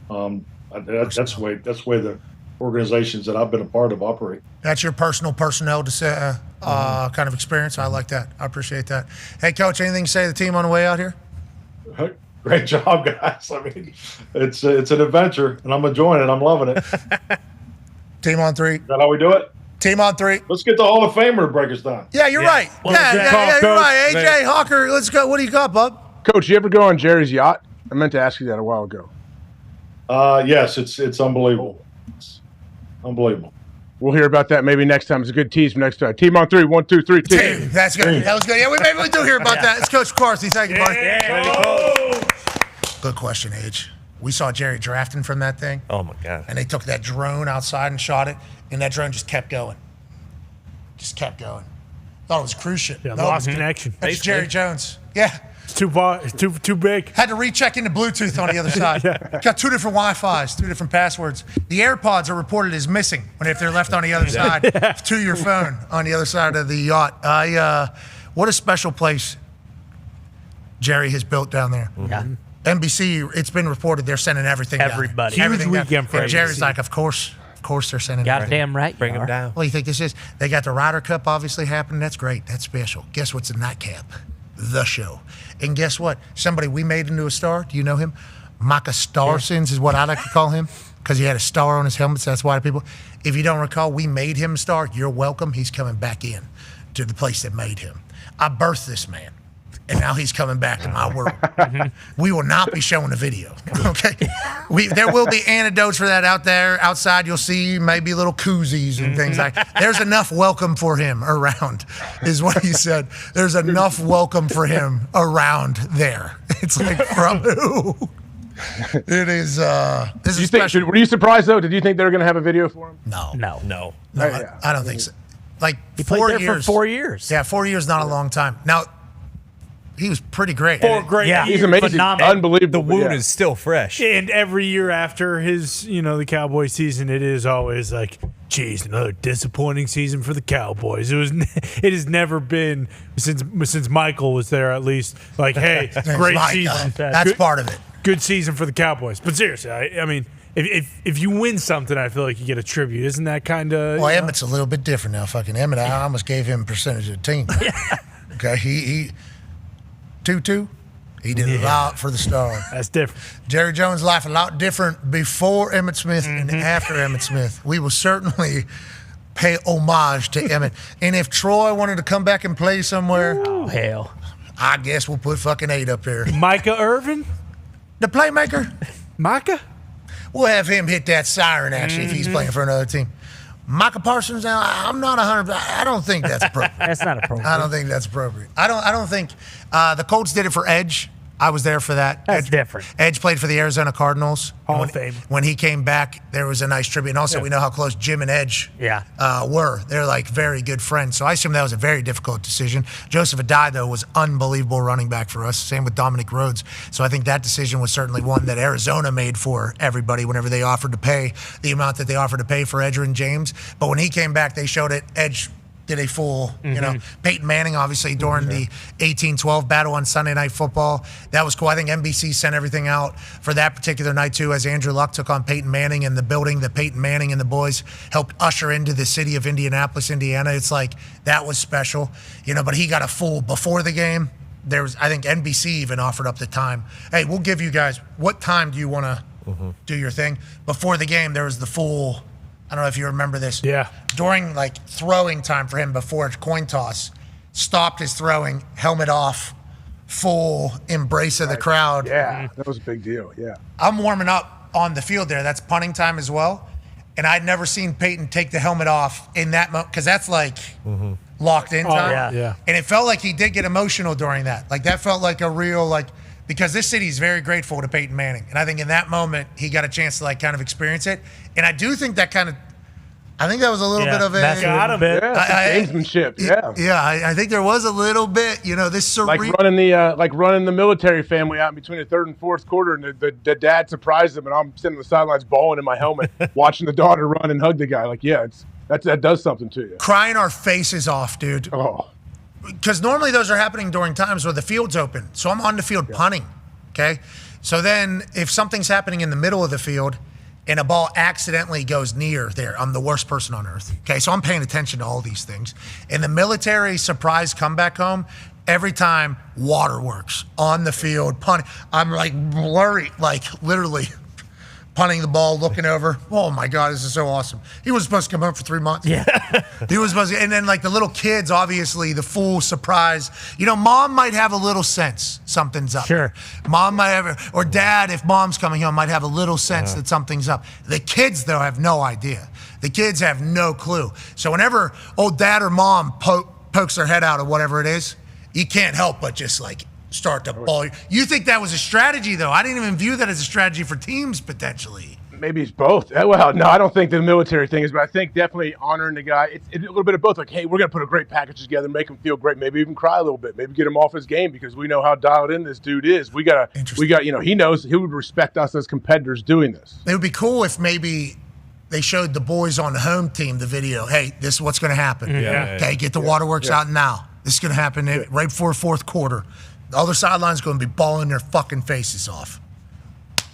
that's the way the organizations that I've been a part of operate. That's your personal personnel kind of experience. I like that. I appreciate that. Hey, Coach, anything to say to the team on the way out here? Great job, guys. I mean, it's an adventure, and I'm enjoying it. I'm loving it. Team on 3. Is that how we do it? Team on 3. Let's get the Hall of Famer to break us down. Yeah, you're right. Well, Yeah, you're right. AJ Hawker, let's go. What do you got, bub? Coach, you ever go on Jerry's yacht? I meant to ask you that a while ago. Yes, it's unbelievable. It's unbelievable. We'll hear about that maybe next time. It's a good tease for next time. Team on 3. 1, 2, 3. Team. That's good. That was good. Yeah, maybe we do hear about that. It's Coach McCarthy. Thank you, buddy. Good question, Age. We saw Jerry drafting from that thing. Oh, my God. And they took that drone outside and shot it, and that drone just kept going. Just kept going. Thought it was a cruise ship. Yeah, No, lost it was- connection. That's Jerry Jones. Yeah. It's too big. Had to recheck into Bluetooth on the other side. Got 2 different Wi-Fis, 2 different passwords. The AirPods are reported as missing if they're left on the other side to your phone on the other side of the yacht. What a special place Jerry has built down there. Yeah. NBC, it's been reported they're sending everything down. Everybody. Huge Everything down. weekend for And Jerry's NBC. like, of course they're sending Goddamn right. Bring them down. What do you think this is? They got the Ryder Cup obviously happening. That's great. That's special. Guess what's a nightcap? The show. And guess what? Somebody we made into a star. Do you know him? Micah Starsons is what I like to call him because he had a star on his helmet. So that's why people, if you don't recall, we made him a star. You're welcome. He's coming back in to the place that made him. I birthed this man. And now he's coming back to my world. We will not be showing the video. Okay, there will be antidotes for that out there. Outside, you'll see maybe little koozies and things like. There's enough welcome for him around, is what he said. There's enough welcome for him around there. It's like from who? It is. This is special. Were you surprised though? Did you think they were going to have a video for him? No. I don't think so. Like He played 4 there years. for 4 years. Yeah, 4 years, not a long time. Now, he was pretty great. Yeah, he's amazing. Phenomenal. Unbelievable. The wound is still fresh. And every year after his, the Cowboy season, it is always like, geez, another disappointing season for the Cowboys. It has never been since Michael was there, at least. Like, hey, great Mike, season. that's part of it. Good season for the Cowboys. But seriously, I mean, if you win something, I feel like you get a tribute. Isn't that kind of? Well, Emmett's a little bit different now. Fucking Emmett, I almost gave him a percentage of the team. Okay, he 2-2. He did a lot for the Star. That's different. Jerry Jones' life a lot different before Emmitt Smith and after Emmitt Smith. We will certainly pay homage to Emmitt. And if Troy wanted to come back and play somewhere, oh hell, I guess we'll put fucking 8 up there. Micah Irvin, the playmaker. Micah. We'll have him hit that siren actually if he's playing for another team. Micah Parsons, now I'm not 100%. I don't think that's appropriate. That's not appropriate. I don't think that's appropriate. I don't think the Colts did it for Edge. I was there for that. That's different. Edge played for the Arizona Cardinals. Hall of Fame. When he came back, there was a nice tribute. And also, we know how close Jim and Edge were. They're like very good friends. So I assume that was a very difficult decision. Joseph Adai, though, was unbelievable running back for us. Same with Dominic Rhodes. So I think that decision was certainly one that Arizona made for everybody whenever they offered to pay the amount that they offered to pay for Edgerrin James. But when he came back, they showed it. Edge did a full, Peyton Manning, obviously, during the 18-12 battle on Sunday Night Football. That was cool. I think NBC sent everything out for that particular night, too, as Andrew Luck took on Peyton Manning and the building that Peyton Manning and the boys helped usher into the city of Indianapolis, Indiana. It's like, that was special, but he got a full before the game. There was, I think NBC even offered up the time. Hey, we'll give you guys, what time do you want to do your thing? Before the game, there was the full, I don't know if you remember this. Yeah. During throwing time for him before coin toss, stopped his throwing, helmet off, full embrace of the crowd. Yeah, that was a big deal. Yeah. I'm warming up on the field there. That's punting time as well. And I'd never seen Peyton take the helmet off in that moment because that's locked in time. Yeah. And it felt like he did get emotional during that. Like that felt like a real because this city is very grateful to Peyton Manning. And I think in that moment, he got a chance to kind of experience it. And I do think that I think that was a little bit of a... Gamesmanship, I think there was a little bit, this like running the military family out between the third and fourth quarter, and the dad surprised them, and I'm sitting on the sidelines bawling in my helmet, watching the daughter run and hug the guy. Like, that does something to you. Crying our faces off, dude. Oh. Because normally those are happening during times where the field's open. So I'm on the field punting, okay? So then if something's happening in the middle of the field and a ball accidentally goes near there, I'm the worst person on earth, okay? So I'm paying attention to all these things. In the military surprise comeback home, every time waterworks on the field, punting, I'm blurry, literally punting the ball, looking over. Oh my God, this is so awesome. He was supposed to come home for 3 months. Yeah. He was supposed to, and then like the little kids, obviously, the full surprise. You know, mom might have a little sense something's up. Sure. Mom might have, or dad, if mom's coming home, might have a little sense that something's up. The kids, though, have no idea. The kids have no clue. So whenever old dad or mom pokes their head out or whatever it is, you can't help but just like start to ball. You think that was a strategy, though? I didn't even view that as a strategy for teams potentially. Maybe it's both. Well, no, I don't think the military thing is, but I think definitely honoring the guy. It's a little bit of both. Like, hey, we're going to put a great package together, make him feel great, maybe even cry a little bit, maybe get him off his game because we know how dialed in this dude is. We got, he knows he would respect us as competitors doing this. It would be cool if maybe they showed the boys on the home team the video. Hey, this is what's going to happen. Okay, get the waterworks out now. This is going to happen right before fourth quarter. The other sideline's going to be balling their fucking faces off.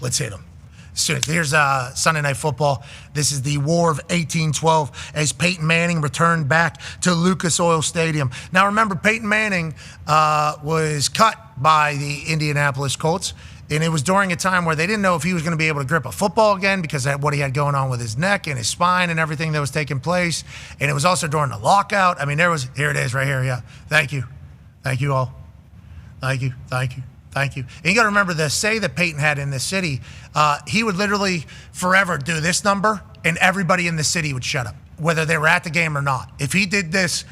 Let's hit them. So here's Sunday Night Football. This is the War of 1812 as Peyton Manning returned back to Lucas Oil Stadium. Now remember, Peyton Manning was cut by the Indianapolis Colts, and it was during a time where they didn't know if he was going to be able to grip a football again because of what he had going on with his neck and his spine and everything that was taking place. And it was also during the lockout. I mean, here it is right here. Yeah. Thank you. Thank you all. Thank you. And you got to remember the say that Peyton had in this city, he would literally forever do this number and everybody in the city would shut up, whether they were at the game or not. If he did this,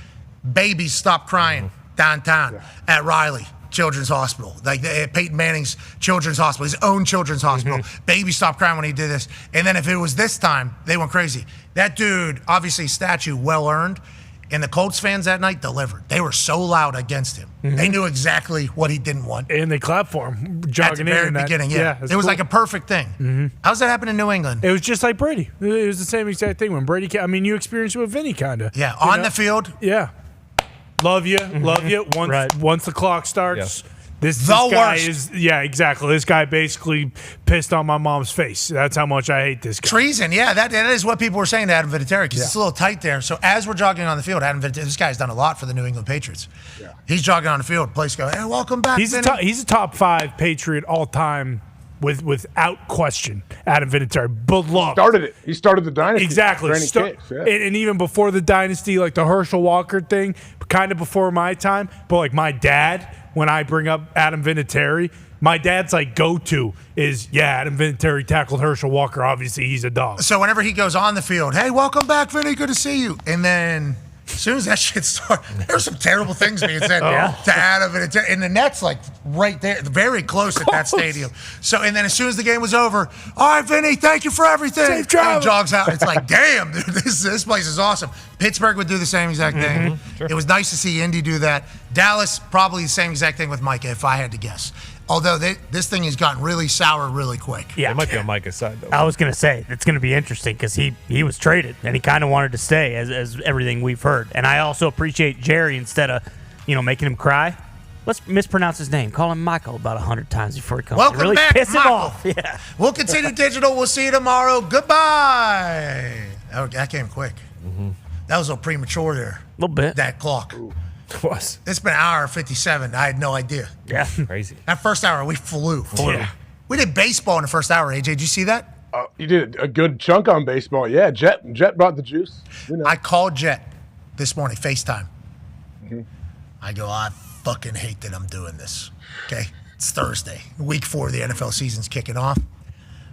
babies stopped crying downtown at Riley Children's Hospital, like Peyton Manning's Children's Hospital, his own Children's Hospital. Babies stopped crying when he did this. And then if it was this time, they went crazy. That dude, obviously statue well earned. And the Colts fans that night delivered. They were so loud against him. They knew exactly what he didn't want. And they clapped for him, jogging at the very beginning. Yeah, it was like a perfect thing. How's that happen in New England? It was just like Brady. It was the same exact thing when Brady came. I mean, you experienced it with Vinny, kind of. Yeah, on the field. Yeah. Love you. Once the clock starts. Yeah. This guy is, exactly. This guy basically pissed on my mom's face. That's how much I hate this guy. Treason, that is what people were saying to Adam Vinatieri because it's a little tight there. So as we're jogging on the field, Adam Vinatieri, this guy's done a lot for the New England Patriots. Yeah. He's jogging on the field. Place go, hey, welcome back. He's a top 5 Patriot all time without question. Adam Vinatieri, beloved. He started the dynasty. Exactly. And even before the dynasty, like the Herschel Walker thing, kind of before my time. But like my dad, when I bring up Adam Vinatieri, my dad's like go-to is, Adam Vinatieri tackled Herschel Walker. Obviously, he's a dog. So whenever he goes on the field, hey, welcome back, Vinny, good to see you. And then as soon as that shit started, there were some terrible things being said to Adam Vinatieri. And the net's like right there, very close at that stadium. So, and then as soon as the game was over, all right, Vinny, thank you for everything. Safe travel. He jogs out. It's like, damn, dude, this place is awesome. Pittsburgh would do the same exact thing. Sure. It was nice to see Indy do that. Dallas, probably the same exact thing with Micah, if I had to guess. Although this thing has gotten really sour really quick. Yeah, it might be on Micah's side, though. I was going to say, it's going to be interesting because he was traded, and he kind of wanted to stay, as everything we've heard. And I also appreciate Jerry, instead of making him cry, let's mispronounce his name. Call him Michael about 100 times before he comes. Welcome really back, piss Michael. him off. Yeah. We'll continue digital. We'll see you tomorrow. Goodbye. Oh, that came quick. That was a little premature there. A little bit. That clock. It was. It's been an hour 57. I had no idea. Yeah. Crazy. That first hour, we flew. Yeah. We did baseball in the first hour, AJ. Did you see that? You did a good chunk on baseball. Yeah, Jet brought the juice. I called Jet this morning, FaceTime. I go, I fucking hate that I'm doing this. Okay? It's Thursday. Week 4 of the NFL season's kicking off.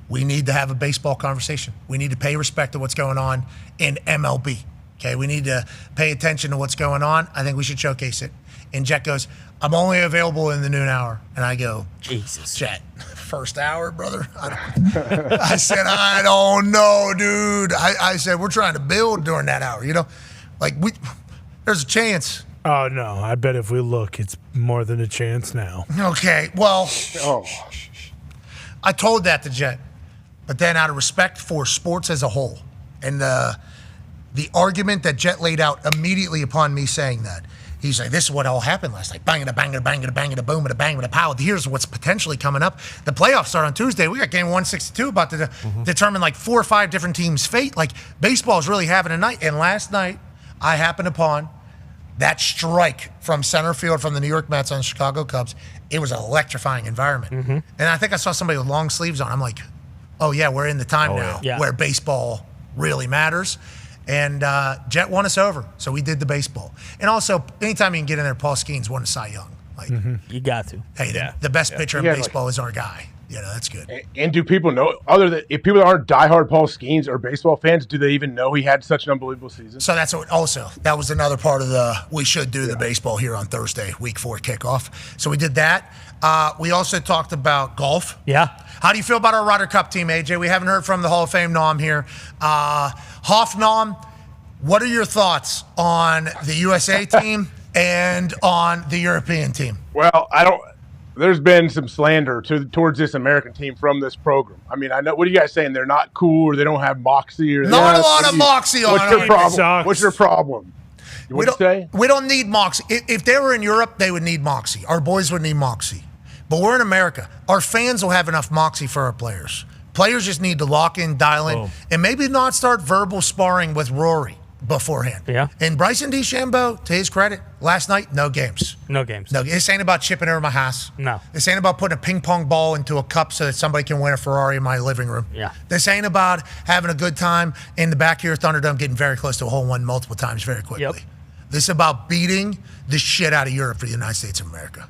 We need to have a baseball conversation. We need to pay respect to what's going on in MLB. Okay, we need to pay attention to what's going on. I think we should showcase it. And Jet goes, I'm only available in the noon hour. And I go, Jesus. Jet, first hour, brother? I said, I don't know, dude. I said, we're trying to build during that hour, Like, there's a chance. Oh, no. I bet if we look, it's more than a chance now. Okay, well, I told that to Jet. But then out of respect for sports as a whole and the argument that Jet laid out immediately upon me saying that. He's like, this is what all happened last night. Bang, bang, bang, bang, bang, boom, bang, pow. Here's what's potentially coming up. The playoffs start on Tuesday. We got game 162 about to determine like 4 or 5 different teams' fate. Like, baseball is really having a night. And last night, I happened upon that strike from center field from the New York Mets on the Chicago Cubs. It was an electrifying environment. And I think I saw somebody with long sleeves on. I'm like, oh, yeah, we're in the time now where baseball really matters. And Jet won us over, so we did the baseball. And also, anytime you can get in there, Paul Skeens won a Cy Young. Like, you got to. Hey, the best pitcher in baseball is our guy. That's good. And do people know, if people aren't diehard Paul Skeens or baseball fans, do they even know he had such an unbelievable season? So that was another part of we should do the baseball here on Thursday, week 4 kickoff. So we did that. We also talked about golf. Yeah. How do you feel about our Ryder Cup team, AJ? We haven't heard from the Hall of Fame Nom here. Hoff Nom, what are your thoughts on the USA team and on the European team? Well, there's been some slander towards this American team from this program. I mean, I know. What are you guys saying? They're not cool, or they don't have moxie, or not a lot of moxie on them. What's your problem? What do you say? We don't need moxie. If they were in Europe, they would need moxie. Our boys would need moxie. But we're in America. Our fans will have enough moxie for our players. Players just need to lock in, dial in, and maybe not start verbal sparring with Rory beforehand. Yeah. And Bryson DeChambeau, to his credit, last night, no games. No games. No, this ain't about chipping over my house. No. This ain't about putting a ping pong ball into a cup so that somebody can win a Ferrari in my living room. Yeah. This ain't about having a good time in the back here at Thunderdome, getting very close to a hole one multiple times very quickly. Yep. This is about beating the shit out of Europe for the United States of America.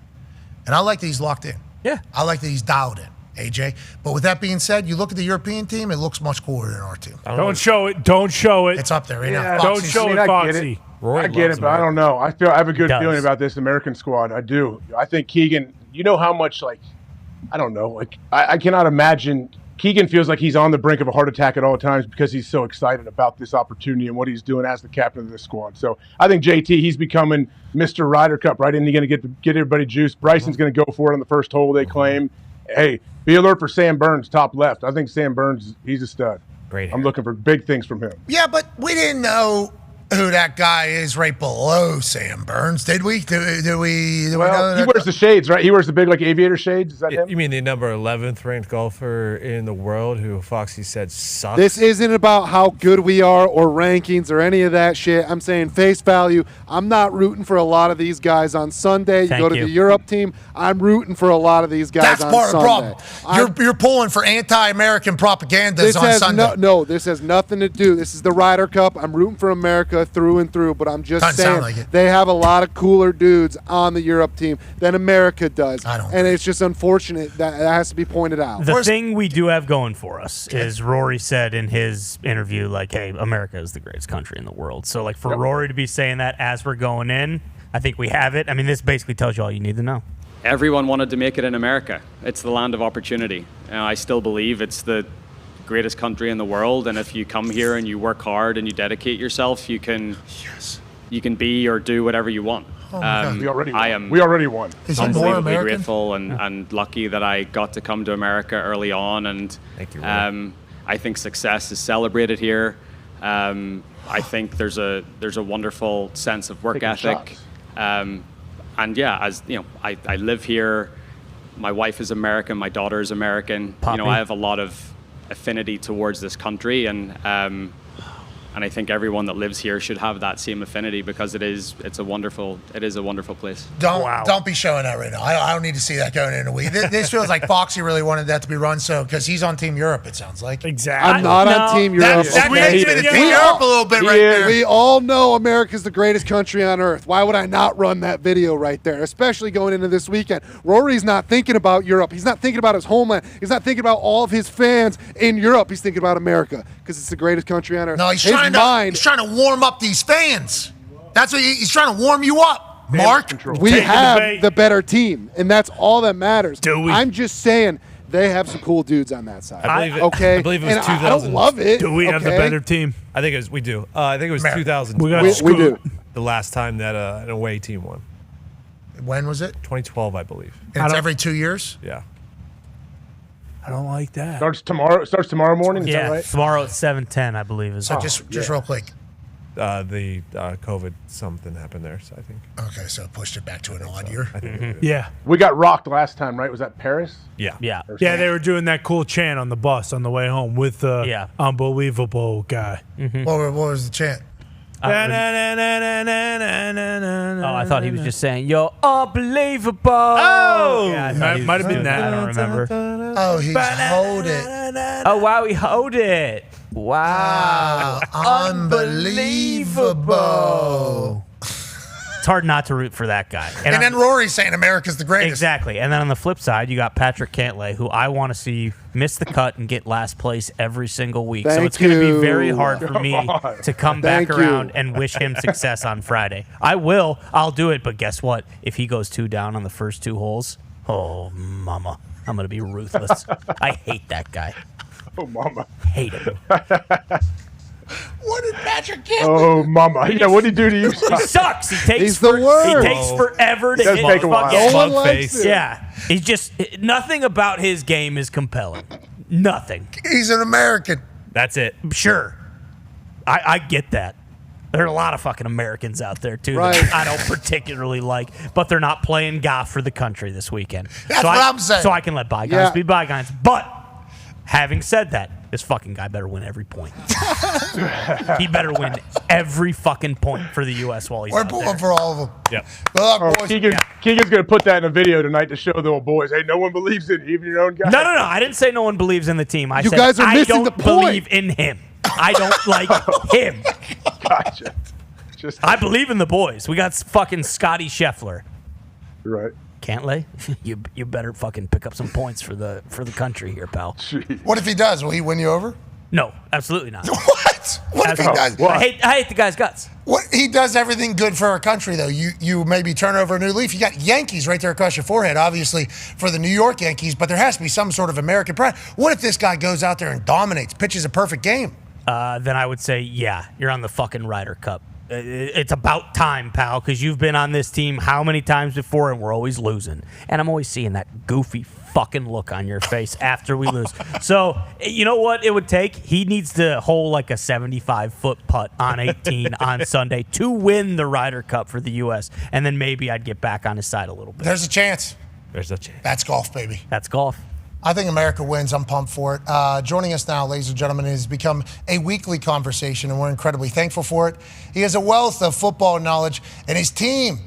And I like that he's locked in. Yeah. I like that he's dialed in, AJ. But with that being said, you look at the European team, it looks much cooler than our team. Don't show it. Don't show it. It's up there right now. Don't show it, Foxy. I get it, but I don't know. I have a good feeling about this American squad. I do. I think Keegan, you know how much, I don't know. I cannot imagine. Keegan feels like he's on the brink of a heart attack at all times because he's so excited about this opportunity and what he's doing as the captain of this squad. So I think JT, he's becoming Mr. Ryder Cup, right? And he's going to get everybody juiced. Bryson's going to go for it on the first hole, they claim. Hey, be alert for Sam Burns, top left. I think Sam Burns, he's a stud. Great. I'm looking for big things from him. Yeah, but we didn't know who that guy is right below Sam Burns, did we? Do we know that? He wears the shades, right? He wears the big aviator shades. Is that him? You mean the number 11th ranked golfer in the world who Foxy said sucks? This isn't about how good we are or rankings or any of that shit. I'm saying face value. I'm not rooting for a lot of these guys on Sunday. You go to the Europe team. I'm rooting for a lot of these guys on Sunday. That's part of the problem. You're pulling for anti-American propaganda on Sunday. No, this has nothing to do. This is the Ryder Cup. I'm rooting for America through and through, but I'm just saying they have a lot of cooler dudes on the Europe team than America does. And it's just unfortunate that has to be pointed out. The thing we do have going for us is Rory said in his interview, hey, America is the greatest country in the world. So, for Rory to be saying that as we're going in, I think we have it. I mean, this basically tells you all you need to know. Everyone wanted to make it in America. It's the land of opportunity. I still believe it's the greatest country in the world, and if you come here and you work hard and you dedicate yourself, you can be or do whatever you want. We already won. Unbelievably grateful and lucky that I got to come to America early on, and thank you, I think success is celebrated here. I think there's a wonderful sense of work ethic, and as you know, I live here. My wife is American, my daughter is American. Poppy. I have a lot of affinity towards this country, and I think everyone that lives here should have that same affinity because it is a wonderful place. Don't be showing that right now. I don't need to see that going in a week. This feels like Foxy really wanted that to be run because he's on Team Europe, it sounds like. Exactly. I'm not on Team Europe. That makes it Team Europe a little bit right there. We all know America's the greatest country on earth. Why would I not run that video right there, especially going into this weekend? Rory's not thinking about Europe. He's not thinking about his homeland. He's not thinking about all of his fans in Europe. He's thinking about America because it's the greatest country on earth. No, he's trying to warm up these fans. That's what he's trying to warm you up, Mark. We have the better team, and that's all that matters. Do we? I'm just saying they have some cool dudes on that side. I believe it was 2000. I don't love it. Do we have the better team? I think we do. I think it was 2000. We do. The last time that an away team won. When was it? 2012, I believe. And it's every 2 years? Yeah. I don't like that. Starts tomorrow morning. Is that right? Tomorrow at 7:10, I believe. So just real quick. The COVID something happened there, so I think. Okay, so pushed it back to an odd year. I think Yeah. We got rocked last time, right? Was that Paris? Yeah. Yeah. Yeah, they were doing that cool chant on the bus on the way home with the unbelievable guy. What was the chant? Oh, I thought he was just saying, "You're unbelievable." Oh, yeah, might have been that. I don't remember. Oh, he's hold it. Oh, wow, he hold it. Wow. Unbelievable. It's hard not to root for that guy. And then Rory's saying America's the greatest. Exactly. And then on the flip side, you got Patrick Cantlay, who I want to see miss the cut and get last place every single week. So it's going to be very hard for me to come back around and wish him success on Friday. I will. I'll do it. But guess what? If he goes 2 down on the first 2 holes, oh, mama, I'm going to be ruthless. I hate that guy. Oh, mama. Hate him. What did Patrick get? Oh, mama. Yeah, what did he do to you? He sucks. He takes He's the worst. He takes forever to Does hit take a while. fucking No one smug likes him. Yeah. He's just nothing about his game is compelling. Nothing. He's an American. That's it. Sure. I get that. There are a lot of fucking Americans out there too Right. that I don't particularly like, but they're not playing golf for the country this weekend. That's what I'm saying. So I can let bygones Yeah. be bygones. But having said that, this fucking guy better win every point. He better win every fucking point for the U.S. while he's We're out pulling there. for all of them. Yep. Good luck, Oh, boys. Keegan's going to put that in a video tonight to show the old boys, hey, no one believes in you, even your own guy. No. I didn't say no one believes in the team. I You said guys are I missing don't the point. believe in him. I don't like him. Gotcha. I believe in the boys. We got fucking Scotty Scheffler. Right. Cantlay, you better fucking pick up some points for the country here, pal. What if he does? Will he win you over? No, absolutely not. What? What if he does? I hate the guy's guts. What he does everything good for our country, though. You maybe turn over a new leaf. You got Yankees right there across your forehead, obviously for the New York Yankees, but there has to be some sort of American pride. What if this guy goes out there and dominates, pitches a perfect game? Then I would say, yeah, you're on the fucking Ryder Cup. It's about time, pal, because you've been on this team how many times before, and we're always losing. And I'm always seeing that goofy fucking look on your face after we lose. So, you know what it would take? He needs to hole like a 75-foot putt on 18 on Sunday to win the Ryder Cup for the U.S., and then maybe I'd get back on his side a little bit. There's a chance. There's a chance. That's golf, baby. That's golf. I think America wins. I'm pumped for it. Joining us now, ladies and gentlemen, has become a weekly conversation, and we're incredibly thankful for it. He has a wealth of football knowledge, and his team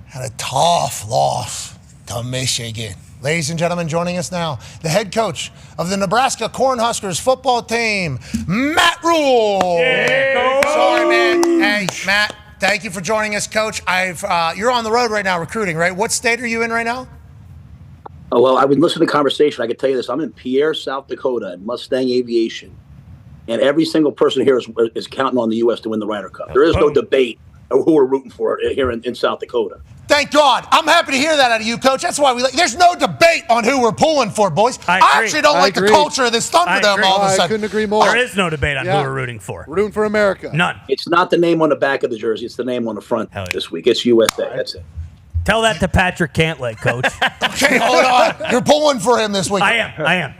had a tough loss to Michigan. Ladies and gentlemen, joining us now, the head coach of the Nebraska Cornhuskers football team, Matt Rhule. Sorry, man. Hey, Matt, thank you for joining us, Coach. You're on the road right now recruiting, right? What state are you in right now? Oh, well, I would listen to the conversation. I could tell you this. I'm in Pierre, South Dakota, at Mustang Aviation. And every single person here is counting on the U.S. to win the Ryder Cup. There is no debate of who we're rooting for here in South Dakota. Thank God. I'm happy to hear that out of you, Coach. That's why there's no debate on who we're pulling for, boys. I actually don't like the culture of this Thunderdome all of a I sudden. couldn't agree more. There is no debate on who we're rooting for. We're rooting for America. None. It's not the name on the back of the jersey. It's the name on the front this week. It's USA. That's it. Tell that to Patrick Cantlay, Coach. Okay, hold on. You're pulling for him this week. I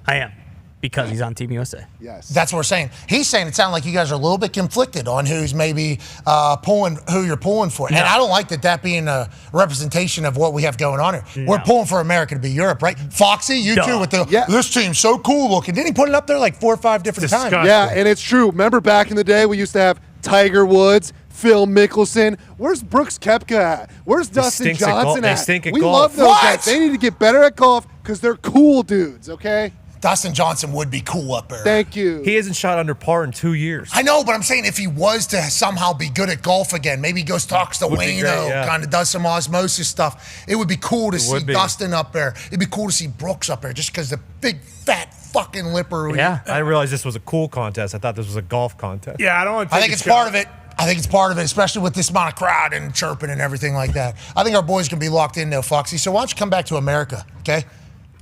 am. Because he's on Team USA. Yes. That's what we're saying. He's saying it sounds like you guys are a little bit conflicted on who's maybe who you're pulling for. And I don't like that being a representation of what we have going on here. No. We're pulling for America to be Europe, right? Foxy, you too with this team's so cool looking. Didn't he put it up there like 4 or 5 different times? Yeah, and it's true. Remember back in the day we used to have Tiger Woods, Phil Mickelson. Where's Brooks Koepka at? Where's Dustin Johnson at? They stink at we golf. love those guys. They need to get better at golf because they're cool dudes, okay? Dustin Johnson would be cool up there. Thank you. He hasn't shot under par in 2 years. I know, but I'm saying if he was to somehow be good at golf again, maybe he goes talks to Would be Wayno, great, yeah. kind of does some osmosis stuff. It would be cool to see would be. Dustin up there. It'd be cool to see Brooks up there just because the big fat fucking lipper. I didn't realize this was a cool contest. I thought this was a golf contest. Yeah, I don't want to I think it's part of it. I think it's part of it, especially with this amount of crowd and chirping and everything like that. I think our boys can be locked in now, Foxy. So why don't you come back to America, okay?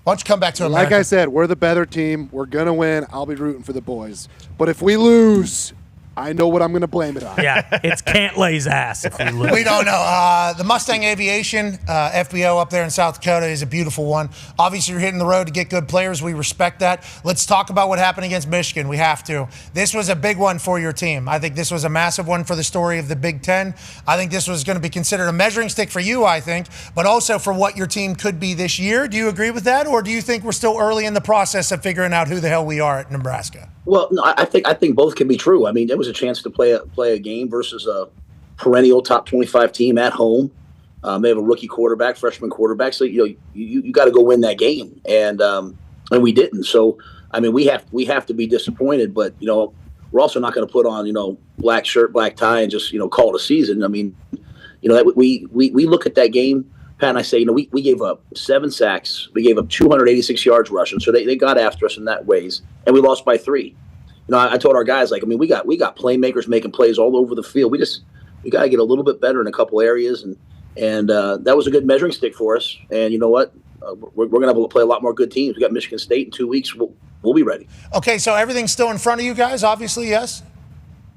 Why don't you come back to America? Like I said, we're the better team. We're going to win. I'll be rooting for the boys. But if we lose, I know what I'm going to blame it on. Yeah, it's Cantlay's ass if we lose. We don't know. The Mustang Aviation, FBO up there in South Dakota is a beautiful one. Obviously, you're hitting the road to get good players. We respect that. Let's talk about what happened against Michigan. We have to. This was a big one for your team. I think this was a massive one for the story of the Big Ten. I think this was going to be considered a measuring stick for you, I think, but also for what your team could be this year. Do you agree with that, or do you think we're still early in the process of figuring out who the hell we are at Nebraska? Well, no, I think both can be true. I mean, there was a chance to play a game versus a perennial top 25 team at home. They have a rookie quarterback, freshman quarterback, so you got to go win that game, and we didn't. So I mean, we have to be disappointed, but we're also not going to put on black shirt, black tie, and just call it a season. I mean, we look at that game, Pat, and I say, we gave up 7 sacks, we gave up 286 yards rushing, so they got after us in that ways, and we lost by 3. I told our guys, we got playmakers making plays all over the field. We got to get a little bit better in a couple areas, and that was a good measuring stick for us. And you know what? We're going to have to play a lot more good teams. We got Michigan State in 2 weeks. We'll be ready. Okay, so everything's still in front of you guys, obviously, yes?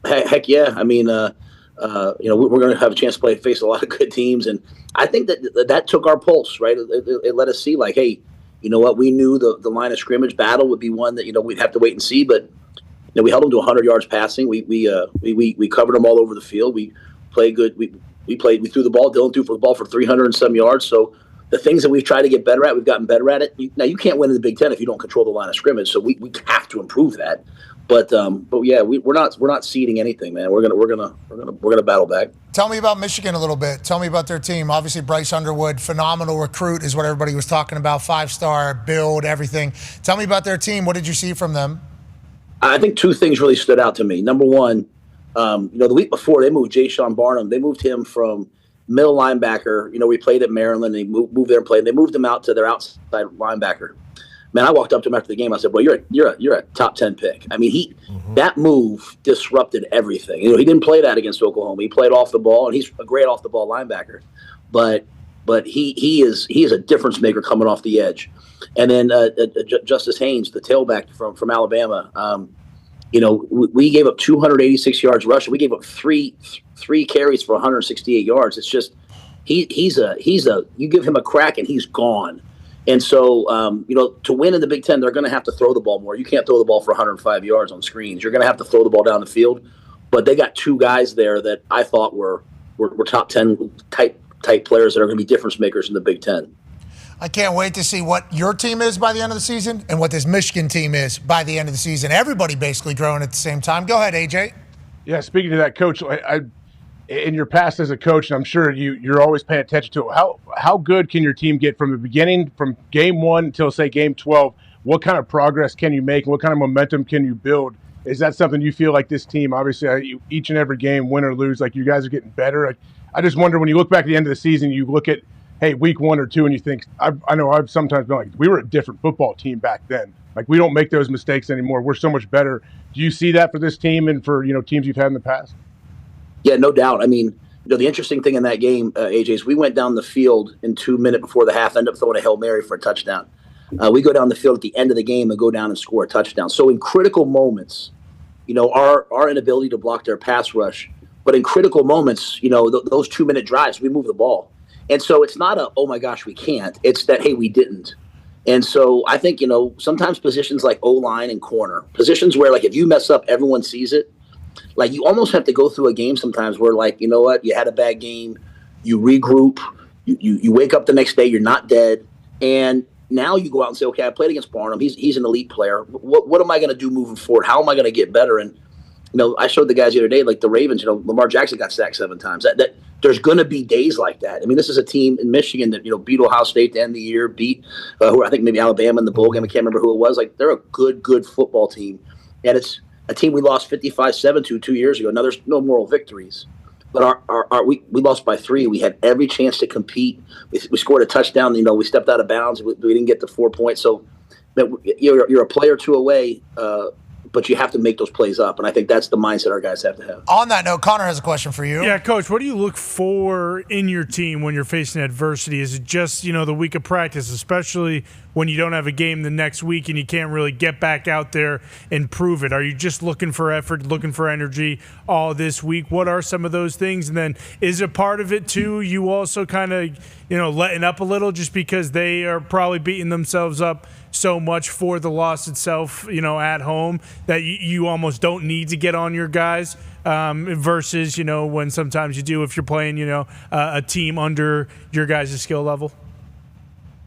Heck yeah. I mean, we're going to have a chance to face a lot of good teams, and I think that took our pulse, right? It let us see, hey, you know what? We knew the line of scrimmage battle would be one that we'd have to wait and see, but we held them to 100 yards passing. We covered them all over the field. We played good. We threw the ball. Dylan threw for the ball for 300 and some yards. So the things that we've tried to get better at, we've gotten better at it. Now you can't win in the Big Ten if you don't control the line of scrimmage. So we have to improve that. But yeah, we're not ceding anything, man. We're gonna battle back. Tell me about Michigan a little bit. Tell me about their team. Obviously, Bryce Underwood, phenomenal recruit, is what everybody was talking about. 5-star build, everything. Tell me about their team. What did you see from them? I think 2 things really stood out to me. Number one, the week before they moved Jayshon Barnum. They moved him from middle linebacker. We played at Maryland. They moved there and played. They moved him out to their outside linebacker. Man, I walked up to him after the game. I said, "Well, you're a top 10 pick." I mean, that move disrupted everything. He didn't play that against Oklahoma. He played off the ball, and he's a great off the ball linebacker. But he is a difference maker coming off the edge. And then Justice Haynes, the tailback from Alabama. We gave up 286 yards rushing. We gave up three carries for 168 yards. It's just he's a you give him a crack and he's gone. And so, to win in the Big Ten, they're going to have to throw the ball more. You can't throw the ball for 105 yards on screens. You're going to have to throw the ball down the field. But they got 2 guys there that I thought were top 10 type players that are going to be difference makers in the Big Ten. I can't wait to see what your team is by the end of the season and what this Michigan team is by the end of the season. Everybody basically growing at the same time. Go ahead, AJ. Yeah, speaking to that, Coach, in your past as a coach, and I'm sure you're always paying attention to it, how good can your team get from the beginning, from game 1 until, say, game 12? What kind of progress can you make? What kind of momentum can you build? Is that something you feel like this team, obviously, each and every game, win or lose, you guys are getting better? I just wonder, when you look back at the end of the season, you look at, hey, week 1 or 2, and you think, I know I've sometimes been we were a different football team back then. We don't make those mistakes anymore. We're so much better. Do you see that for this team and for, teams you've had in the past? Yeah, no doubt. I mean, the interesting thing in that game, AJ, is we went down the field in 2 minutes before the half, ended up throwing a Hail Mary for a touchdown. We go down the field at the end of the game and go down and score a touchdown. So in critical moments, our inability to block their pass rush, but in critical moments, those 2-minute drives, we move the ball. And so it's not oh my gosh, we can't. It's that, hey, we didn't. And so I think, sometimes positions like O-line and corner, positions where, if you mess up, everyone sees it. You almost have to go through a game sometimes where, you know what, you had a bad game, you regroup, you wake up the next day, you're not dead, and now you go out and say, okay, I played against Barnum. He's an elite player. What am I going to do moving forward? How am I going to get better? And I showed the guys the other day, the Ravens. Lamar Jackson got sacked 7 times. That there's going to be days like that. I mean, this is a team in Michigan that beat Ohio State to end the year, beat who I think maybe Alabama in the bowl game. I can't remember who it was. They're a good football team, and it's a team we lost 55-7 to 2 years ago. Now there's no moral victories, but we lost by 3. We had every chance to compete. We scored a touchdown. We stepped out of bounds. We didn't get the 4 points. So you're a play or 2 away, but you have to make those plays up. And I think that's the mindset our guys have to have. On that note, Connor has a question for you. Yeah, Coach, what do you look for in your team when you're facing adversity? Is it just, the week of practice, especially when you don't have a game the next week and you can't really get back out there and prove it? Are you just looking for effort, looking for energy all this week? What are some of those things? And then is it part of it, too, you also kind of, letting up a little just because they are probably beating themselves up so much for the loss itself, at home, that you almost don't need to get on your guys versus, when sometimes you do if you're playing, a team under your guys' skill level?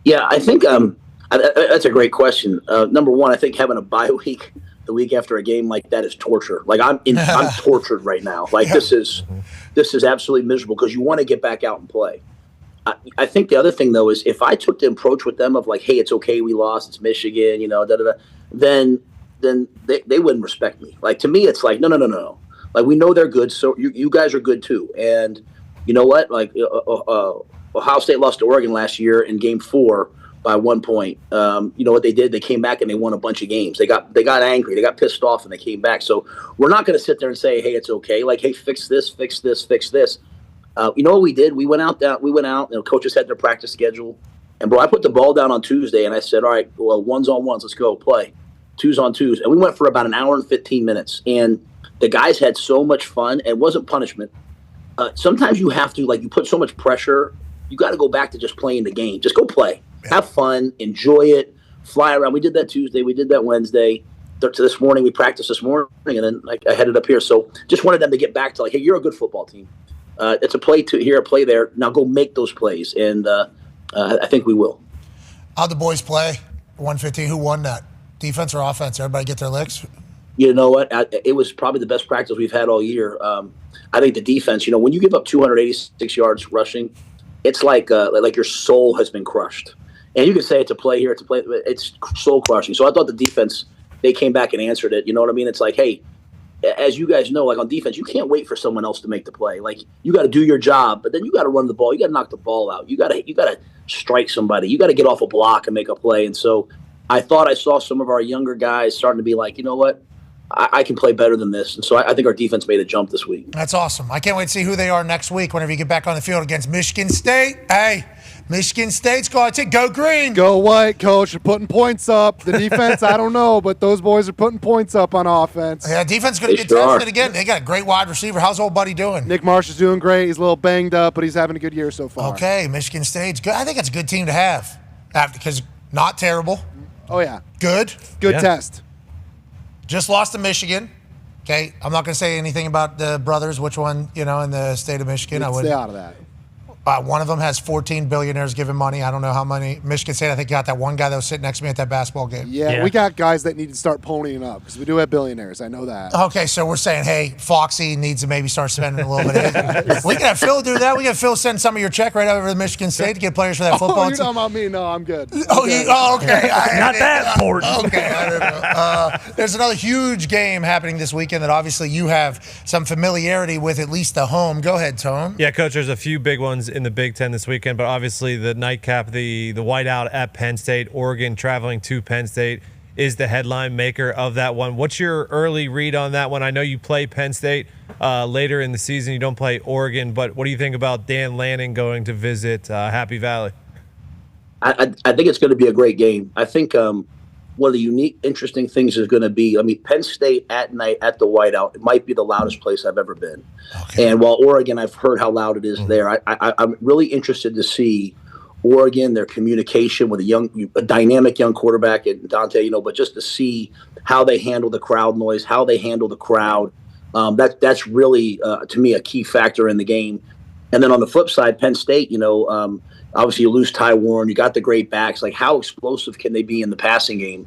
Yeah, I think that's a great question. Number one, I think having a bye week the week after a game like that is torture. Like I'm tortured right now. Like this is absolutely miserable because you want to get back out and play. I think the other thing though is if I took the approach with them of like, hey, it's okay, we lost, it's Michigan, then they wouldn't respect me. Like to me, it's like no. Like we know they're good, so you guys are good too. And you know what? Like Ohio State lost to Oregon last year in Game 4 by 1 point. You know what they did? They came back and they won a bunch of games. They got angry, they got pissed off, and they came back. So we're not going to sit there and say, hey, it's okay. Like, hey, fix this, fix this, fix this. You know what we did? We went out. Coaches had their practice schedule, and bro, I put the ball down on Tuesday, and I said, all right, well, 1s-on-1s, let's go play. 2s-on-2s, and we went for about an hour and 15 minutes, and the guys had so much fun, and it wasn't punishment. Sometimes you have to, like, you put so much pressure, you got to go back to just playing the game. Just go play, have fun, enjoy it, fly around. We did that Tuesday, we did that Wednesday. To this morning, we practiced this morning, and then I headed up here. So just wanted them to get back to like, hey, you're a good football team. It's a play here, a play there. Now go make those plays, and I think we will. How'd the boys play? 115. Who won that? Defense or offense? Everybody get their licks? You know what? It was probably the best practice we've had all year. I think the defense. When you give up 286 yards rushing, it's like your soul has been crushed. And you can say it's a play here, it's a play. It's soul crushing. So I thought the defense, they came back and answered it. You know what I mean? It's like, hey, as you guys know, like on defense, you can't wait for someone else to make the play. Like you got to do your job, but then you got to run the ball. You got to knock the ball out. You got to strike somebody. You got to get off a block and make a play. And so I thought I saw some of our younger guys starting to be like, you know what, I can play better than this. And so I think our defense made a jump this week. That's awesome. I can't wait to see who they are next week whenever you get back on the field against Michigan State. Hey, Michigan State's got to go green. Go white, coach. You're putting points up. The defense, I don't know, but those boys are putting points up on offense. Yeah, defense is going to get tested again. They got a great wide receiver. How's old buddy doing? Nick Marsh is doing great. He's a little banged up, but he's having a good year so far. Okay, Michigan State's good. I think it's a good team to have because not terrible. Oh, yeah. Good. Good test. Just lost to Michigan. Okay, I'm not going to say anything about the brothers, which one, in the state of Michigan. Stay out of that. One of them has 14 billionaires giving money. I don't know how many. Michigan State, I think, got that one guy that was sitting next to me at that basketball game. Yeah. We got guys that need to start ponying up because we do have billionaires. I know that. Okay, so we're saying, hey, Foxy needs to maybe start spending a little bit. We can have Phil do that. We can have Phil send some of your check right over to Michigan State to get players for that football team. You're talking about me? No, I'm good. Okay. Not that important. Okay, I don't know. There's another huge game happening this weekend that obviously you have some familiarity with, at least the home. Go ahead, Tone. Yeah, Coach, there's a few big ones in the Big Ten this weekend, but obviously the nightcap, the whiteout at Penn State, Oregon traveling to Penn State is the headline maker of that one. What's your early read on that one? I know you play Penn State later in the season. You don't play Oregon, but what do you think about Dan Lanning going to visit Happy Valley? I think it's going to be a great game. I think one of the unique, interesting things is going to be, Penn State at night at the whiteout, it might be the loudest place I've ever been. Okay. And while Oregon, I've heard how loud it is there. I'm really interested to see Oregon, their communication with a dynamic young quarterback and Dante, but just to see how they handle the crowd noise, how they handle the crowd. That's really, to me, a key factor in the game. And then on the flip side, Penn State, obviously you lose Ty Warren, you got the great backs. Like, how explosive can they be in the passing game?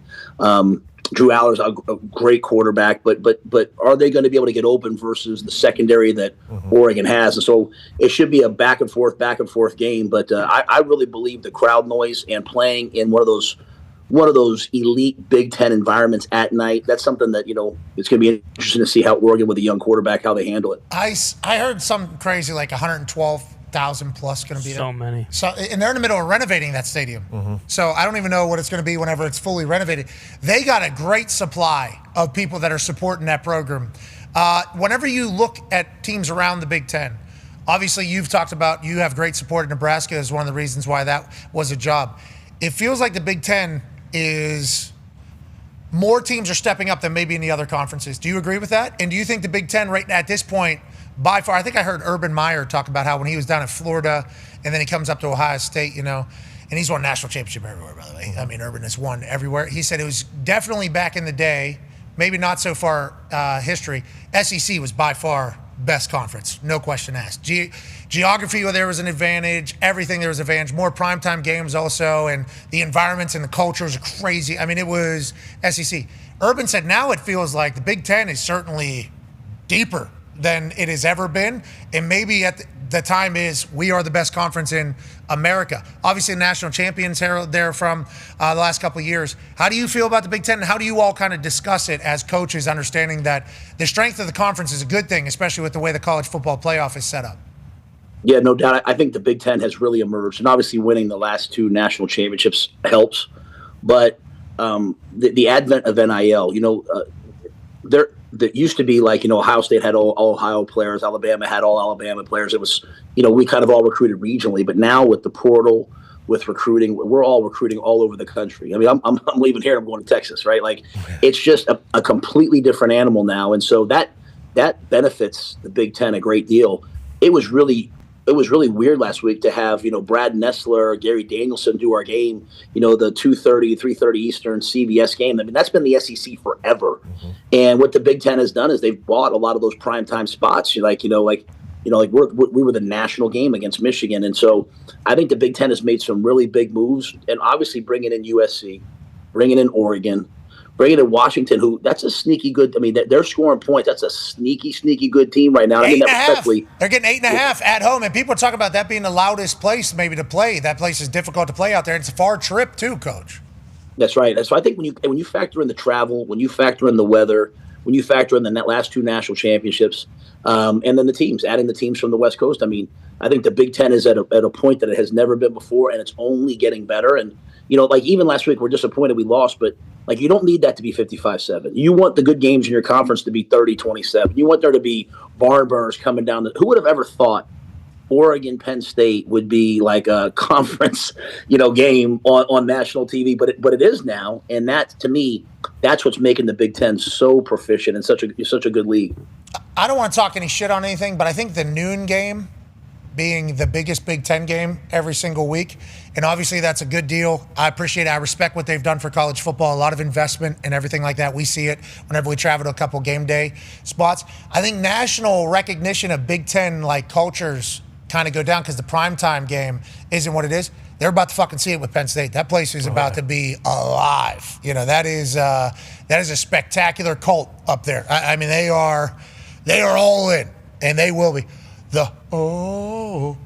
Drew Aller's a great quarterback, but are they going to be able to get open versus the secondary that Oregon has? And so it should be a back and forth game. But I really believe the crowd noise and playing in one of those elite Big Ten environments at night, that's something that, it's going to be interesting to see how Oregon with a young quarterback, how they handle it. I heard something crazy like 112,000 plus going to be there. So many. So, and they're in the middle of renovating that stadium. So I don't even know what it's going to be whenever it's fully renovated. They got a great supply of people that are supporting that program. Whenever you look at teams around the Big Ten, obviously you've talked about you have great support in Nebraska is one of the reasons why that was a job. It feels like the Big Ten is more teams are stepping up than maybe in the other conferences. Do you agree with that? And do you think the Big Ten right at this point, by far, I think I heard Urban Meyer talk about how when he was down in Florida and then he comes up to Ohio State, and he's won national championship everywhere, by the way. Urban has won everywhere. He said it was definitely back in the day, maybe not so far history, SEC was by far best conference, no question asked. Geography, there was an advantage. Everything there was an advantage. More primetime games also, and the environments and the cultures are crazy. I mean, it was SEC. Urban said now it feels like the Big Ten is certainly deeper than it has ever been, and maybe at the time is we are the best conference in America. Obviously, national champions there from the last couple of years. How do you feel about the Big Ten, and how do you all kind of discuss it as coaches, understanding that the strength of the conference is a good thing, especially with the way the college football playoff is set up? Yeah, no doubt. I think the Big Ten has really emerged, and obviously winning the last 2 national championships helps. But the advent of NIL, there used to be like, Ohio State had all Ohio players, Alabama had all Alabama players. It was, we kind of all recruited regionally. But now with the portal, with recruiting, we're all recruiting all over the country. I mean, I'm leaving here, I'm going to Texas, right? Like, it's just a completely different animal now, and so that benefits the Big Ten a great deal. It was really weird last week to have, Brad Nessler, Gary Danielson do our game, the 2:30, 3:30 Eastern CBS game. I mean, that's been the SEC forever. Mm-hmm. And what the Big Ten has done is they've bought a lot of those primetime spots. We were the national game against Michigan. And so I think the Big Ten has made some really big moves, and obviously bringing in USC, bringing in Oregon, bringing in Washington, that's a sneaky good. I mean, they're scoring points. That's a sneaky good team right now. I mean, they're getting 8.5 at home, and people talk about that being the loudest place maybe to play. That place is difficult to play out there. It's a far trip too, Coach. That's right. So I think when you factor in the travel, when you factor in the weather, when you factor in the last 2 national championships, and then the teams, adding the teams from the West Coast, I mean, I think the Big Ten is at a point that it has never been before, and it's only getting better. And even last week we're disappointed we lost, but you don't need that to be 55-7. You want the good games in your conference to be 30-27. You want there to be barn burners coming down. Who would have ever thought Oregon, Penn State would be like a conference, game on national TV? But it is now, and that, to me, that's what's making the Big Ten so proficient and such a good league. I don't want to talk any shit on anything, but I think the noon game being the biggest Big Ten game every single week. And obviously that's a good deal. I appreciate it. I respect what they've done for college football, a lot of investment and everything like that. We see it whenever we travel to a couple game day spots. I think national recognition of Big Ten cultures kind of go down because the primetime game isn't what it is. They're about to fucking see it with Penn State. That place is about to be alive. That is a spectacular cult up there. I mean, they are all in, and they will be. We are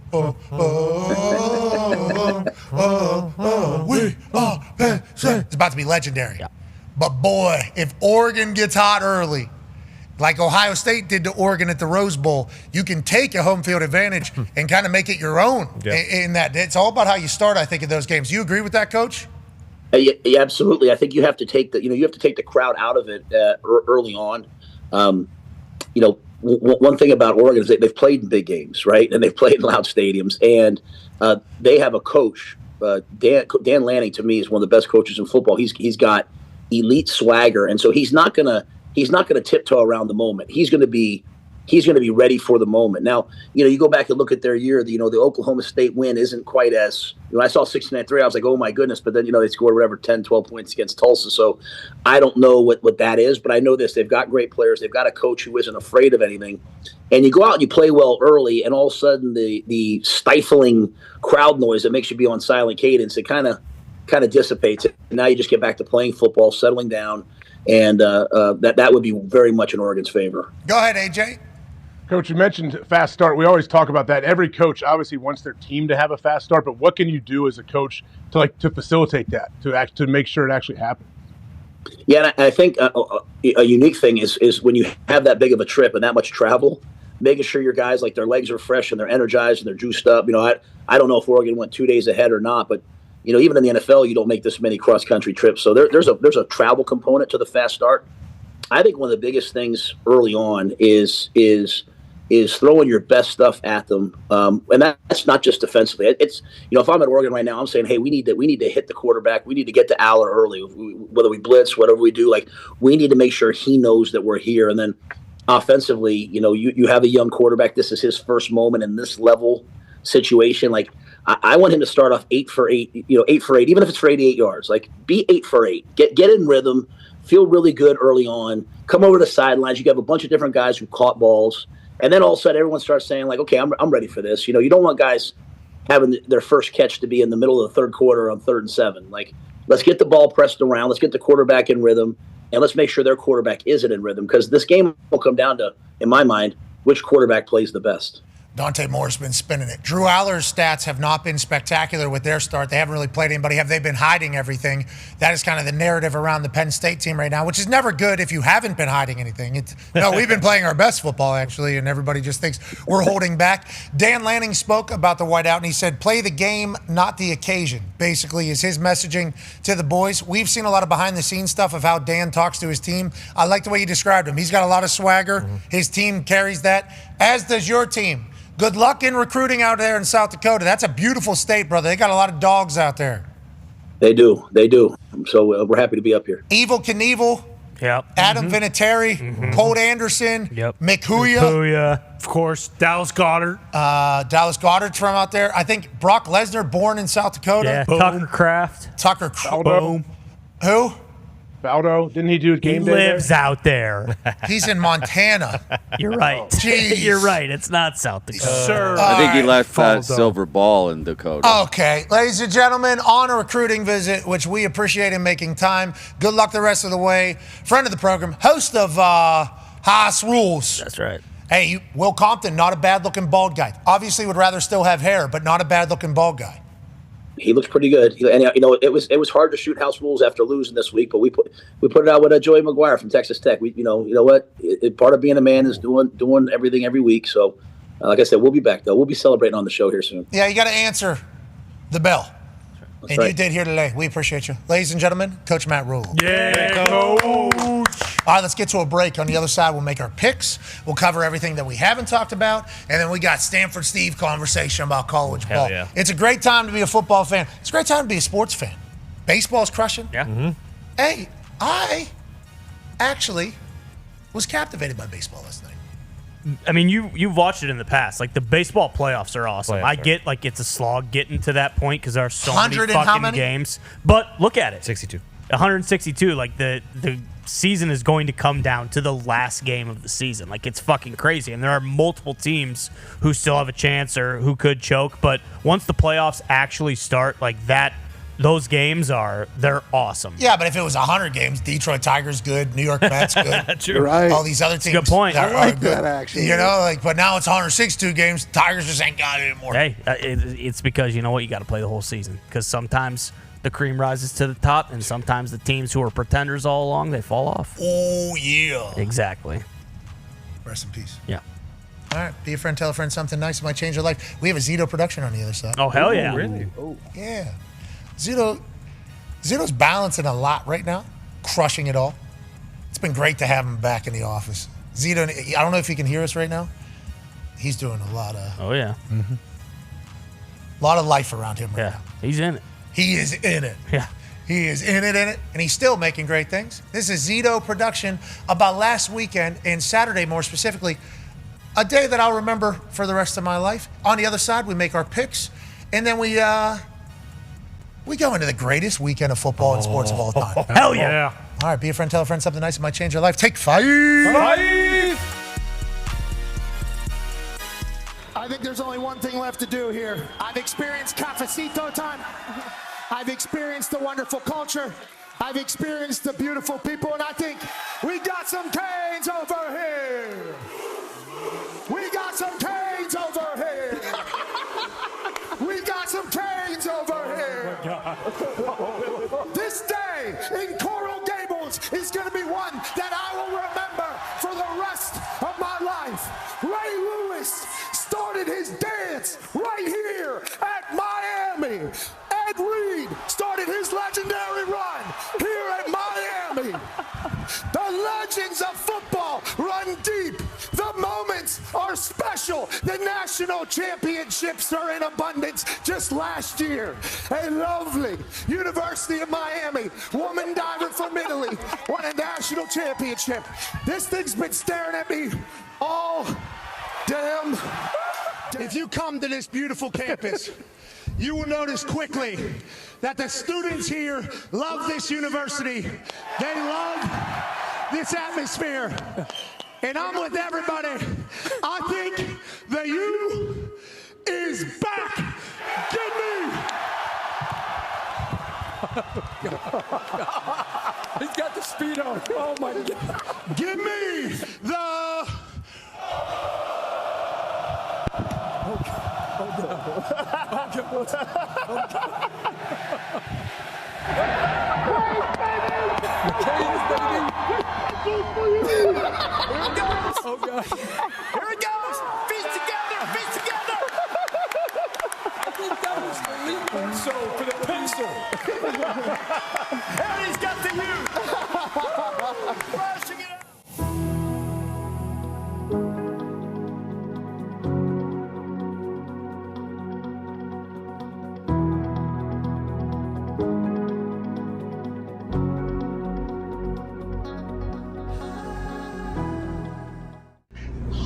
Penn State. It's about to be legendary. Yeah. But boy, if Oregon gets hot early, like Ohio State did to Oregon at the Rose Bowl, you can take a home field advantage and kind of make it your own. Yeah. In that, it's all about how you start, I think, in those games. You agree with that, Coach? Yeah, absolutely. I think you have to take the crowd out of it early on. One thing about Oregon is they've played in big games, right? And they've played in loud stadiums. And they have a coach, Dan Lanning, to me, is one of the best coaches in football. He's got elite swagger, and so he's not gonna tiptoe around the moment. He's gonna be ready for the moment. Now, you go back and look at their year. The Oklahoma State win isn't quite as. I saw 69-3. I was like, oh my goodness! But then they scored 10, 12 points against Tulsa. So I don't know what that is, but I know this: they've got great players. They've got a coach who isn't afraid of anything. And you go out and you play well early, and all of a sudden the stifling crowd noise that makes you be on silent cadence, it kind of dissipates. And now you just get back to playing football, settling down, and that would be very much in Oregon's favor. Go ahead, AJ. Coach, you mentioned fast start. We always talk about that. Every coach obviously wants their team to have a fast start, but what can you do as a coach to facilitate that, to make sure it actually happens? Yeah, and I think a unique thing is when you have that big of a trip and that much travel, making sure your guys, their legs are fresh and they're energized and they're juiced up. I don't know if Oregon went 2 days ahead or not, but even in the NFL, you don't make this many cross country trips. So there's a travel component to the fast start. I think one of the biggest things early on is throwing your best stuff at them, and that's not just defensively. It's if I'm at Oregon right now, I'm saying, hey, we need to hit the quarterback. We need to get to Aller early, whether we blitz, whatever we do. We need to make sure he knows that we're here. And then offensively, you have a young quarterback. This is his first moment in this level situation. I want him to start off 8 for 8. 8 for 8, even if it's for 88 yards. Be 8 for 8. Get in rhythm. Feel really good early on. Come over to the sidelines. You have a bunch of different guys who caught balls. And then all of a sudden, everyone starts saying, like, okay, I'm ready for this. You know, you don't want guys having their first catch to be in the middle of the third quarter on 3rd and 7. Like, let's get the ball pressed around. Let's get the quarterback in rhythm. And let's make sure their quarterback isn't in rhythm, because this game will come down to, in my mind, which quarterback plays the best. Dante Moore's been spinning it. Drew Aller's stats have not been spectacular with their start. They haven't really played anybody. Have they been hiding everything? That is kind of the narrative around the Penn State team right now, which is never good if you haven't been hiding anything. No, we've been playing our best football, actually, and everybody just thinks we're holding back. Dan Lanning spoke about the whiteout, and he said, play the game, not the occasion, basically, is his messaging to the boys. We've seen a lot of behind-the-scenes stuff of how Dan talks to his team. I like the way you described him. He's got a lot of swagger. Mm-hmm. His team carries that, as does your team. Good luck in recruiting out there in South Dakota. That's a beautiful state, brother. They got a lot of dogs out there. They do. So we're happy to be up here. Evil Knievel. Yep. Adam Vinatieri. Colt Anderson. Yep. McCuya. Of course. Dallas Goedert. Dallas Goedert's from out there. I think Brock Lesnar, born in South Dakota. Yeah. Tucker Kraft. Tucker Kraft. Who? Baldo, didn't he do his game day? He He lives out there. He's in Montana. You're right. Jeez. You're right. It's not South Dakota. Sir. I think he left that silver ball in Dakota. Okay. Ladies and gentlemen, on a recruiting visit, which we appreciate him making time. Good luck the rest of the way. Friend of the program, host of Haas Rules. That's right. Hey, Will Compton, not a bad-looking bald guy. Obviously would rather still have hair, but not a bad-looking bald guy. He looks pretty good, and you know it was hard to shoot house rules after losing this week, but we put it out with Joey McGuire from Texas Tech. You know what? Part of being a man is doing everything every week. So, like I said, we'll be back though. We'll be celebrating on the show here soon. Yeah, you got to answer the bell. That's and right. You did here today. We appreciate you. Ladies and gentlemen, Coach Matt Rhule. Yeah, Coach. All right, let's get to a break. On the other side, we'll make our picks. We'll cover everything that we haven't talked about. And then we got Stanford Steve conversation about college ball. Yeah. It's a great time to be a football fan. It's a great time to be a sports fan. Baseball's crushing. Yeah. Mm-hmm. Hey, I actually was captivated by baseball last night. I mean, you've watched it in the past. Like, the baseball playoffs are awesome. I get, like, it's a slog getting to that point because there are so many fucking games. But look at it. 62. 162. Like, the season is going to come down to the last game of the season. Like, it's fucking crazy. And there are multiple teams who still have a chance or who could choke. But once the playoffs actually start, like that, those games they're awesome. Yeah, but if it was 100 games, Detroit Tigers good, New York Mets good. True. Right. All these other teams. Good point. Are I like good. that, actually. You know, like, but now it's 162 games. Tigers just ain't got it anymore. Hey, it's because, you know what, you got to play the whole season. Because sometimes the cream rises to the top, and sometimes the teams who are pretenders all along, they fall off. Oh, yeah. Exactly. Rest in peace. Yeah. All right. Be a friend, tell a friend something nice that might change your life. We have a Zito production on the other side. Oh, hell yeah. Really? Oh. Yeah. Zito's balancing a lot right now, crushing it all. It's been great to have him back in the office. Zito, I don't know if he can hear us right now. He's doing a lot of lot of life around him right now. He's in it. He is in it. Yeah. He is in it, and he's still making great things. This is Zito production about last weekend and Saturday more specifically, a day that I'll remember for the rest of my life. On the other side, we make our picks, and then we go into the greatest weekend of football and sports of all time. Hell yeah. All right, be a friend, tell a friend something nice that might change your life. Take 5. I think there's only one thing left to do here. I've experienced cafecito time. I've experienced the wonderful culture. I've experienced the beautiful people, and I think we got some Canes over here. We got some Canes over here. We got some Canes over here. This day in Coral Gables is going to be one that I will remember for the rest of my life. Ray Lewis started his dance right here at Miami. Ed Reed started his legendary run here at Miami. The legends of football run deep. The moments are special. The national championships are in abundance. Just last year, a lovely University of Miami woman diver from Italy won a national championship. This thing's been staring at me all damn. If you come to this beautiful campus, you will notice quickly that the students here love this university. They love this atmosphere. and I'm with everybody. I think the U is back. Give me. He's got the speed on. Oh my God. Give me the. Oh God. Here it goes. Feet together. Feet together. I think that was the lead so for the pencil. And he's got the U. Flashing it out.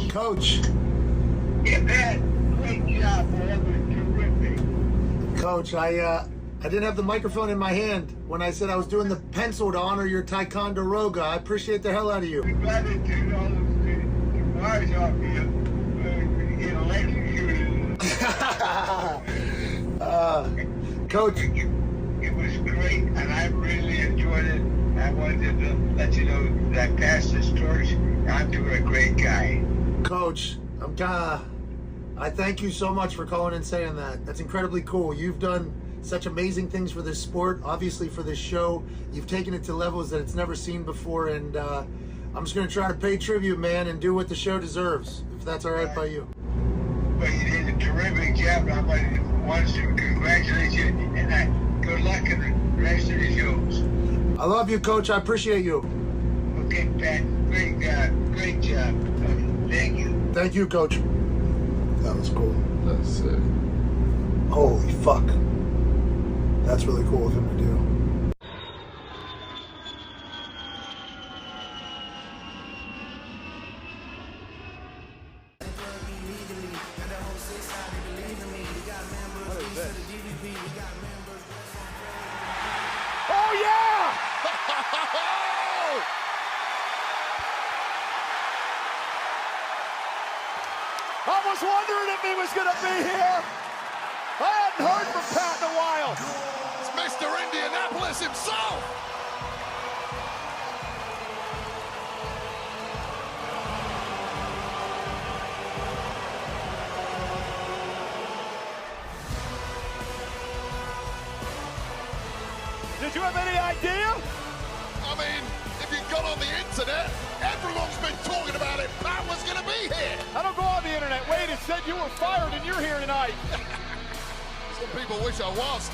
Coach. Yeah, man. Great job, man. Terrific. Coach, I didn't have the microphone in my hand when I said I was doing the pencil to honor your Ticonderoga. I appreciate the hell out of you. We glad to take all the bars off you. Coach. It was great, and I really enjoyed it. I wanted to let you know that I passed this torch. I'm doing a great guy. Coach, I thank you so much for calling and saying that. That's incredibly cool. You've done such amazing things for this sport, obviously for this show. You've taken it to levels that it's never seen before, and I'm just going to try to pay tribute, man, and do what the show deserves, if that's all right by you. Well, you did a terrific job. I want to congratulate you, and good luck in the rest of the shows. I love you, Coach. I appreciate you. Okay, Pat. Great job. Thank you. Thank you, Coach. That was cool. That's sick. Holy fuck. That's really cool of him to do. Oh, yeah! I was wondering if he was going to be here. I hadn't heard from Pat in a while. It's Mr. Indianapolis himself. Did you have any idea? I mean, if you got on the internet, everyone's been talking about it. Pat was going to be here. I don't go on the internet. Wade has said you were fired and you're here tonight. Some people wish I was.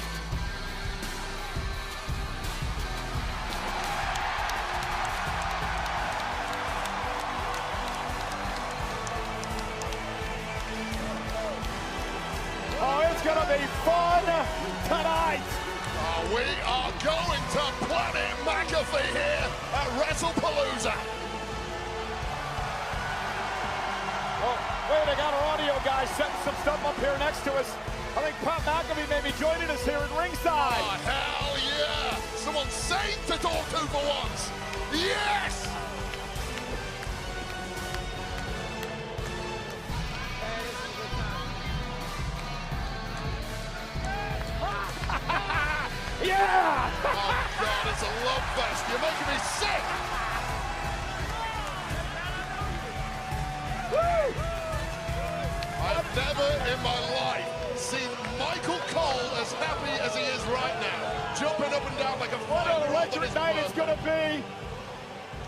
Oh, it's going to be fun tonight. We are going to Planet McAfee here at WrestlePalooza. Oh, wait, I got our audio guy setting some stuff up here next to us. I think Pat McAfee may be joining us here at ringside. Oh, hell yeah! Someone sane to talk to for once. Yes! Yeah! Oh, God, it's a love fest. You're making me sick. Woo! I've never in my life seen Michael Cole as happy as he is right now. Jumping up and down like a What an electric night it's going to be.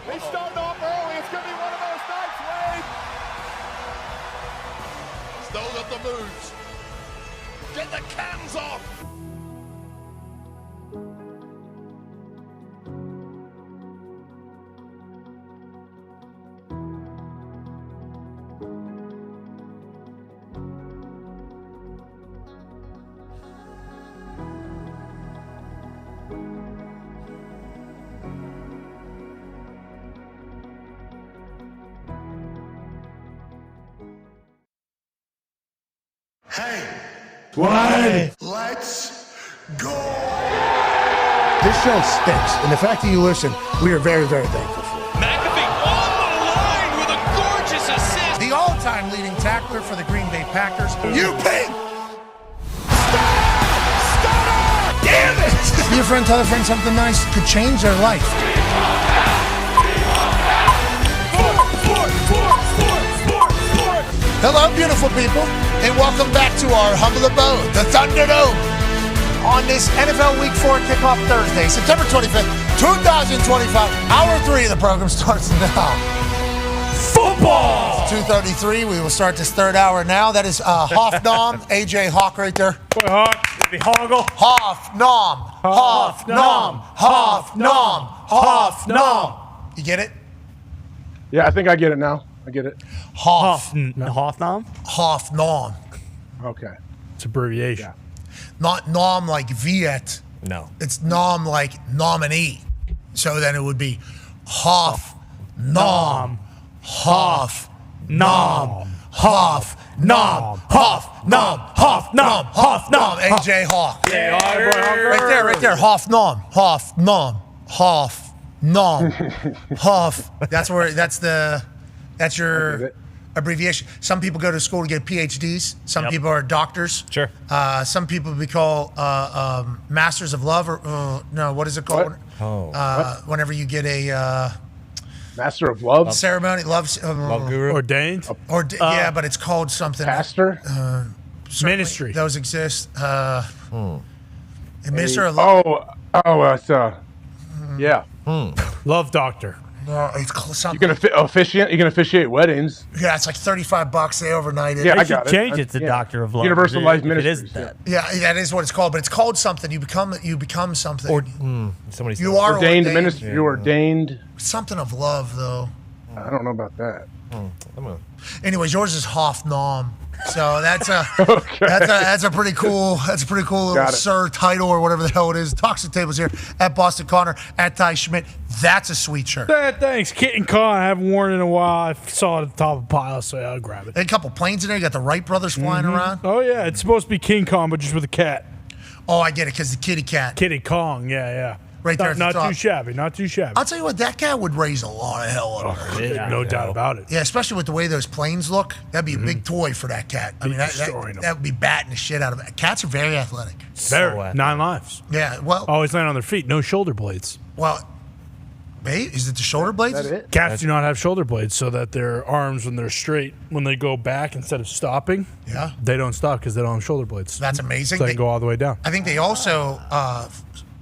They started off early. It's going to be one of those nights, Wade. Still got the moves. Get the cans off. Hey, What? let's go. This show stinks, and the fact that you listen, we are very, very thankful for. McAfee on the line with a all-time leading tackler for the Green Bay Packers. You pig! Damn it! Be a friend, tell a friend something nice could change their life. Hello, beautiful people, and welcome back to our humble abode, the Thunderdome. On this NFL Week 4 kickoff Thursday, September 25th, 2025, Hour 3 of the program starts now. Football! 2:33, we will start this third hour now. That is Hoffnom, AJ Hawk right there. Hoggle. Hoffnom, Hoffnom, Hoffnom, Hoffnom. You get it? Yeah, I think I get it now. I get it. Hoffnom? Hoffnom. Okay. It's abbreviation. Yeah. Not nom like Viet. No. It's nom like nominee. So then it would be Hoff, nom, Hoff, nom, Hoff, nom, Hoff, nom, Hoff, nom, Hoff, nom. AJ Hawk. Right there. Hoff, nom, Hoff, nom, Hoff, nom, Hoff. That's your abbreviation. Some people go to school to get PhDs. Some people are doctors. Sure. Some people we call masters of love, or no, what is it called? Whenever you get a Master of Love ceremony, love guru, ordained, yeah, but it's called something. Pastor, ministry. Those exist. Minister of love. It's yeah. Love doctor. No, it's something. You can officiate. You can officiate weddings. Yeah, it's like $35. They overnight it. Yeah, They I got should change it to Yeah. Doctor of Love. Universal Life If it Ministries. isn't that. Yeah, that is what it's called, but it's called something. You become something. You are ordained minister. You're ordained. Something of love, though. I don't know about that. Anyways, yours is Hoffnom. So that's a that's a pretty cool little sir title or whatever the hell it is. Toxic Tables here at Boston Connor, at Ty Schmidt. That's a sweet shirt. Thanks. Kit and Con, I haven't worn it in a while. I saw it at the top of a pile, so I'll grab it. And a couple planes in there. You got the Wright brothers flying around. Oh, yeah. It's supposed to be King Kong, but just with a cat. Oh, I get it, because the kitty cat. Kitty Kong, yeah. Right there at the Not top. too shabby, not too shabby. I'll tell you what, that cat would raise a lot of hell on her. No doubt about it. Yeah, especially with the way those planes look. That'd be a big toy for that cat. I mean, that would be batting the shit out of it. Cats are very athletic. Very. 9 lives. Yeah, well. Always land on their feet. No shoulder blades. Well, wait, is it the shoulder blades? Is that it? Cats do not have shoulder blades, so that their arms, when they're straight, when they go back instead of stopping, they don't stop because they don't have shoulder blades. That's amazing. So they go all the way down. I think they also,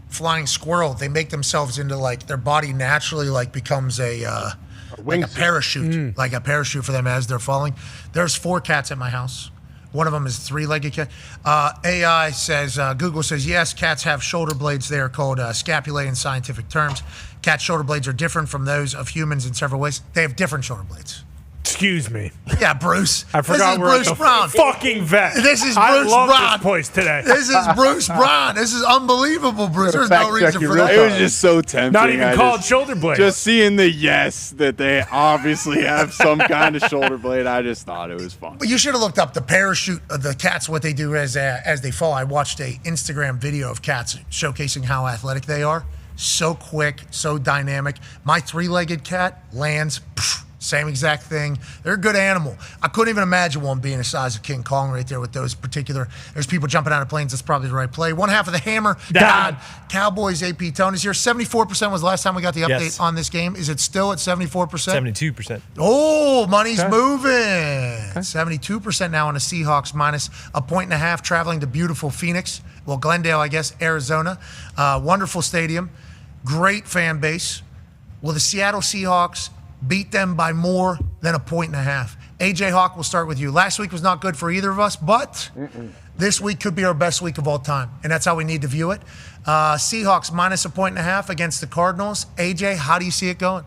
flying squirrel, they make themselves into like their body naturally like becomes a parachute, like a parachute for them as they're falling. There's 4 cats at my house. One of them is 3-legged cat. AI says, Google says, yes, cats have shoulder blades. They are called scapulae in scientific terms. Cat shoulder blades are different from those of humans in several ways. They have different shoulder blades. Excuse me. Yeah, Bruce. I forgot we're Bruce at the Brown. fucking vet. This is I Bruce love Brown. this place today. This is Bruce Brown. This is unbelievable, Bruce. There's no reason for that. It was just so tempting. Not even called shoulder blade. Just seeing the that they obviously have some kind of shoulder blade, I just thought it was fun. Well, you should have looked up the parachute of the cats, what they do as they fall. I watched a Instagram video of cats showcasing how athletic they are. So quick, so dynamic. My 3-legged cat lands, same exact thing. They're a good animal. I couldn't even imagine one being the size of King Kong right there with those particular. There's people jumping out of planes. That's probably the right play. One half of the hammer. Dahn. Cowboys AP Tony's here. 74% was the last time we got the update on this game. Is it still at 74%? 72%. Oh, money's moving. 72% now on the Seahawks, minus a 1.5 traveling to beautiful Phoenix. Well, Glendale, I guess, Arizona. Wonderful stadium. Great fan base. Will the Seattle Seahawks beat them by more than a 1.5? AJ Hawk, we'll start with you. Last week was not good for either of us, but this week could be our best week of all time, and that's how we need to view it. Seahawks minus a 1.5 against the Cardinals. AJ, how do you see it going?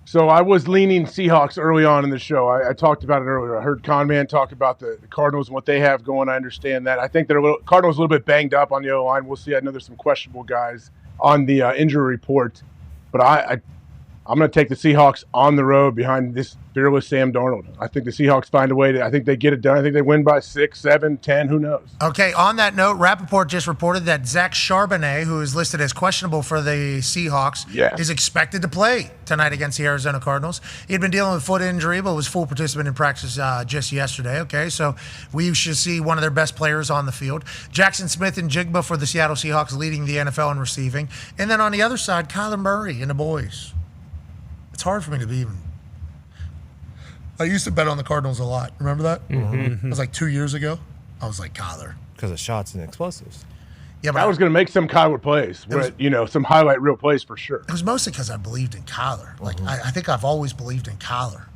So I was leaning Seahawks early on in the show. I talked about it earlier. I heard Conman talk about the Cardinals and what they have going. I understand that. I think Cardinals a little bit banged up on the O-line. We'll see. I know there's some questionable guys on the injury report, but I'm going to take the Seahawks on the road behind this fearless Sam Darnold. I think the Seahawks find a way to. I think they get it done. I think they win by 6, 7, 10. Who knows? Okay, on that note, Rappaport just reported that Zach Charbonnet, who is listed as questionable for the Seahawks, is expected to play tonight against the Arizona Cardinals. He had been dealing with foot injury, but was full participant in practice just yesterday. Okay, so we should see one of their best players on the field. Jackson Smith and Jigba for the Seattle Seahawks, leading the NFL in receiving. And then on the other side, Kyler Murray and the boys. It's hard for me to be even. I used to bet on the Cardinals a lot. Remember that? Mm-hmm. It was like 2 years ago. I was like, Kyler. Because of shots and explosives. Yeah, but I was going to make some Kyler plays, but, some highlight reel plays for sure. It was mostly because I believed in Kyler. Like, I think I've always believed in Kyler.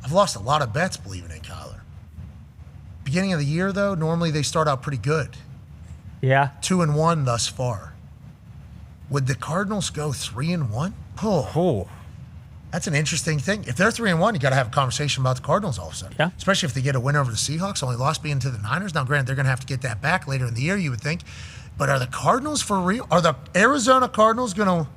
I've lost a lot of bets believing in Kyler. Beginning of the year, though, normally they start out pretty good. Yeah. 2-1 thus far. Would the Cardinals go 3-1? Oh. That's an interesting thing. If they're 3-1, you got to have a conversation about the Cardinals all of a sudden. Yeah. Especially if they get a win over the Seahawks, only lost being to the Niners. Now, granted, they're going to have to get that back later in the year, you would think. But are the Cardinals for real? Are the Arizona Cardinals going to?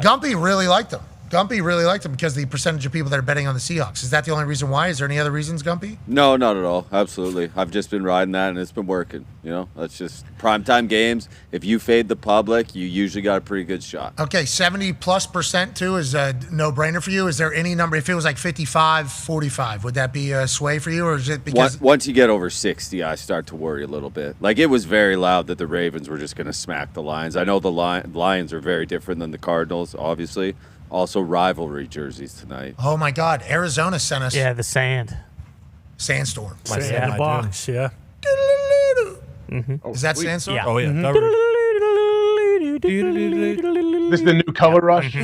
Gumpy really liked them. Gumpy really liked them because the percentage of people that are betting on the Seahawks. Is that the only reason why? Is there any other reasons, Gumpy? No, not at all. Absolutely. I've just been riding that, and it's been working. That's just primetime games. If you fade the public, you usually got a pretty good shot. Okay, 70+% too is a no-brainer for you. Is there any number? If it was like 55-45, would that be a sway for you, or is it because Once you get over 60, I start to worry a little bit. Like, it was very loud that the Ravens were just going to smack the Lions. I know the Lions are very different than the Cardinals, obviously. Also, rivalry jerseys tonight. Oh my God! Arizona sent us. Yeah, the sand. Sandstorm. In the box, yeah. Is that Sandstorm? Yeah. Oh, yeah. This is the new color rush. Oh,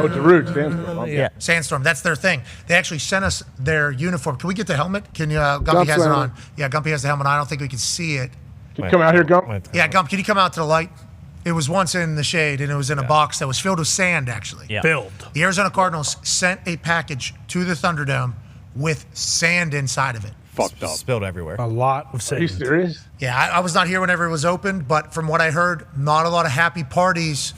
Darude, Sandstorm. Okay. Yeah, Sandstorm. That's their thing. They actually sent us their uniform. Can we get the helmet? Can you? Gumpy has it on. Yeah, Gumpy has the helmet. I don't think we can see it. Can you come out here, Gump? Yeah, Gump, can you come out to the light? It was once in the shade, and it was in a box that was filled with sand, actually. Yeah. Filled. The Arizona Cardinals sent a package to the Thunderdome with sand inside of it. Fucked up. Spilled everywhere. A lot of Are sand. you serious? Yeah, I was not here whenever it was opened, but from what I heard, not a lot of happy parties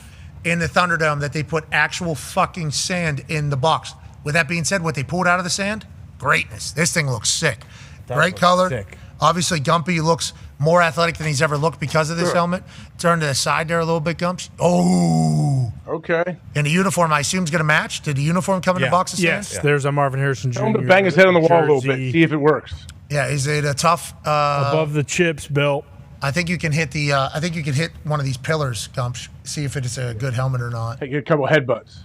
in the Thunderdome that they put actual fucking sand in the box. With that being said, what they pulled out of the sand, greatness. This thing looks sick. Great color. Sick. Obviously, Gumpy looks more athletic than he's ever looked because of this helmet. Turn to the side there a little bit, Gumps. Oh. Okay. And the uniform, I assume, is going to match. Did the uniform come in a box of sand? Yes, there's a Marvin Harrison Jr. Tell him to bang his head on the wall a little bit, jersey see if it works. Yeah, is it a tough? Above the chips belt. I think you can hit the. I think you can hit one of these pillars, Gumps. See if it's a good helmet or not. Take a couple headbutts.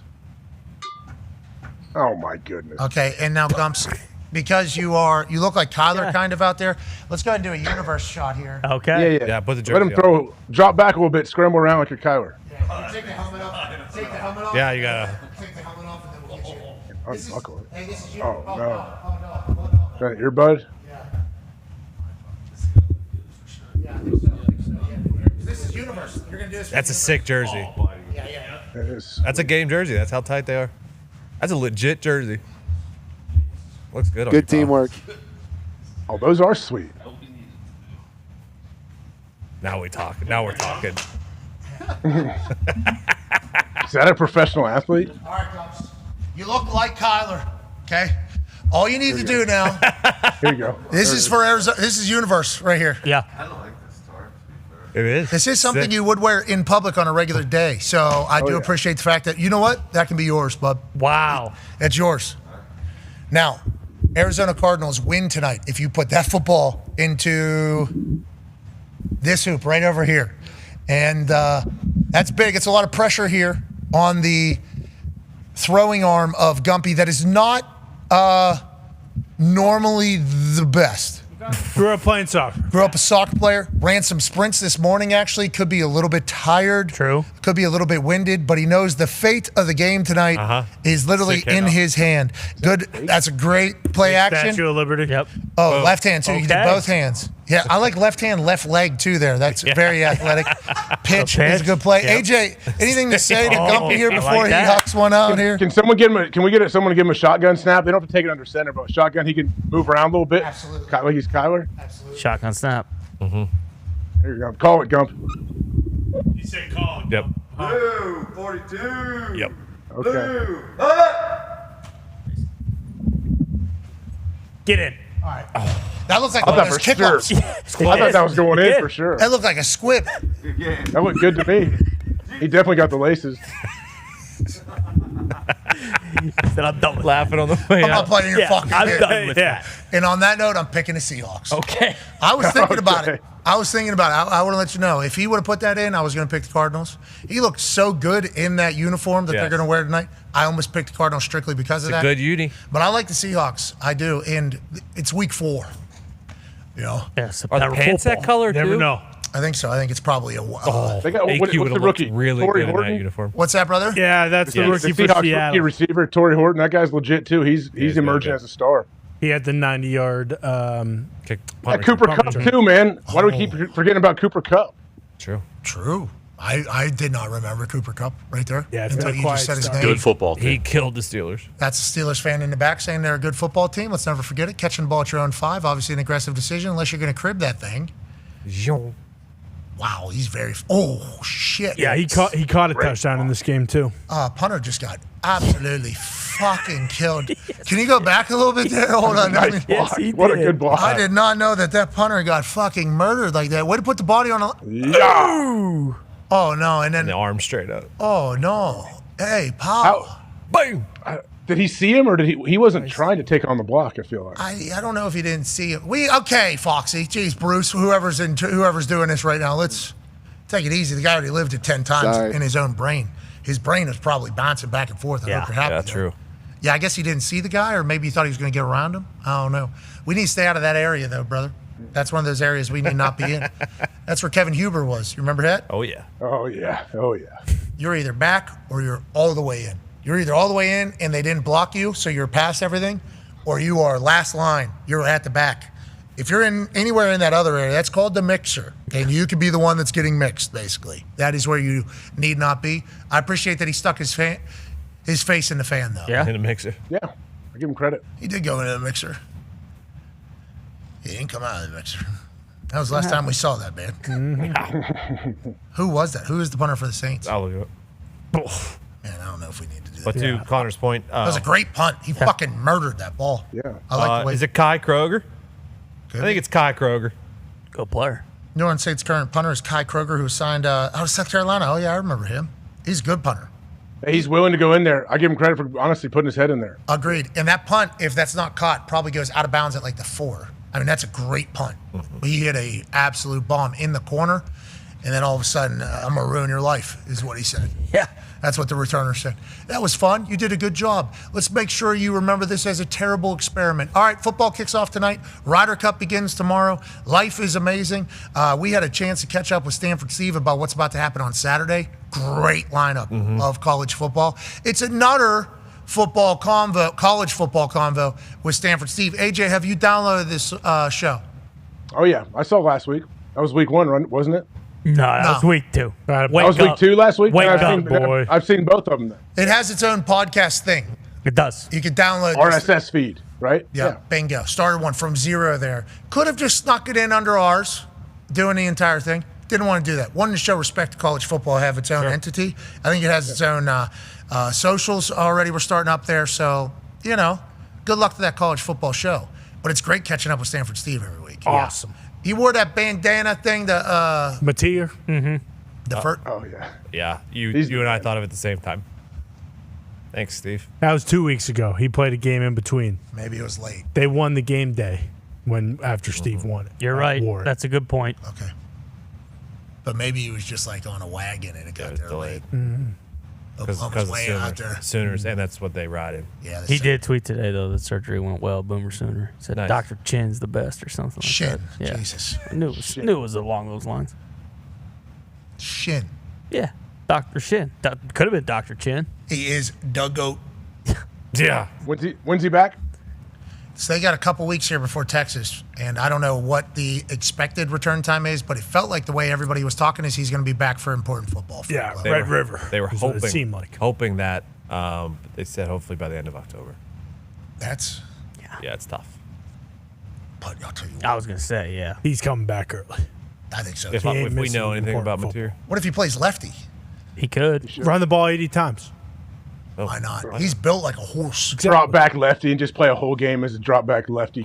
Oh my goodness. Okay, and now Gumps, because you look like Kyler kind of out there. Let's go ahead and do a universe shot here. Okay. Yeah. Yeah, put the Let him jersey drop back a little bit, scramble around like you're Kyler. Yeah, take the helmet off. Take the helmet off. Yeah, you gotta. Take the helmet off, and then we'll get you. Unbuckle it. Hey, this is you. Oh, no. Oh, no. Is that your bud? Yeah, I think so. Yeah. This is universe. You're gonna do this. That's a sick jersey. Yeah. It is. That's a game jersey. That's how tight they are. That's a legit jersey. Looks good on Good you, Tom. teamwork. Oh, those are sweet. Now we're talking. Is that a professional athlete? All right, Gumps. You look like Kyler. Okay. All you need to do now. Here you go. This is for Arizona. This is universe right here. Yeah. It is. This is something Sick. you would wear in public on a regular day. So I do appreciate the fact that, you know what? That can be yours, bub. Wow. That's yours. Now, Arizona Cardinals win tonight if you put that football into this hoop right over here. And that's big. It's a lot of pressure here on the throwing arm of Gumpy that is not normally the best. Grew up playing soccer. Grew up a soccer player. Ran some sprints this morning, actually. Could be a little bit tired. True. Could be a little bit winded, but he knows the fate of the game tonight is literally Sick in handoff. his hand. Good. That's a great play action. Statue of Liberty. Yep. Oh, left hand, too. You can Okay. do both hands. Yeah, I like left hand, left leg, too, there. That's very athletic. Pitch is a good play. Yep. AJ, anything to say to Oh, Gumpy here I before like he that. hucks one out here? Can someone give him? Can we get someone to give him a shotgun snap? They don't have to take it under center, but a shotgun he can move around a little bit. Absolutely. Like he's Kyler. Absolutely. Shotgun snap. There you go. Call it, Gump. He said call. Yep. Blue, 42. Yep. Okay. Blue. Get in. All right. That looks like I one of thought those for sure. kickoffs. I thought that was going in for sure. That looked like a squib. That looked good to me. He definitely got the laces. Said I'm done with Laughing on the way I'm not out. playing your fucking I'm game. done with that. And on that note, I'm picking the Seahawks. Okay. I was thinking about Okay. it. I want to let you know. If he would have put that in, I was going to pick the Cardinals. He looked so good in that uniform that they're Yes. going to wear tonight. I almost picked the Cardinals strictly because of It's a that. good uni. But I like the Seahawks. I do. And it's week 4. You know? Yes. Are the pants that color Never too? know. I think so. I think it's probably a. They got, AQ what's would the have rookie? looked really Tory good in that Horton? uniform. What's that, brother? Yeah, that's the Yeah, rookie The for Seahawks Seattle. rookie receiver, Tory Horton. That guy's legit too. He's he's emerging good. as a star. He had the 90-yard. Kick, Yeah, punt Cooper return. Cup too, man. Why do we keep forgetting about Cooper Cup? True. True. I did not remember Cooper Cup right there. Yeah, it's until been a you quiet just said his start. name. Good football team. He killed the Steelers. That's a Steelers fan in the back saying they're a good football team. Let's never forget it. Catching the ball at your own 5, obviously an aggressive decision unless you're going to crib that thing. Wow, he's very. Oh shit! Yeah, he caught a touchdown in this game too. Punter just got absolutely fucking killed. Can you go back a little bit there? Hold on. Nice block. What a good block. I did not know that punter got fucking murdered like that. Way to put the body on a. Yeah. Oh no! And then The arm straight up. oh no! Hey, Paul. Boom. Did he see him or did he wasn't trying to take on the block? I feel like. I don't know if he didn't see it. Okay, Foxy. Jeez, Bruce. Whoever's doing this right now, let's take it easy. The guy already lived it 10 times Sorry. in his own brain. His brain was probably bouncing back and forth. I hope you're happy. Yeah, though. true. Yeah, I guess he didn't see the guy, or maybe he thought he was going to get around him. I don't know. We need to stay out of that area, though, brother. That's one of those areas we need not be in. That's where Kevin Huber was. You remember that? Oh yeah. Oh yeah. Oh yeah. You're either back or you're all the way in. You're either all the way in and they didn't block you, so you're past everything, or you are last line. You're at the back. If you're in anywhere in that other area, that's called the mixer. And you could be the one that's getting mixed, basically. That is where you need not be. I appreciate that he stuck his face in the fan, though. Yeah. In a mixer. Yeah. I give him credit. He did go into the mixer. He didn't come out of the mixer. That was the last time we saw that, man. Who was that? Who is the punter for the Saints? I'll look it up. Man, I don't know if we need to do But that. to Connor's point, That was a great punt. He fucking murdered that ball. Yeah. I like the way. is it Kai Kroger? Could I think be. it's Kai Kroger. Good player. New Orleans Saints current punter is Kai Kroger, who signed out of South Carolina. Oh, yeah, I remember him. He's a good punter. He's willing to go in there. I give him credit for honestly putting his head in there. Agreed. And that punt, if that's not caught, probably goes out of bounds at like the 4. I mean, that's a great punt. He hit a absolute bomb in the corner, and then all of a sudden, I'm going to ruin your life, is what he said. Yeah. That's what the returner said. That was fun. You did a good job. Let's make sure you remember this as a terrible experiment. All right, football kicks off tonight. Ryder Cup begins tomorrow. Life is amazing. We had a chance to catch up with Stanford Steve about what's about to happen on Saturday. Great lineup of college football. It's another football convo, college football convo with Stanford Steve. AJ, have you downloaded this show? Oh yeah, I saw last week. That was week 1, wasn't it? No, that was week 2. That was week 2 last week. Wake I've up, seen, boy. I've seen both of them. It has its own podcast thing. It does. You can download this. RSS feed, right? Yeah, bingo. Started one from 0 there. Could have just snuck it in under ours, doing the entire thing. Didn't want to do that. Wanted to show respect to college football, have its own entity. I think it has its own socials already. We're starting up there. So, you know, good luck to that college football show. But it's great catching up with Stanford Steve every week. Awesome. He wore that bandana thing, the Mateer. the first. Oh yeah. Yeah. You and I thought of it at the same time. Thanks, Steve. That was 2 weeks ago. He played a game in between. Maybe it was late. They won the game day after Steve won it. You're right. Wore it. That's a good point. Okay. But maybe he was just like on a wagon and it got there late. Because Oklahoma's of way out there. Sooners, and that's what they ride in. Yeah, He did tweet today, though, that surgery went well. Boomer Sooner said Nice. Dr. Chin's the best or something like Shin. that. Yeah. Jesus. I knew it was along those lines. Shin. Yeah. Dr. Shin. Could have been Dr. Chin. He is Doug Goat. Yeah. When's he back? So they got a couple weeks here before Texas, and I don't know what the expected return time is, but it felt like the way everybody was talking is he's going to be back for important football. Yeah, football. Red River. They were is what hoping, it seemed like. hoping that. But they said hopefully by the end of October. That's Yeah, it's tough. But I'll tell you what. I was going to say, yeah. He's coming back early. I think so. If we know anything about material. What if he plays lefty? He could. Run the ball 80 times. Why not? He's built like a horse. Drop back lefty and just play a whole game as a drop back lefty.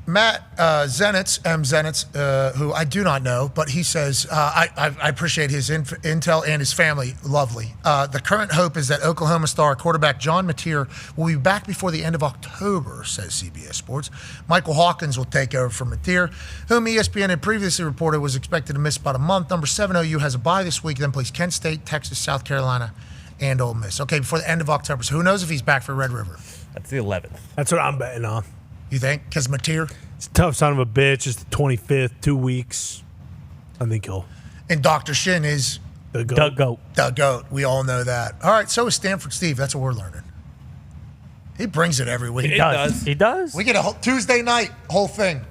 Matt Zenitz, M. Zenitz, who I do not know, but he says, I appreciate his intel and his family. Lovely. The current hope is that Oklahoma star quarterback John Mateer will be back before the end of October, says CBS Sports. Michael Hawkins will take over from Mateer, whom ESPN had previously reported was expected to miss about a month. Number 7 OU has a bye this week, then plays Kent State, Texas, South Carolina, and Ole Miss. Okay, before the end of October. So who knows if he's back for Red River? That's the 11th. That's what I'm betting on. You think? Because Mateer? It's a tough son of a bitch. It's the 25th, 2 weeks. I think he'll. And Dr. Shin is the GOAT. The GOAT. We all know that. All right, so is Stanford Steve. That's what we're learning. He brings it every week. He does. He does. We get a whole Tuesday night, whole thing.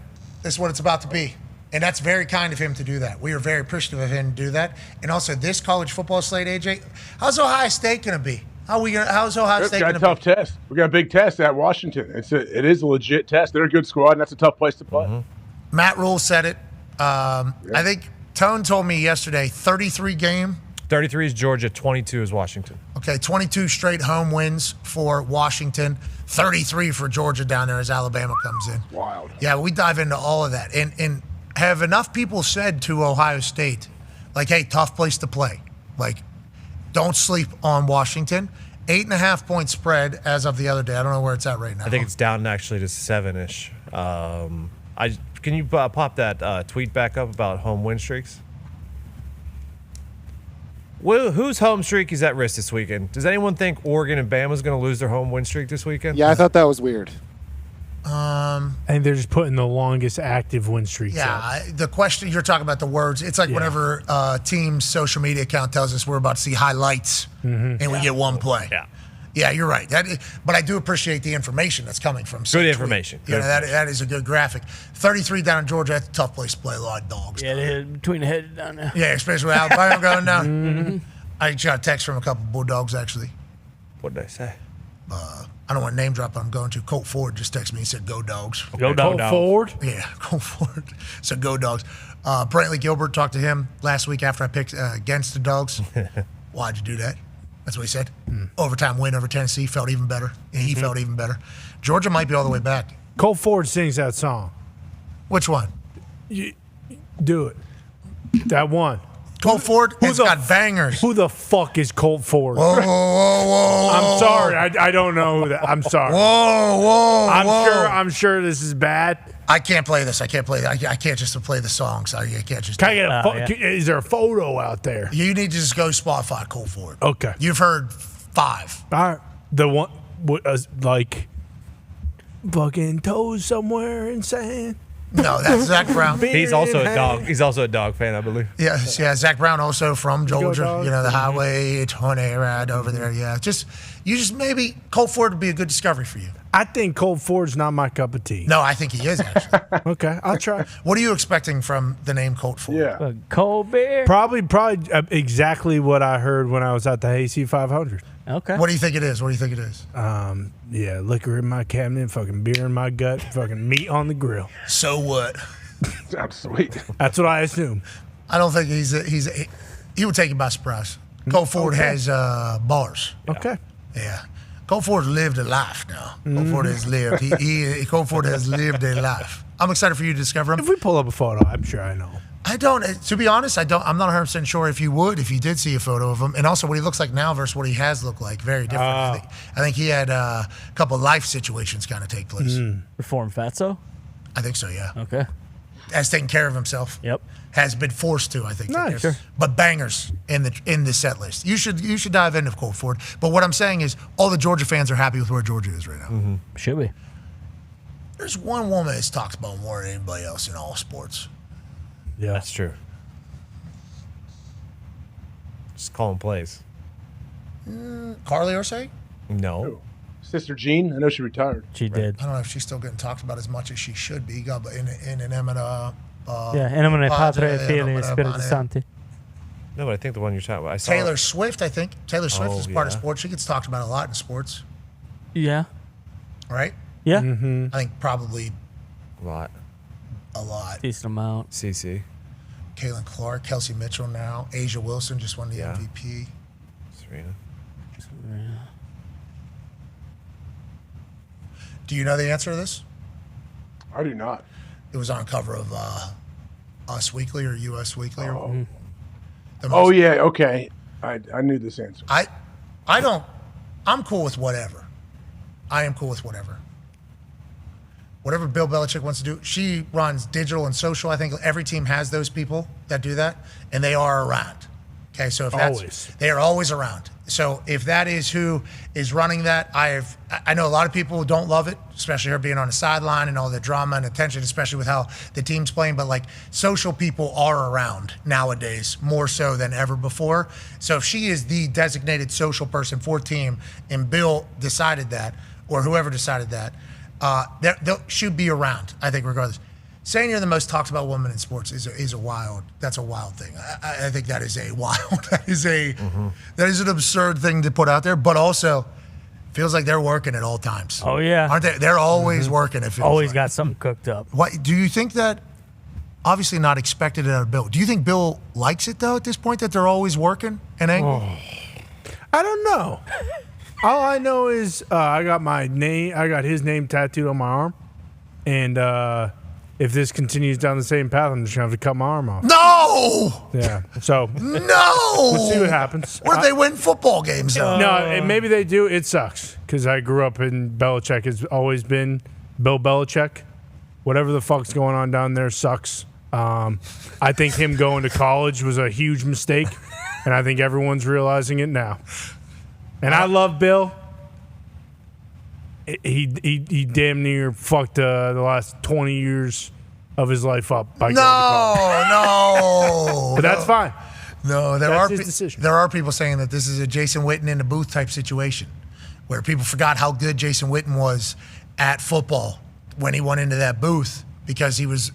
This is what it's about to be. And that's very kind of him to do that. We are very appreciative of him to do that. And also, this college football slate, AJ, how's Ohio State going to be? How's Ohio State going to be? We got a tough test. We got a big test at Washington. It is a legit test. They're a good squad, and that's a tough place to play. Matt Rhule said it. I think Tone told me yesterday, 33 game. 33 is Georgia, 22 is Washington. Okay, 22 straight home wins for Washington, 33 for Georgia down there as Alabama comes in. Wild. Yeah, we dive into all of that. And have enough people said to Ohio State, like, hey, tough place to play. Like, don't sleep on Washington. 8.5-point spread as of the other day. I don't know where it's at right now. I think it's down actually to 7-ish. Can you pop that tweet back up about home win streaks? Well, whose home streak is at risk this weekend? Does anyone think Oregon and Bama's going to lose their home win streak this weekend? Yeah, I thought that was weird. I think they're just putting the longest active win streaks out. The question, you're talking about the words. It's like whenever team's social media account tells us we're about to see highlights and we get one play. Yeah, you're right. But I do appreciate the information that's coming from. Good information. That is a good graphic. 33 down in Georgia. That's a tough place to play. A lot of dogs. Yeah, they're between the head and down there. Yeah, especially with Alabama going down. I got a text from a couple of Bulldogs actually. What did they say? I don't want to name drop, but I'm going to. Colt Ford just texted me and said, go Dogs. Go Dogs. Colt Ford? Yeah, Colt Ford. So go Dogs. Brantley Gilbert talked to him last week after I picked against the Dogs. Why'd you do that? That's what he said. Overtime win over Tennessee. Felt even better. And he felt even better. Georgia might be all the way back. Colt Ford sings that song. Which one? Do it. That one. Colt Ford has got bangers. Who the fuck is Colt Ford? Whoa, whoa, whoa. I'm sorry. I don't know who that. I'm sorry. Whoa. I'm sure this is bad. I can't play this. I can't just play the songs. I can't just. Can I get is there a photo out there? You need to just go Spotify Colt Ford. Okay. You've heard 5. All right. The one like fucking toes somewhere in sand. No, that's Zach Brown. He's also a dog. He's also a dog fan, I believe. Yeah. Zach Brown also from Georgia. You know, the Highway 20 ride over there. Yeah. Maybe Colt Ford would be a good discovery for you. I think Colt Ford's not my cup of tea. No, I think he is actually. Okay, I'll try. What are you expecting from the name Colt Ford? Yeah. Cold beer. Probably exactly what I heard when I was at the AC 500. Okay. What do you think it is? Yeah, liquor in my cabinet, fucking beer in my gut, fucking meat on the grill. So what? Sounds sweet. That's what I assume. I don't think he would take you by surprise. Colt Ford has bars. Okay. Yeah. Colt Ford lived a life now. Colt Ford has lived. Colt Ford has lived a life. I'm excited for you to discover him. If we pull up a photo, I'm sure I know. I don't. To be honest, I'm not 100% sure if you did see a photo of him, and also what he looks like now versus what he has looked like. Very different. I think he had a couple of life situations kind of take place. Reform Fatso? I think so. Yeah. Okay. Has taken care of himself. Yep. Has been forced to. I think. Nice. Sure. But bangers in the set list. You should dive into Colt Ford. But what I'm saying is, all the Georgia fans are happy with where Georgia is right now. Should be. There's one woman that's talked about more than anybody else in all sports. Yeah, that's true. Just calling plays. Carly Orsay? No. Sister Jean, I know she retired. She did. I don't know if she's still getting talked about as much as she should be. In an Emina. In nomine Padre, Filii, Spiritus Sancti. No, but I think the one you're talking about. Taylor Swift, I think. Taylor Swift is part of sports. She gets talked about a lot in sports. Yeah. Right? Yeah. I think probably a lot. A lot. Decent amount. CC. Caitlin Clark, Kelsey Mitchell now. Asia Wilson just won the MVP. Serena. Do you know the answer to this? I do not. It was on cover of Us Weekly or US Weekly. Oh, yeah, okay. I knew this answer. I'm cool with whatever. I am cool with whatever. Whatever Bill Belichick wants to do. She runs digital and social. I think every team has those people that do that, and they are around. Okay, so if they are always around. So if that is who is running that, I know a lot of people who don't love it, especially her being on the sideline and all the drama and attention, especially with how the team's playing. But like social people are around nowadays more so than ever before. So if she is the designated social person for team, and Bill decided that, or whoever decided that, they should be around. I think regardless. Saying you're the most talked about woman in sports is a wild. That's a wild thing. I think that is a wild. That is an absurd thing to put out there. But also, feels like they're working at all times. Oh yeah, aren't they? They're always working. It feels always like. got something cooked up. What do you think that? Obviously not expected out of Bill. Do you think Bill likes it though at this point that they're always working and angry? I don't know. All I know is I got his name tattooed on my arm, and. If this continues down the same path, I'm just going to have to cut my arm off. No! Yeah. So. No! We'll see what happens. What if they win football games, though? No, and maybe they do. It sucks because I grew up in Belichick. Has always been Bill Belichick. Whatever the fuck's going on down there sucks. I think him going to college was a huge mistake, and I think everyone's realizing it now. And I love Bill. He damn near fucked the last 20 years of his life up by going to college. No. But that's fine. No, That's his decision. There are people saying that this is a Jason Witten in the booth type situation where people forgot how good Jason Witten was at football when he went into that booth because he was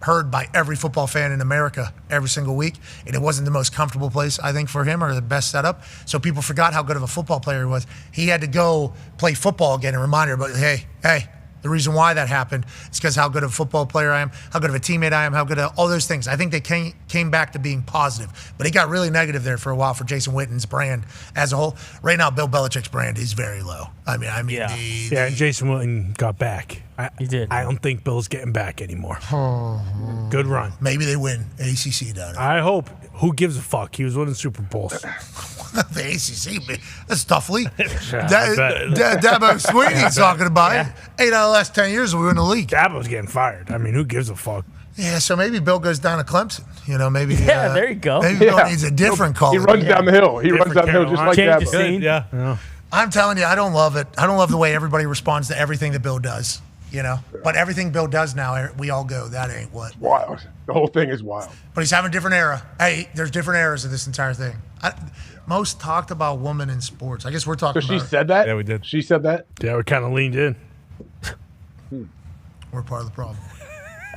heard by every football fan in America every single week, and it wasn't the most comfortable place, I think, for him or the best setup. So people forgot how good of a football player he was. He had to go play football again and remind everybody, hey, the reason why that happened is because how good of a football player I am, how good of a teammate I am, how good of all those things. I think they came back to being positive, but it got really negative there for a while for Jason Witten's brand as a whole. Right now, Bill Belichick's brand is very low. I mean, yeah, and Jason Witten got back. He did. I don't think Bill's getting back anymore. Good run. Maybe they win ACC down there. I hope. Who gives a fuck? He was winning Super Bowls. The ACC, that's tough league. Dabo Sweeney's talking about it. 8 out of the last 10 years we were in the league. Dabo's getting fired. I mean, who gives a fuck? Yeah, so maybe Bill goes down to Clemson. You know, maybe. There you go. Maybe Bill needs a different call. He runs down the hill. He runs down the hill just like Dabo. Yeah. I'm telling you, I don't love it. I don't love the way everybody responds to everything that Bill does. You know, but everything Bill does now, we all go, that ain't what. Wild. The whole thing is wild. But he's having a different era. Hey, there's different eras of this entire thing. Most talked about woman in sports. I guess we're talking So about she said that? Yeah, we did. She said that? Yeah, we kind of leaned in. We're part of the problem.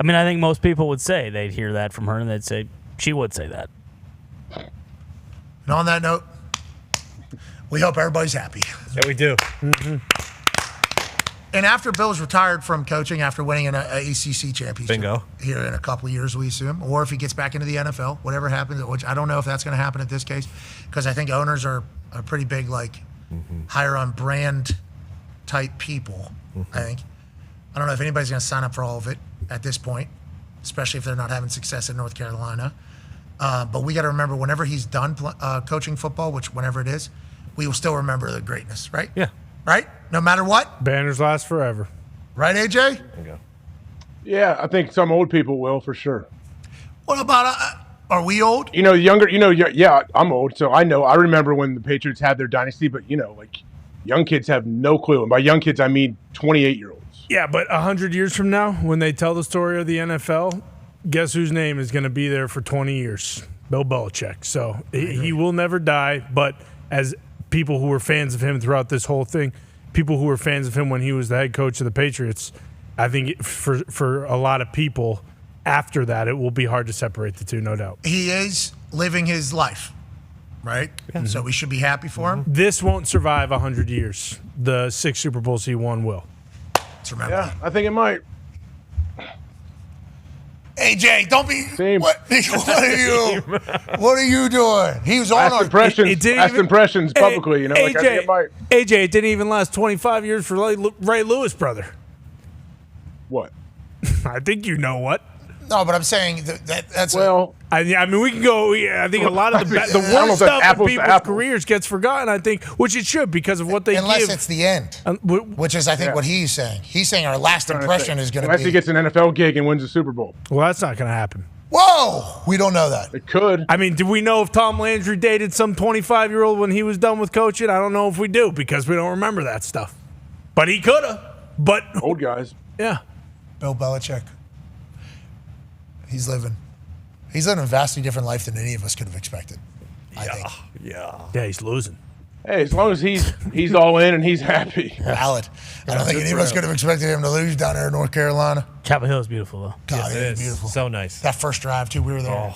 I mean, I think most people would say they'd hear that from her and they'd say she would say that. And on that note, we hope everybody's happy. Yeah, we do. Mm-hmm. And after Bill's retired from coaching, after winning an ACC championship Bingo. here in a couple of years, we assume, or if he gets back into the NFL, whatever happens, which I don't know if that's going to happen at this case, because I think owners are pretty big, like higher on brand type people, I think. I don't know if anybody's going to sign up for all of it at this point, especially if they're not having success in North Carolina. But we got to remember, whenever he's done coaching football, which whenever it is, we will still remember the greatness, right? Yeah. Right? No matter what? Banners last forever. Right, AJ? Bingo. Yeah, I think some old people will for sure. What about, are we old? You know, younger, yeah, I'm old, so I know. I remember when the Patriots had their dynasty, but, like, young kids have no clue. And by young kids, I mean 28-year-olds. Yeah, but 100 years from now, when they tell the story of the NFL, guess whose name is going to be there for 20 years? Bill Belichick. So he will never die, but as people who were fans of him throughout this whole thing, people who were fans of him when he was the head coach of the Patriots, I think for a lot of people after that, it will be hard to separate the two, no doubt. He is living his life, right? Mm-hmm. So we should be happy for him. This won't survive 100 years. The 6 Super Bowls he won will. Let's remember that. I think it might. AJ, don't be. What are you doing? He was on Last our impressions publicly. You know, like I think it might. AJ, it didn't even last 25 years for Ray Lewis, brother. What? I think you know what. No, but I'm saying that's I mean, we can go. I think a lot of the worst stuff in people's careers gets forgotten. I think, which it should because of what they unless give. it's the end, which is I think what he's saying. He's saying our last impression is going to be. Unless he gets an NFL gig and wins the Super Bowl. Well, that's not going to happen. Whoa, we don't know that. It could. I mean, do we know if Tom Landry dated some 25-year-old when he was done with coaching? I don't know if we do because we don't remember that stuff. But he could have. But old guys. Yeah. Bill Belichick. He's living a vastly different life than any of us could have expected. I think. Yeah, he's losing. Hey, as long as he's all in and he's happy. Valid. I don't think any of us could have expected him to lose down there in North Carolina. Chapel Hill is beautiful, though. God, Yes, it it is is. beautiful. So nice. That first drive, too, we were there.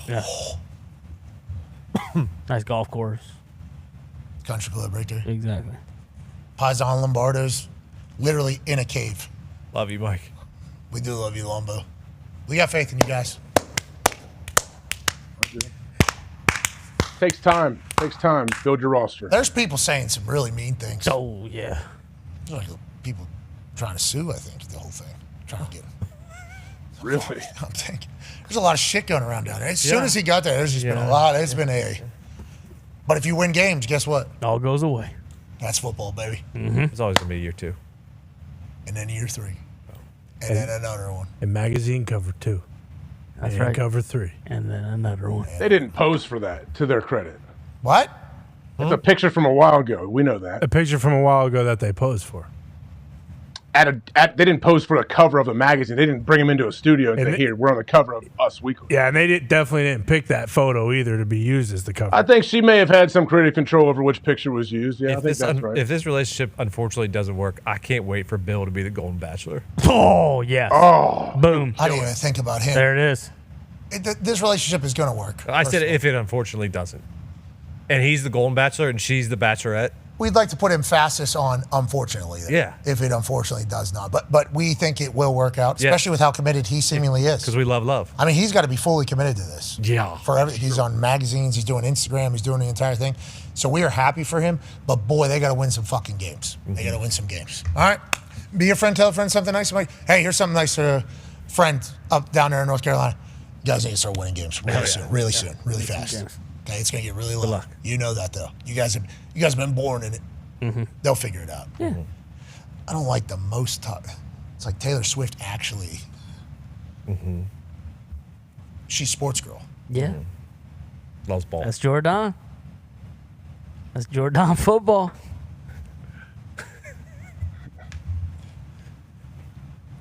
Nice golf course. Country club right there. Exactly. Paisan Lombardo's literally in a cave. Love you, Mike. We do love you, Lombo. We got faith in you guys. Takes time. Build your roster. There's people saying some really mean things. Oh, yeah. There's like people trying to sue, I think, the whole thing. Trying to get him. Really? I'm thinking. There's a lot of shit going around down there. As soon as he got there, there's just been a lot. It's been a. But if you win games, guess what? All goes away. That's football, baby. Mm-hmm. It's always going to be year 2. And then year 3. And then another one. And magazine cover 2. That's and right. Cover 3. And then another one. They didn't pose for that, to their credit. What? It's a picture from a while ago. We know that. A picture from a while ago that they posed for. They didn't pose for a cover of a magazine. They didn't bring him into a studio and say, "Here, we're on the cover of Us Weekly." Yeah, and they definitely didn't pick that photo either to be used as the cover. I think she may have had some creative control over which picture was used. Yeah, I think that's right. If this relationship unfortunately doesn't work, I can't wait for Bill to be the Golden Bachelor. Oh, yes. Oh. Boom. I didn't even think about him. There it is. This relationship is going to work. I said if it unfortunately doesn't. And he's the Golden Bachelor and she's the Bachelorette. We'd like to put emphasis on unfortunately. Then, Yeah. If it unfortunately does not. But we think it will work out, especially with how committed he seemingly is. Because we love. I mean, he's got to be fully committed to this. Yeah. For everything. He's on magazines. He's doing Instagram. He's doing the entire thing. So we are happy for him. But, boy, they got to win some fucking games. They got to win some games. All right? Be your friend. Tell a friend something nice. Like, hey, here's something nice to a friend up down there in North Carolina. You guys need to start winning games really soon, really fast. Okay, it's going to get really low. You know that, though. You guys have been born in it. Mm-hmm. They'll figure it out. Yeah. I don't like the most talk. It's like Taylor Swift actually. Mm-hmm. She's sports girl. Yeah. Loves ball. That's Jordan. That's Jordan football.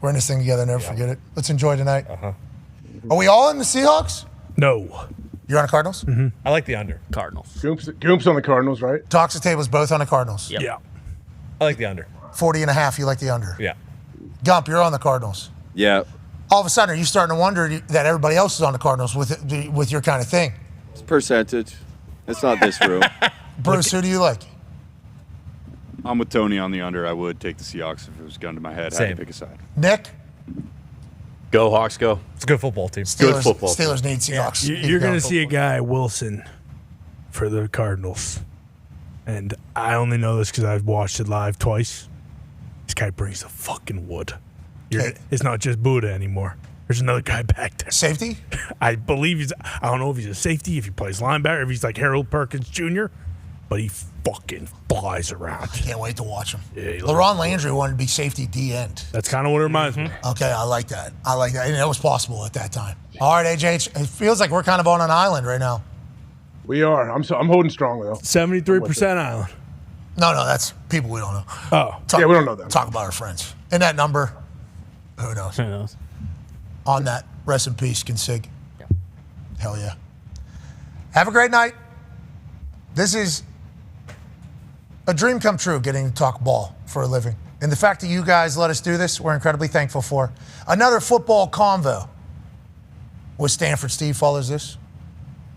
We're in this thing together. Never forget it. Let's enjoy tonight. Are we all in the Seahawks? No. You're on the Cardinals? Mm-hmm. I like the under. Cardinals. Goomps on the Cardinals, right? Talks the tables both on the Cardinals. Yep. Yeah. I like the under. 40.5, you like the under. Yeah. Gump, you're on the Cardinals. Yeah. All of a sudden, are you starting to wonder that everybody else is on the Cardinals with your kind of thing? It's percentage. It's not this room. Bruce, who do you like? I'm with Tony on the under. I would take the Seahawks if it was a gun to my head. I had to pick a side. Nick? Go Hawks, go. It's a good football team. Steelers need Seahawks. You're going to see a guy, Wilson, for the Cardinals. And I only know this because I've watched it live twice. This guy brings the fucking wood. It's not just Buddha anymore. There's another guy back there. Safety? I believe I don't know if he's a safety, if he plays linebacker, if he's like Harold Perkins Jr., but he fucking flies around. I can't wait to watch him. Yeah, LaRon Landry wanted to be safety D-end. That's kind of what it reminds me. Okay, I like that. And it was possible at that time. All right, AJ, it feels like we're kind of on an island right now. We are. I'm holding strong, though. 73% island. No, that's people we don't know. Oh. Yeah, we don't know that. Talk about our friends. And that number, who knows? Who knows? On that, rest in peace, Consig. Yeah. Hell yeah. Have a great night. This is a dream come true, getting to talk ball for a living. And the fact that you guys let us do this, we're incredibly thankful for. Another football convo with Stanford Steve follows this.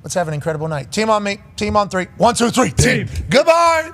Let's have an incredible night. Team on me, team on 3. 1, 2, 3, team. Goodbye.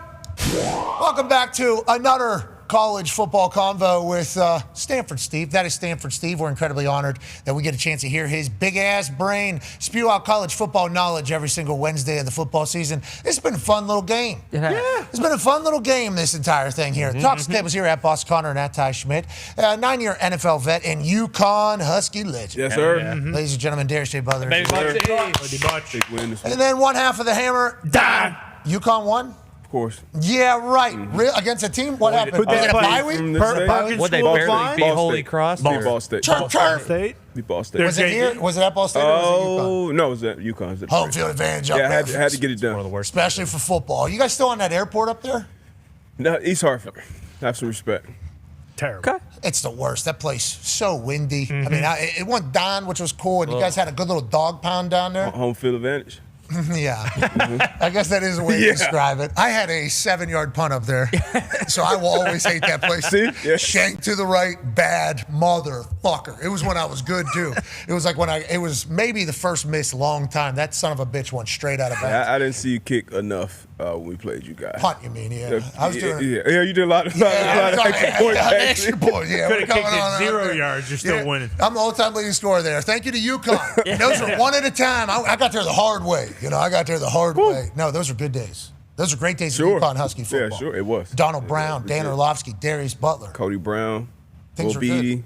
Welcome back to another college football convo with Stanford Steve. That is Stanford Steve. We're incredibly honored that we get a chance to hear his big-ass brain spew out college football knowledge every single Wednesday of the football season. It's been a fun little game. Yeah. It's been a fun little game, this entire thing here. Talks tables here at Boss Connor and at Ty Schmidt. 9-year NFL vet and UConn Husky legend. Yes, sir. Ladies and gentlemen, Darius J. Butler. Big And then one half of the hammer, Dahn. UConn won? Of course. Yeah, right. Against a team? What happened? Was it a bye week? Would they barely beat Holy Cross? Ball State. Ball State. Ball State. Was it here? Was it at Ball State or was it UConn? No, it was at UConn. Home field advantage up Yeah, I there. had to get it done. One of the worst. Especially for football. You guys still on that airport up there? No, East Hartford. Have some respect. Terrible. Okay. It's the worst. That place so windy. I mean, it went Dahn, which was cool, and you guys had a good little dog pound down there. Home field advantage. Yeah. I guess that is a way to describe it. I had a 7-yard punt up there, so I will always hate that place. See? Yeah. Shank to the right, bad motherfucker. It was when I was good, too. It was like it was maybe the first miss long time. That son of a bitch went straight out of bounds. I didn't see you kick enough when we played you guys. Punt, you mean? Yeah. I was doing Yeah, you did a lot of extra points. Extra points, yeah. Could have kicked it 0 yards. You're still winning. I'm the all-time leading scorer there. Thank you to UConn. And those were one at a time. I got there the hard way. I got there the hard way. No, those are good days. Those are great days of UConn Husky football. Yeah, sure, it was. Donald Brown, Dan Orlovsky, Darius Butler. Cody Brown, Things Will were good. Beatty.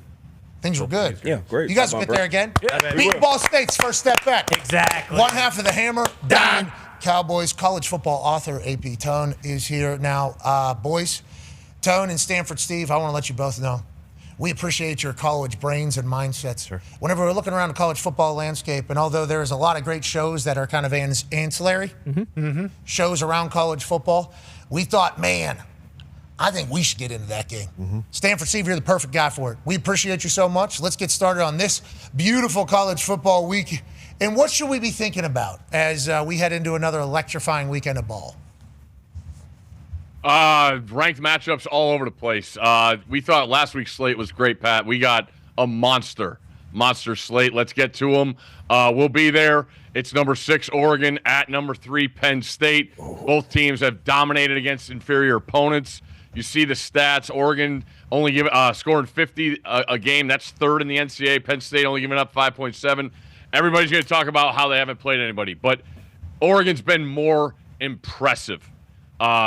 Things were good. Yeah, great. You guys will get there again? Yeah, Beat Ball State's first step back. Exactly. One half of the hammer, Dahn. Cowboys college football author AP Tone is here now. Boys, Tone and Stanford Steve, I want to let you both know we appreciate your college brains and mindsets. Sure. Whenever we're looking around the college football landscape, and although there's a lot of great shows that are kind of ancillary shows around college football, we thought, man, I think we should get into that game. Stanford Steve, you're the perfect guy for it. We appreciate you so much. Let's get started on this beautiful college football week. And what should we be thinking about as we head into another electrifying weekend of ball? Ranked matchups all over the place. We thought last week's slate was great, Pat. We got a monster slate. Let's get to them. We'll be there. It's number 6 Oregon at number 3 Penn State. Both teams have dominated against inferior opponents. You see the stats. Oregon only scoring 50 a game. That's third in the NCAA. Penn State only giving up 5.7. Everybody's going to talk about how they haven't played anybody, but Oregon's been more impressive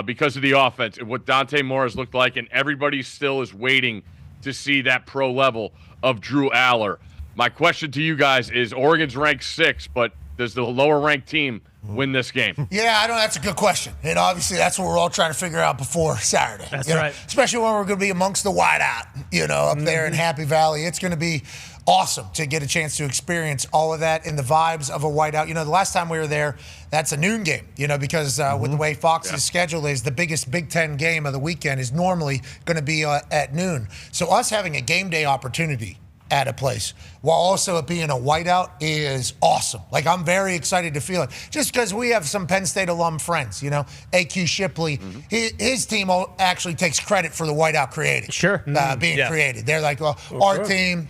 because of the offense and what Dante Moore has looked like, and everybody still is waiting to see that pro level of Rhule. My question to you guys is, Oregon's ranked 6, but does the lower-ranked team win this game? Yeah, I know that's a good question. And obviously that's what we're all trying to figure out before Saturday. That's right. Especially when we're going to be amongst the whiteout, up there in Happy Valley. It's going to be awesome to get a chance to experience all of that in the vibes of a whiteout. The last time we were there, that's a noon game, because with the way Fox's schedule is, the biggest Big Ten game of the weekend is normally going to be at noon. So us having a game day opportunity at a place while also it being a whiteout is awesome. Like, I'm very excited to feel it. Just because we have some Penn State alum friends, AQ Shipley, his team actually takes credit for the whiteout created. Sure. Being created. They're like, well, our team,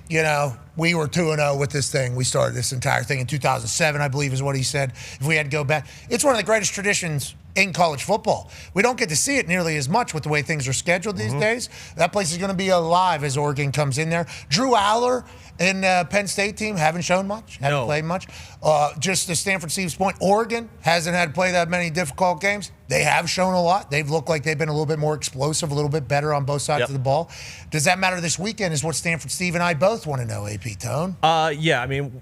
we were 2-0 with this thing. We started this entire thing in 2007, I believe is what he said, if we had to go back. It's one of the greatest traditions in college football. We don't get to see it nearly as much with the way things are scheduled these days. That place is going to be alive as Oregon comes in there. Rhule and Penn State team haven't shown much, haven't played much. Just to Stanford Steve's point, Oregon hasn't had to play that many difficult games. They have shown a lot. They've looked like they've been a little bit more explosive, a little bit better on both sides of the ball. Does that matter this weekend is what Stanford Steve and I both want to know, AP Tone. Yeah, I mean,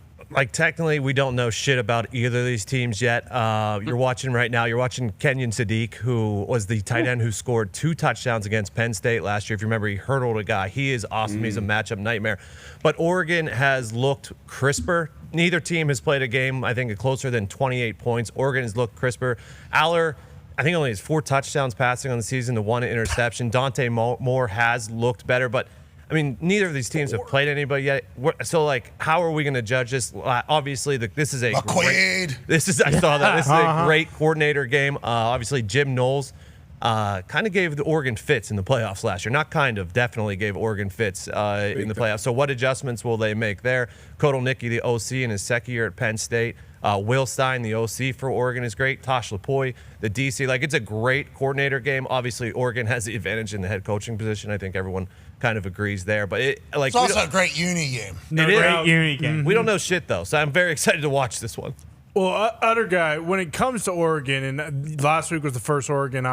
technically, we don't know shit about either of these teams yet. You're watching right now. You're watching Kenyon Sadiq, who was the tight end who scored 2 touchdowns against Penn State last year. If you remember, he hurdled a guy. He is awesome. He's a matchup nightmare. But Oregon has looked crisper. Neither team has played a game, I think, closer than 28 points. Oregon has looked crisper. Aller, I think, only has 4 touchdowns passing on the season to 1 interception. Dante Moore has looked better, but I mean, neither of these teams have played anybody yet. So, how are we going to judge this? Obviously, this is I saw that. This is a great coordinator game. Obviously, Jim Knowles kind of gave the Oregon fits in the playoffs last year. Not kind of, definitely gave Oregon fits in the playoffs. So what adjustments will they make there? Kotelnicki, the OC, in his second year at Penn State. Will Stein, the OC for Oregon, is great. Tosh Lupoi, the DC. Like, it's a great coordinator game. Obviously, Oregon has the advantage in the head coaching position. I think everyone kind of agrees there. But it's also a great uni game. Great uni game. We don't know shit, though, so I'm very excited to watch this one. Well, other guy, when it comes to Oregon, and last week was the first Oregon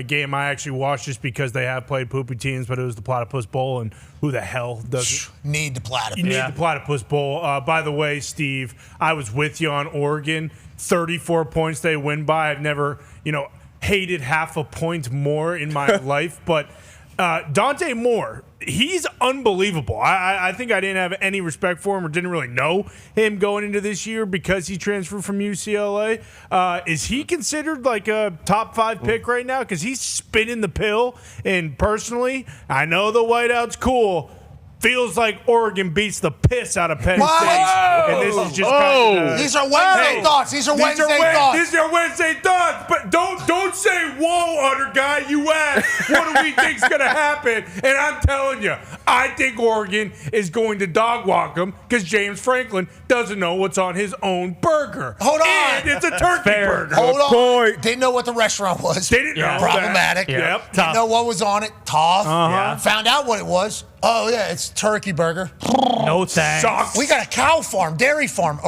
game I actually watched just because they have played poopy teams, but it was the Platypus Bowl, and who the hell doesn't need the Platypus? You need the Platypus Bowl. By the way, Steve, I was with you on Oregon. 34 points they win by. I've never, hated half a point more in my life, but Dante Moore, he's unbelievable. I think I didn't have any respect for him or didn't really know him going into this year because he transferred from UCLA. Is he considered like a top 5 pick right now? Because he's spinning the pill. And personally, I know the whiteout's cool. Feels like Oregon beats the piss out of Penn State. And this is just these are Wednesday thoughts. These are Wednesday thoughts. These are Wednesday thoughts. But don't say, whoa, other guy. You asked, what do we think's going to happen? And I'm telling you, I think Oregon is going to dog walk them because James Franklin doesn't know what's on his own burger. Hold on. And it's a turkey burger. Hold on. Didn't know what the restaurant was. They didn't know. Problematic. Yep. Didn't know what was on it. Tough. Uh-huh. Found out what it was. Oh, yeah, it's turkey burger. No thanks. We got a cow farm, dairy farm.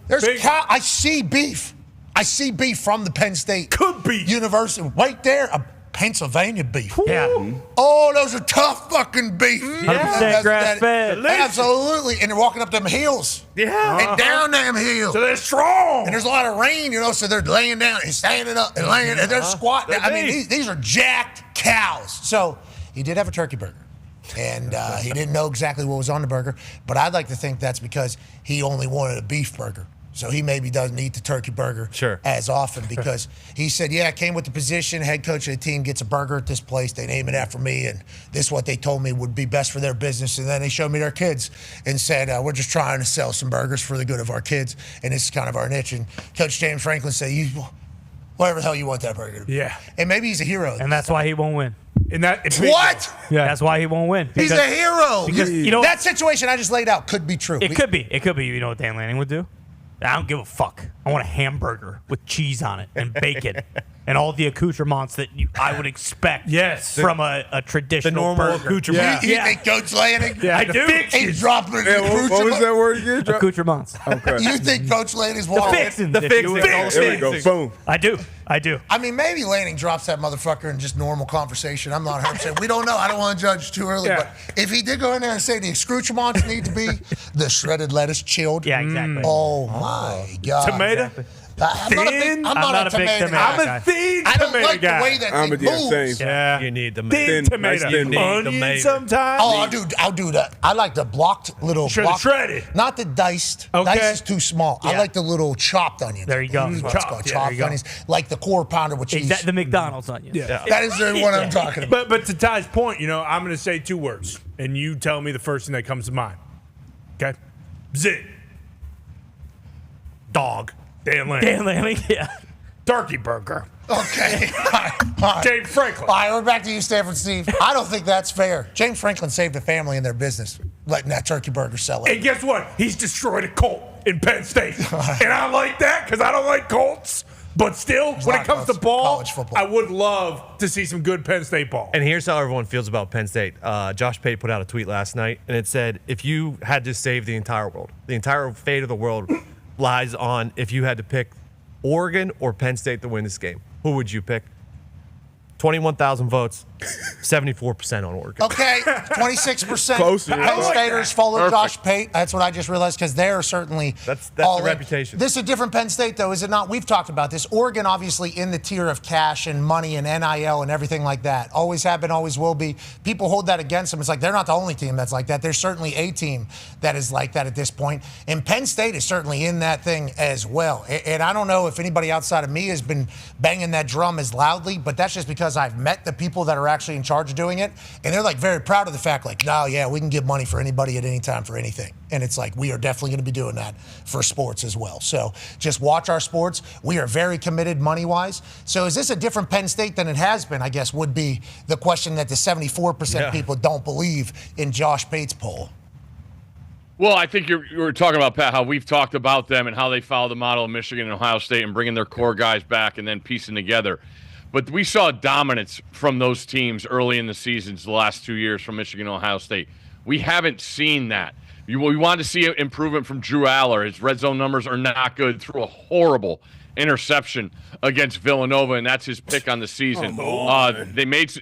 There's cow. I see beef. I see beef from the Penn State University. Right there, a Pennsylvania beef. Yeah. Oh, those are tough fucking beef. 100% grass-fed. Absolutely. And they're walking up them hills. Yeah. And down them hills. So they're strong. And there's a lot of rain, so they're laying down and standing up and laying, and they're squatting. I mean, these are jacked cows. So he did have a turkey burger. And he didn't know exactly what was on the burger. But I'd like to think that's because he only wanted a beef burger. So he maybe doesn't eat the turkey burger as often because he said, I came with the position. Head coach of the team gets a burger at this place. They name it after me. And this is what they told me would be best for their business. And then they showed me their kids and said, we're just trying to sell some burgers for the good of our kids. And this is kind of our niche. And Coach James Franklin said, whatever the hell you want that burger to be. Yeah. And maybe he's a hero. And that's why he won't win. What? Yeah. That's why he won't win. He's a hero. Because, that situation I just laid out could be true. It could be. It could be. You know what Dan Lanning would do? I don't give a fuck. I want a hamburger with cheese on it and bacon and all the accoutrements that I would expect from a traditional burger. You think Coach Lanning? Yeah, I do. He's dropping accoutrements. What was that word again? Accoutrements. Okay. You think Coach Lanning's walking? The fixins. There we go. Boom. I do. I mean, maybe Lanning drops that motherfucker in just normal conversation. I'm not 100%. We don't know. I don't want to judge too early. But if he did go in there and say the accoutrements need to be the shredded lettuce chilled. Yeah, exactly. Oh, my God. Tomato? Exactly. I'm not a big tomato guy. I'm a thin I don't tomato like guy. the way that I'm thing a damn moves. same. Yeah. You need the Thin tomato. You need Onion sometimes. Oh, I'll do that. I like the blocked little shredded. Not the diced. Okay. Diced is too small. I like the little chopped onions. There you go. That's what it's called. Chopped onions. Like the core pounder with cheese. The McDonald's onion. Yeah. That is the one I'm talking about. But to Ty's point, I'm going to say 2 words, and you tell me the first thing that comes to mind. Okay? Zit. Dog. Dan Lanning. Yeah. Turkey burger. Okay. All right. James Franklin. All right, we're back to you, Stanford Steve. I don't think that's fair. James Franklin saved a family and their business, letting that turkey burger sell it. And guess what? He's destroyed a Colt in Penn State. And I like that because I don't like Colts. But still, when it comes to ball, I would love to see some good Penn State ball. And here's how everyone feels about Penn State. Josh Pate put out a tweet last night, and it said, if you had to save the entire world, the entire fate of the world lies on if you had to pick Oregon or Penn State to win this game. Who would you pick? 21,000 votes, 74% on Oregon. Okay, 26%. Close. Penn Staters follow Josh Pate. That's what I just realized because they're certainly that's all the reputation. This is a different Penn State, though, is it not? We've talked about this. Oregon, obviously, in the tier of cash and money and NIL and everything like that. Always have been, always will be. People hold that against them. It's like they're not the only team that's like that. There's certainly a team that is like that at this point. And Penn State is certainly in that thing as well. And I don't know if anybody outside of me has been banging that drum as loudly, but that's just because because I've met the people that are actually in charge of doing it, and they're like very proud of the fact, like, no, yeah, we can give money for anybody at any time for anything. And it's like, we are definitely going to be doing that for sports as well. So just watch our sports. We are very committed money-wise. So is this a different Penn State than it has been, I guess, would be the question that the 74% people don't believe in Josh Bates' poll. Well, I think you were talking about, Pat, how we've talked about them and how they follow the model of Michigan and Ohio State and bringing their core guys back and then piecing together. But we saw dominance from those teams early in the seasons the last 2 years from Michigan and Ohio State. We haven't seen that. We wanted to see an improvement from Drew Aller. His red zone numbers are not good. Threw a horrible interception against Villanova, and that's his pick on the season.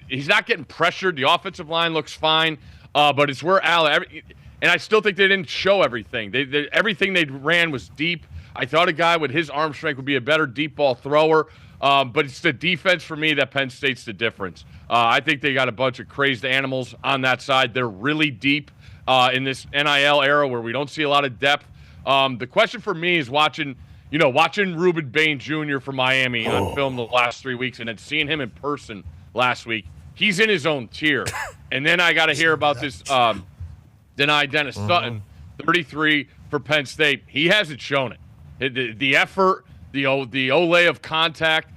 He's not getting pressured. The offensive line looks fine, but it's where Aller – and I still think they didn't show everything. Everything they ran was deep. I thought a guy with his arm strength would be a better deep ball thrower. But it's the defense for me that Penn State's the difference. I think they got a bunch of crazed animals on that side. They're really deep in this NIL era where we don't see a lot of depth. The question for me is watching Reuben Bain Jr. from Miami on film the last 3 weeks and then seeing him in person last week. He's in his own tier. And then I got to hear about this Denai Dennis Sutton, 33 for Penn State. He hasn't shown it. The effort, the Olay of contact,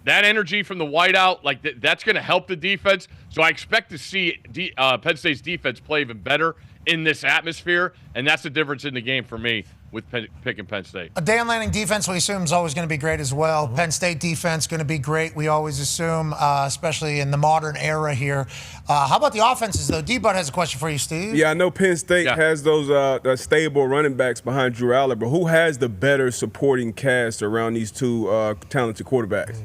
that energy from the whiteout, that's going to help the defense. So I expect to see Penn State's defense play even better in this atmosphere, and that's the difference in the game for me with picking Penn State. A Dan Lanning defense, we assume, is always going to be great as well. Penn State defense going to be great, we always assume, especially in the modern era here. How about the offenses, though? D-Bud has a question for you, Steve. Yeah, I know Penn State has those stable running backs behind Drew Aller, but who has the better supporting cast around these two talented quarterbacks?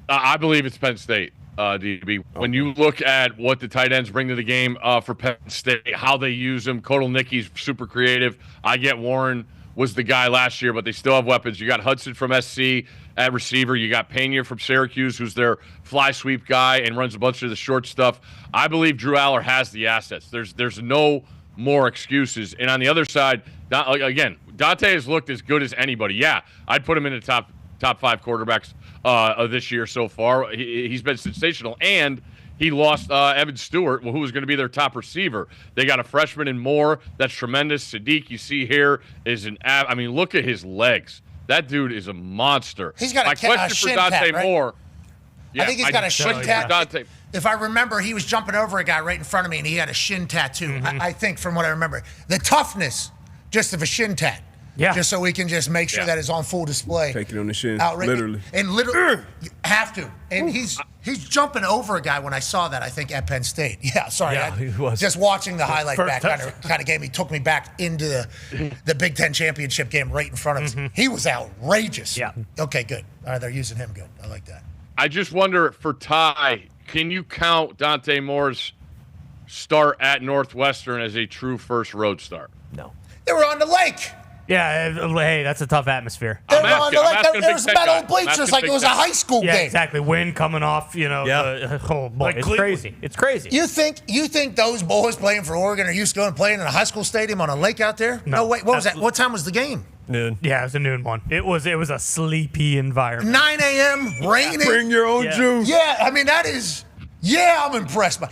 I believe it's Penn State. DB. When you look at what the tight ends bring to the game for Penn State, how they use them, Kotelnicki's super creative. I get Warren was the guy last year, but they still have weapons. You got Hudson from SC at receiver. You got Pena from Syracuse, who's their fly sweep guy and runs a bunch of the short stuff. I believe Drew Aller has the assets. There's no more excuses. And on the other side, again, Dante has looked as good as anybody. Yeah, I'd put him in the top 5 quarterbacks of this year so far. He's been sensational, and he lost Evan Stewart, who was going to be their top receiver. They got a freshman in Moore. That's tremendous. Sadiq, you see here, is look at his legs. That dude is a monster. He's got a shin tat, right? Moore. Yeah, I think he's got a shin tat. If I remember, he was jumping over a guy right in front of me, and he had a shin tattoo. I think, from what I remember, the toughness just of a shin tat. Yeah. Just so we can just make sure that it's on full display. Take it on the shin, literally. And literally, you have to. And he's jumping over a guy when I saw that, I think, at Penn State. Yeah, sorry. He was. Just watching the highlight back kind of took me back into the Big Ten championship game right in front of us. He was outrageous. Yeah. Okay, good. All right, they're using him good. I like that. I just wonder, for Ty, can you count Dante Moore's start at Northwestern as a true first road start? No. They were on the lake. Yeah, hey, that's a tough atmosphere. They were on the lake. There was metal bleachers like it was a high school game. Yeah, exactly. Wind coming off, oh boy, it's crazy. It's crazy. You think those boys playing for Oregon are used to going and playing in a high school stadium on a lake out there? No way. What was that? What time was the game? Noon. Yeah, it was a noon one. It was a sleepy environment. 9 a.m. raining. Bring your own juice. Yeah, I mean that is. Yeah, I'm impressed but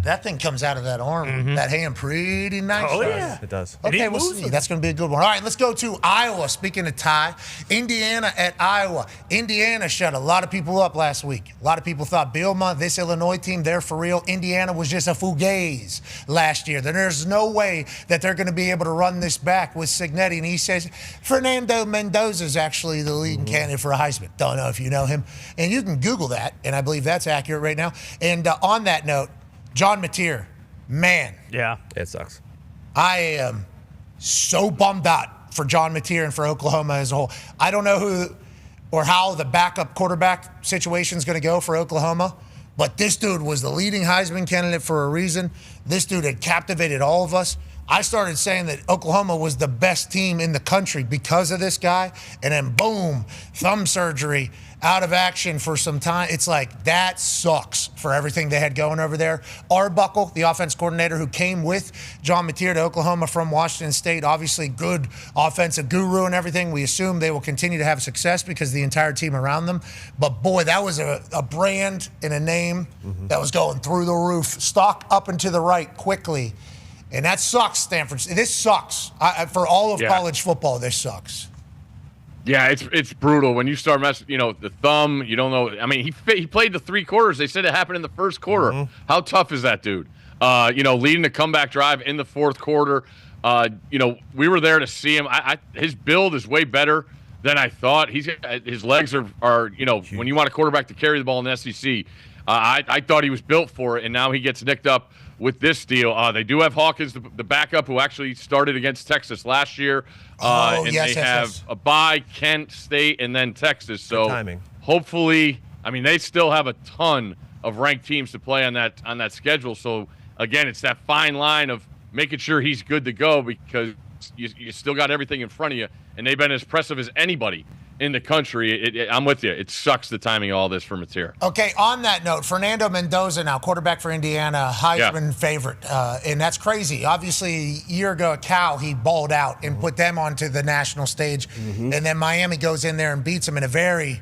that thing comes out of that arm, that hand, pretty nice. Oh yeah, it does. Okay, we'll see. That's going to be a good one. All right, let's go to Iowa. Speaking of Ty, Indiana at Iowa. Indiana shut a lot of people up last week. A lot of people thought Bielma, this Illinois team, they're for real. Indiana was just a fugazi last year. There's no way that they're going to be able to run this back with Cignetti. And he says Fernando Mendoza is actually the leading candidate for a Heisman. Don't know if you know him. And you can Google that, and I believe that's accurate right now. And on that note, John Mateer, man. Yeah, it sucks. I am so bummed out for John Mateer and for Oklahoma as a whole. I don't know who or how the backup quarterback situation is going to go for Oklahoma, but this dude was the leading Heisman candidate for a reason. This dude had captivated all of us. I started saying that Oklahoma was the best team in the country because of this guy, and then boom, thumb surgery, out of action for some time. It's like, that sucks for everything they had going over there. Arbuckle, the offense coordinator who came with John Mateer to Oklahoma from Washington State, obviously good offensive guru and everything. We assume they will continue to have success because of the entire team around them. But boy, that was a brand and a name that was going through the roof. Stock up and to the right quickly. And that sucks, Stanford. This sucks. For all of college football, this sucks. Yeah, it's brutal when you start messing. The thumb. You don't know. I mean, he played the 3 quarters. They said it happened in the first quarter. How tough is that, dude? Leading the comeback drive in the fourth quarter. We were there to see him. His build is way better than I thought. His legs are when you want a quarterback to carry the ball in the SEC. I thought he was built for it, and now he gets nicked up with this deal. They do have Hawkins, the backup, who actually started against Texas last year. They have a bye, Kent State, and then Texas. So hopefully, they still have a ton of ranked teams to play on that schedule. So again, it's that fine line of making sure he's good to go because you still got everything in front of you, and they've been as impressive as anybody in the country. I'm with you. It sucks the timing of all this for Mateer. Okay, on that note, Fernando Mendoza now, quarterback for Indiana, Heisman favorite, and that's crazy. Obviously, a year ago at Cal, he balled out and put them onto the national stage, and then Miami goes in there and beats them in a very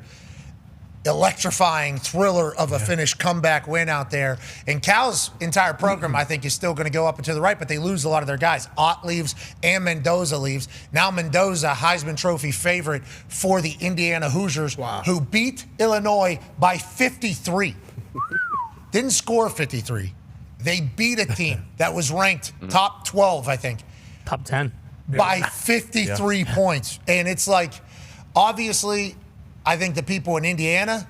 electrifying thriller of a finished comeback win out there. And Cal's entire program, I think, is still going to go up and to the right, but they lose a lot of their guys. Ott leaves and Mendoza leaves. Now Mendoza, Heisman Trophy favorite for the Indiana Hoosiers, who beat Illinois by 53. Didn't score 53. They beat a team that was ranked top 12, I think. Top 10. By 53 points. And it's like, obviously, I think the people in Indiana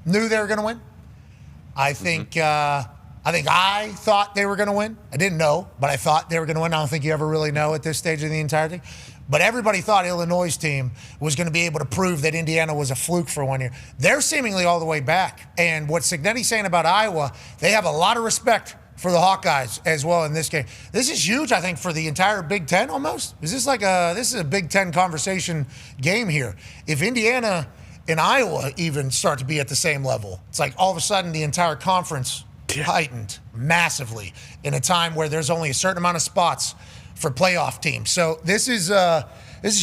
knew they were going to win. I think I thought they were going to win. I didn't know, but I thought they were going to win. I don't think you ever really know at this stage of the entire thing. But everybody thought Illinois' team was going to be able to prove that Indiana was a fluke for 1 year. They're seemingly all the way back. And what Cignetti's saying about Iowa, they have a lot of respect for the Hawkeyes as well in this game. This is huge, I think, for the entire Big Ten almost. Is this this is a Big Ten conversation game here. If Indiana and Iowa even start to be at the same level, it's like all of a sudden the entire conference heightened massively in a time where there's only a certain amount of spots for playoff teams. So this is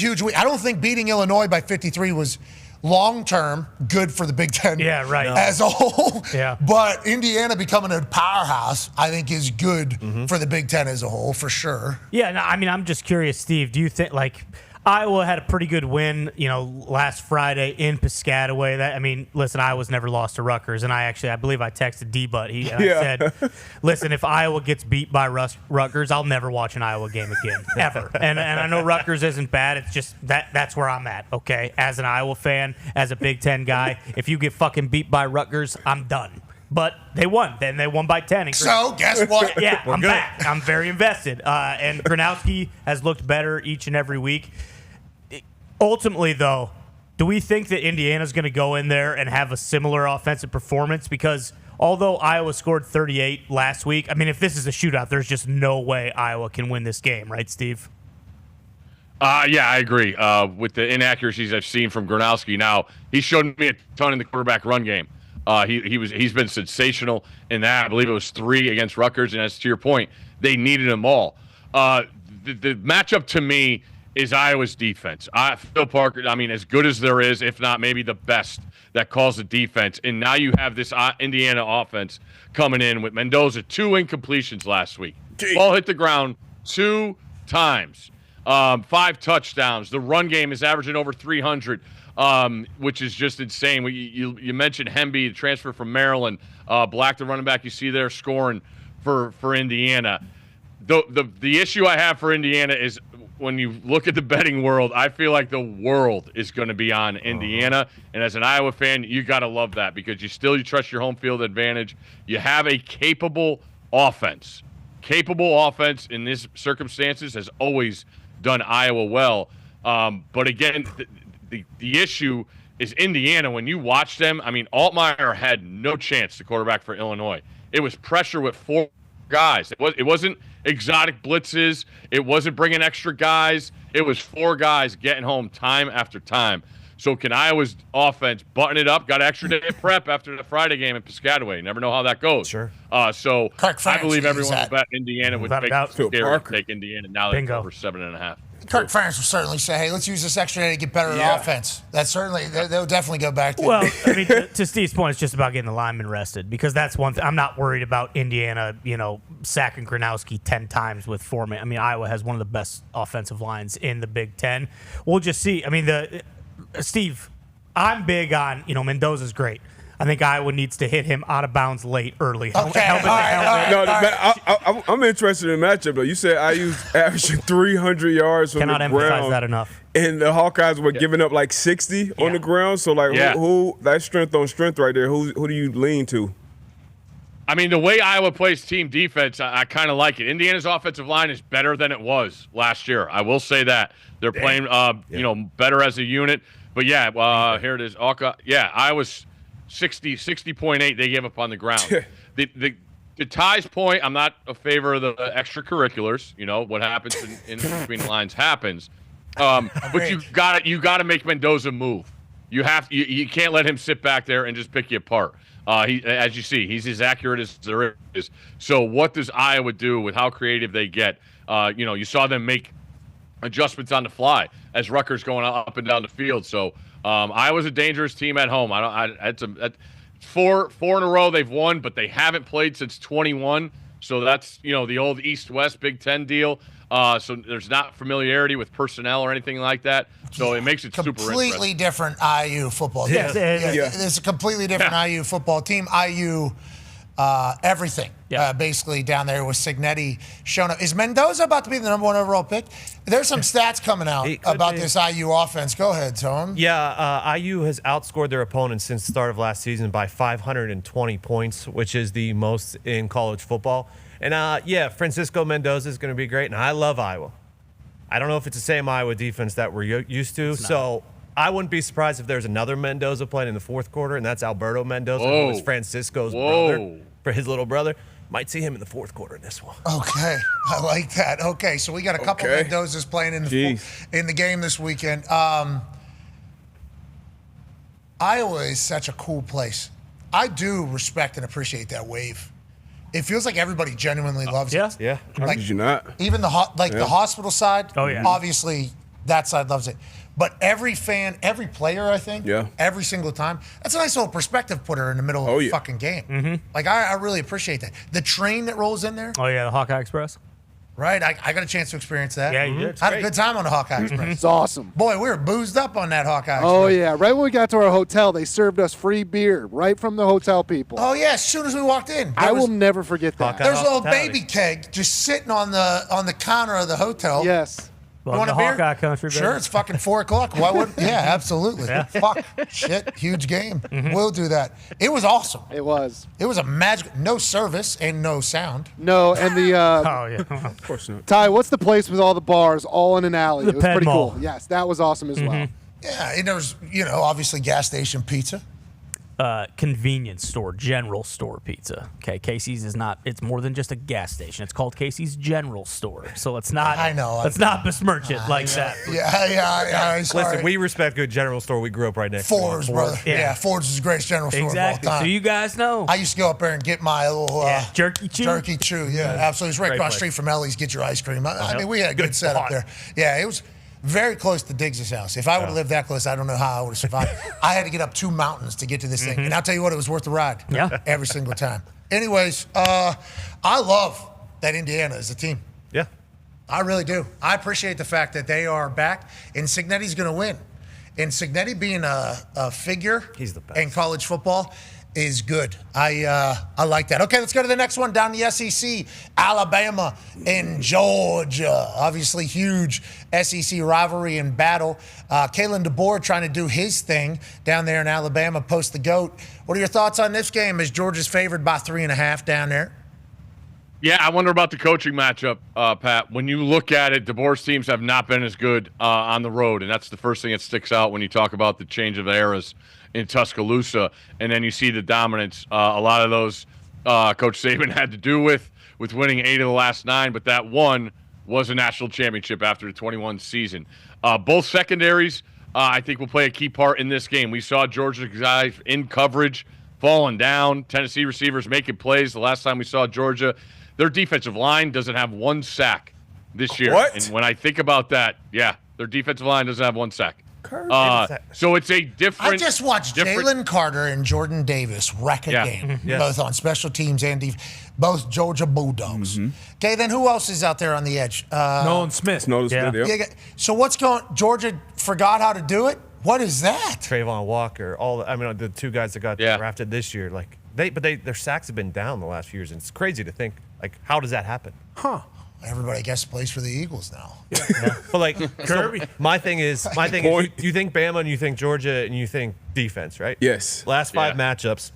huge. I don't think beating Illinois by 53 was long-term good for the Big Ten as a whole. But Indiana becoming a powerhouse, I think, is good for the Big Ten as a whole, for sure. Yeah, no, I'm just curious, Steve, do you think, Iowa had a pretty good win, last Friday in Piscataway. Listen, Iowa's never lost to Rutgers, and I believe I texted D-Butt. I said, listen, if Iowa gets beat by Rutgers, I'll never watch an Iowa game again, ever. And I know Rutgers isn't bad. It's just that's where I'm at, okay? As an Iowa fan, as a Big Ten guy, if you get fucking beat by Rutgers, I'm done. But they won. Then they won by 10. So, guess what? I'm back. I'm very invested. And Gronowski has looked better each and every week. Ultimately, though, do we think that Indiana's going to go in there and have a similar offensive performance? Because although Iowa scored 38 last week, if this is a shootout, there's just no way Iowa can win this game, right, Steve? Yeah, I agree. With the inaccuracies I've seen from Gronowski, now he's shown me a ton in the quarterback run game. He's been sensational in that. I believe it was 3 against Rutgers, and as to your point, they needed them all. The matchup to me is Iowa's defense. Phil Parker, as good as there is, if not maybe the best that calls the defense. And now you have this Indiana offense coming in with Mendoza, 2 incompletions last week. Ball hit the ground 2 times, 5 touchdowns. The run game is averaging over 300. Which is just insane. You mentioned Hemby, the transfer from Maryland. Black, the running back you see there scoring for Indiana. The issue I have for Indiana is when you look at the betting world, I feel like the world is going to be on Indiana. And as an Iowa fan, you got to love that because you trust your home field advantage. You have a capable offense. Capable offense in these circumstances has always done Iowa well. But again, the issue is Indiana. When you watch them, Altmaier had no chance, the quarterback for Illinois. It was pressure with 4 guys. It wasn't exotic blitzes. It wasn't bringing extra guys. It was 4 guys getting home time after time. So can Iowa's offense button it up? Got an extra day of prep after the Friday game in Piscataway. You never know how that goes. Sure. So I believe everyone will bet Indiana would take Indiana now that it's over 7.5. Kirk Ferentz will certainly say, hey, let's use this extra day to get better at offense. That's certainly, they'll definitely go back to Well, I mean, to Steve's point, it's just about getting the linemen rested because that's one thing. I'm not worried about Indiana, sacking Gronowski 10 times with Foreman. I mean, Iowa has one of the best offensive lines in the Big Ten. We'll just see. I mean, Steve, I'm big on, Mendoza's great. I think Iowa needs to hit him out of bounds late, early. Okay, helmet to helmet. I'm interested in the matchup, though. You said IU's averaging 300 yards from Cannot the emphasize ground. that enough. And the Hawkeyes were giving up like 60 on the ground. So, who that's strength on strength right there. Who do you lean to? I mean, the way Iowa plays team defense, I kind of like it. Indiana's offensive line is better than it was last year. I will say that. They're playing, better as a unit. But, here it is. Iowa's 60.8 they gave up on the ground. To Ty's point, I'm not a favor of the extracurriculars. What happens in between the lines happens. But you got to make Mendoza move. You can't let him sit back there and just pick you apart. As you see, he's as accurate as there is. So what does Iowa do with how creative they get? You saw them make adjustments on the fly as Rutgers going up and down the field. So Iowa's a dangerous team at home. That's four in a row they've won, but they haven't played since 21. So that's the old East-West Big Ten deal. So there's not familiarity with personnel or anything like that. So it makes it super interesting. Completely different IU football team. It's a completely different IU football team. IU, everything, basically down there with Signetti showing up. Is Mendoza about to be the number 1 overall pick? There's some stats coming out about this IU offense. Go ahead, Tone. Yeah, IU has outscored their opponents since the start of last season by 520 points, which is the most in college football. And, Francisco Mendoza is going to be great, and I love Iowa. I don't know if it's the same Iowa defense that we're used to, so I wouldn't be surprised if there's another Mendoza playing in the fourth quarter, and that's Alberto Mendoza, who is Francisco's brother, for his little brother. Might see him in the fourth quarter in this one. Okay, I like that. Okay, so we got a couple Mendozas playing in the game this weekend. Iowa is such a cool place. I do respect and appreciate that wave. It feels like everybody genuinely loves it. Yeah. How could you not? Even the hospital side, Oh, yeah. obviously that side loves it. But every fan, every player, I think, every single time, that's a nice little perspective putter in the middle of the fucking game. Mm-hmm. Like, I really appreciate that. The train that rolls in there. Oh, yeah, the Hawkeye Express. Right, I got a chance to experience that. Yeah, you did. I had a good time on the Hawkeye Express. It's awesome. Boy, we were boozed up on that Hawkeye Express. Oh, yeah. Right when we got to our hotel, they served us free beer right from the hotel people. Oh, yeah, as soon as we walked in. I will never forget that. There's a little baby keg just sitting on the counter of the hotel. Yes. You want a beer? Hawkeye country, baby. Sure, it's fucking 4 o'clock. Why would? Yeah, absolutely. Yeah. Fuck, shit, huge game. We'll do that. It was awesome. It was. It was a magic. No service and no sound. No, and the Oh, yeah. Of course not. Ty, what's the place with all the bars all in an alley? The It was Penn pretty Mall. cool. Yes, that was awesome as well. Yeah, and there was, obviously gas station pizza. Convenience store, general store pizza. Okay, Casey's is not. It's more than just a gas station. It's called Casey's General Store. So let's not. I know. Let's not besmirch it like that. Yeah. Sorry. Listen, we respect good general store. We grew up right next to Ford's, brother. Yeah, Ford's is the greatest general store Exactly. of all time. So you guys know. I used to go up there and get my little jerky chew. Jerky chew, yeah, absolutely. It's right Great across the place. street from Ellie's. Get your ice cream. I mean, we had a good setup there. Yeah, it was very close to Diggs' house. If I would have lived that close, I don't know how I would have survived. I had to get up 2 mountains to get to this thing. And I'll tell you what, it was worth the ride. Yeah. Every single time. Anyways, I love that Indiana is a team. Yeah. I really do. I appreciate the fact that they are back, and Signetti's going to win. And Signetti being a figure He's the best. in college football is good. I like that. Okay, let's go to the next one down the SEC. Alabama and Georgia. Obviously, huge SEC rivalry and battle. Kalen DeBoer trying to do his thing down there in Alabama, post the GOAT. What are your thoughts on this game as Georgia's favored by 3.5 down there? Yeah, I wonder about the coaching matchup, Pat. When you look at it, DeBoer's teams have not been as good on the road, and that's the first thing that sticks out when you talk about the change of eras in Tuscaloosa, and then you see the dominance. A lot of those Coach Saban had to do with winning 8 of the last 9, but that one was a national championship after the 21 season. Both secondaries, I think, will play a key part in this game. We saw Georgia guys in coverage falling down, Tennessee receivers making plays. The last time we saw Georgia, their defensive line doesn't have 1 sack this year. What? And when I think about that, yeah, their defensive line doesn't have 1 sack. So it's a different. I just watched Jalen Carter and Jordan Davis wreck a game, both on special teams and both Georgia Bulldogs. Okay, then who else is out there on the edge? Nolan Smith. So what's going? Georgia forgot how to do it. What is that? Trayvon Walker, the 2 guys that got drafted this year, their sacks have been down the last few years, and it's crazy to think, how does that happen? Huh. Everybody, I guess, plays for the Eagles now. But Kirby. So my thing is, you think Bama and you think Georgia and you think defense, right? Yes. Last 5 matchups,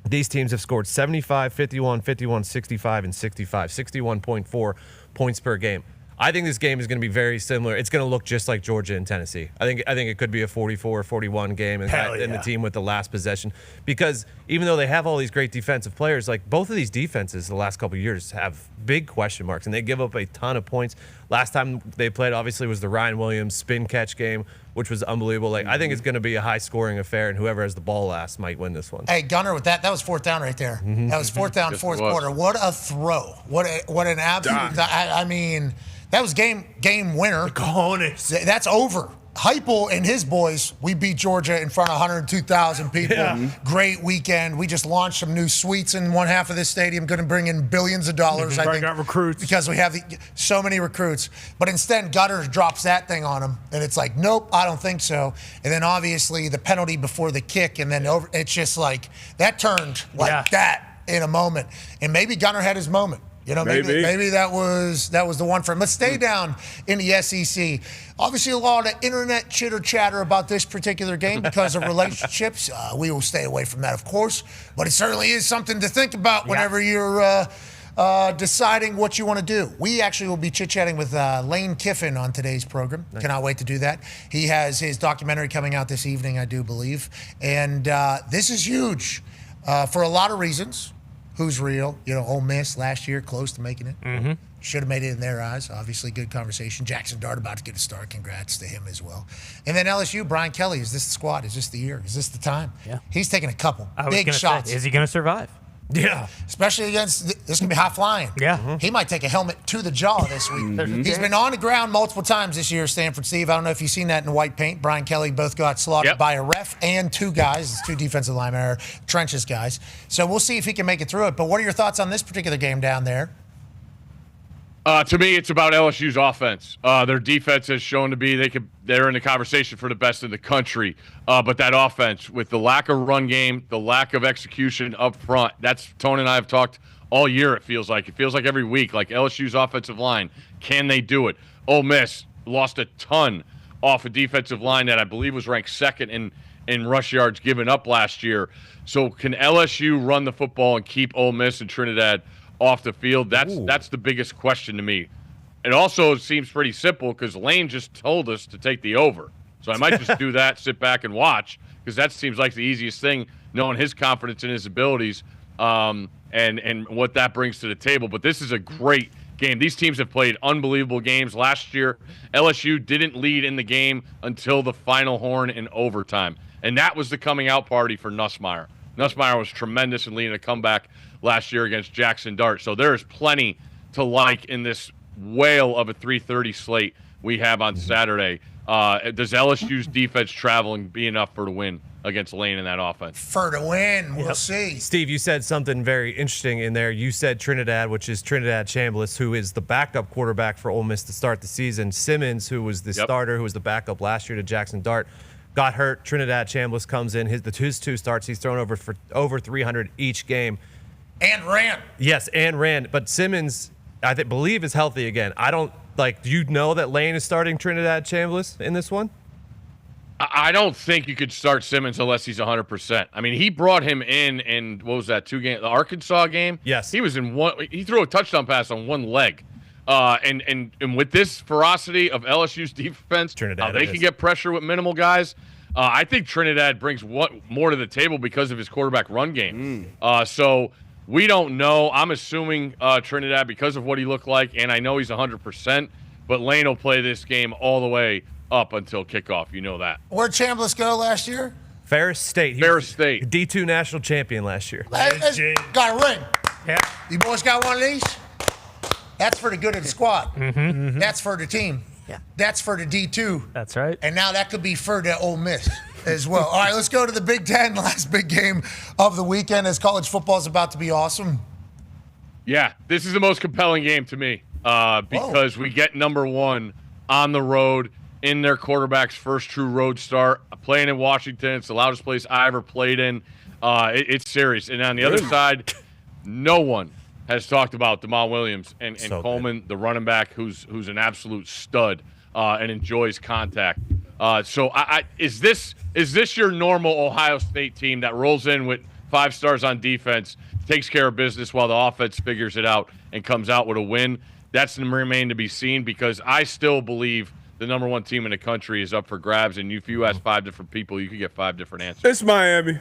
these teams have scored 75, 51, 51, 65, and 65, 61.4 points per game. I think this game is going to be very similar. It's going to look just like Georgia and Tennessee. I think it could be a 44-41 game and the team with the last possession. Because even though they have all these great defensive players, both of these defenses the last couple of years have big question marks, and they give up a ton of points. Last time they played, obviously, was the Ryan Williams spin catch game, which was unbelievable. I think it's going to be a high-scoring affair, and whoever has the ball last might win this one. Hey, Gunner, with that was 4th down right there. That was 4th down, fourth quarter. What a throw. What an absolute – I mean – that was game winner. That's over. Heupel and his boys, we beat Georgia in front of 102,000 people. Great weekend. We just launched some new suites in one half of this stadium, going to bring in billions of dollars. I think got recruits. Because we have so many recruits. But instead, Gutter drops that thing on him, and it's like, nope, I don't think so. And then obviously the penalty before the kick, and then it's just like that turned that in a moment. And maybe Gunner had his moment. Maybe that was the one for him. Let's stay down in the SEC. Obviously, a lot of internet chitter-chatter about this particular game because of relationships. We will stay away from that, of course. But it certainly is something to think about whenever you're deciding what you want to do. We actually will be chit-chatting with Lane Kiffin on today's program. Nice. Cannot wait to do that. He has his documentary coming out this evening, I do believe. And this is huge for a lot of reasons. Who's real? Ole Miss last year, close to making it. Should have made it in their eyes. Obviously, good conversation. Jackson Dart about to get a start. Congrats to him as well. And then LSU, Brian Kelly. Is this the squad? Is this the year? Is this the time? Yeah. He's taking a couple big shots. Is he going to survive? Yeah. Especially against, this is going to be high flying. Yeah. He might take a helmet to the jaw this week. He's been on the ground multiple times this year, Stanford Steve. I don't know if you've seen that in white paint. Brian Kelly both got slaughtered by a ref and 2 guys. 2 defensive linemen, or trenches guys. So we'll see if he can make it through it. But what are your thoughts on this particular game down there? To me, it's about LSU's offense. Their defense has shown to be they're in the conversation for the best in the country. But that offense, with the lack of run game, the lack of execution up front, that's Tony and I have talked all year. It feels like every week, like LSU's offensive line, can they do it? Ole Miss lost a ton off a defensive line that I believe was ranked 2nd in rush yards given up last year. So can LSU run the football and keep Ole Miss and Trinidad off the field? That's the biggest question to me. It also seems pretty simple because Lane just told us to take the over. So I might just do that, sit back and watch, because that seems like the easiest thing, knowing his confidence in his abilities and what that brings to the table. But this is a great game. These teams have played unbelievable games. Last year, LSU didn't lead in the game until the final horn in overtime. And that was the coming out party for Nussmeier. Nussmeier was tremendous in leading a comeback last year against Jackson Dart. So there is plenty to like in this whale of a 3:30 slate we have on Saturday. Does LSU's defense traveling be enough for the win against Lane in that offense? For the win, we'll see. Steve, you said something very interesting in there. You said Trinidad, which is Trinidad Chambliss, who is the backup quarterback for Ole Miss to start the season. Simmons, who was the starter, who was the backup last year to Jackson Dart, got hurt. Trinidad Chambliss comes in. His 2 starts, he's thrown for over 300 each game. And ran. Yes, and ran. But Simmons, I believe, is healthy again. Do you know that Lane is starting Trinidad Chambliss in this one? I don't think you could start Simmons unless he's 100%. I mean, he brought him in what was that, 2 games? The Arkansas game? Yes. He was in one. He threw a touchdown pass on one leg. And with this ferocity of LSU's defense, they can get pressure with minimal guys. I think Trinidad brings more to the table because of his quarterback run game. So We don't know. I'm assuming Trinidad because of what he looked like, and I know he's 100%, but Lane will play this game all the way up until kickoff. You know that. Where'd Chambliss go last year? Ferris State. Ferris State. D2 national champion last year. Hey, got a ring. Yeah. You boys got one of these? That's for the good of the squad. That's for the team. Yeah. That's for the D2. That's right. And now that could be for the Ole Miss as well. All right, let's go to the Big Ten, last big game of the weekend as college football is about to be awesome. Yeah, this is the most compelling game to me because we get number one on the road in their quarterback's first true road start, playing in Washington. It's the loudest place I ever played in. It's serious. And on the other side, no one has talked about Damon Williams and Coleman, the running back, who's an absolute stud and enjoys contact. So is this your normal Ohio State team that rolls in with 5 stars on defense, takes care of business while the offense figures it out and comes out with a win? That's to remain to be seen because I still believe the number one team in the country is up for grabs. And if you ask 5 different people, you could get 5 different answers. It's Miami.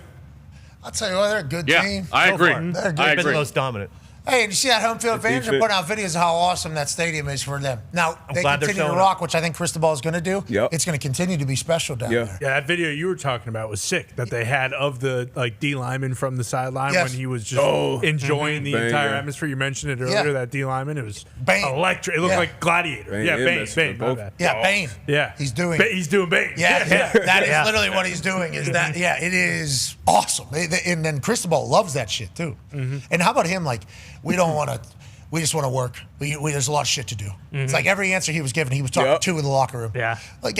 I'll tell you what, they're a good team. I agree. They're good. I Been agree. the most dominant. Hey, did you see that home field advantage? They're putting out videos of how awesome that stadium is for them. Now, they glad they're continue to showing rock, which I think Cristobal is going to do. Yep. It's going to continue to be special down there. Yeah, that video you were talking about was sick that they had of the D lineman from the sideline Yes. when he was just enjoying the Bang, entire yeah. atmosphere. You mentioned it earlier, that D lineman. It was Bane. electric. It looked like Gladiator. Bane, yeah, yeah, Bane. that's Bane. both. My bad. Yeah, Bane. Yeah. He's doing He's doing Bane. Yeah, that is literally what he's doing. Is that? Yeah, it is awesome. And then Cristobal loves that shit too. And how about him? Like, we don't want to. We just want to work. There's a lot of shit to do. It's like every answer he was given, he was talking to in the locker room. Yeah. Like,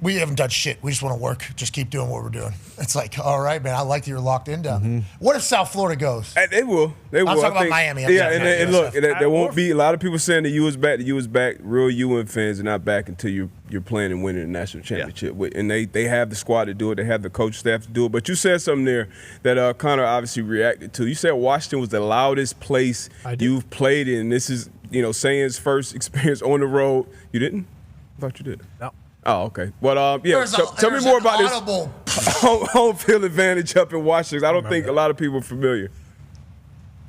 we haven't done shit. We just want to work. Just keep doing what we're doing. It's like, all right, man. I like that you're locked in down there. What if South Florida goes? They will. They will. I'm talking I about think- Miami. Yeah, and look, there won't be a lot of people saying the U is back. The U is back. Real UN fans are not back until you're playing and winning the national championship. And they have the squad to do it. They have the coach staff to do it. But you said something there that Connor obviously reacted to. You said Washington was the loudest place you've played in. This is, Sayan's first experience on the road. You didn't? I thought you did. No. Oh, okay. But tell me more about this home field advantage up in Washington. I don't think a lot of people are familiar.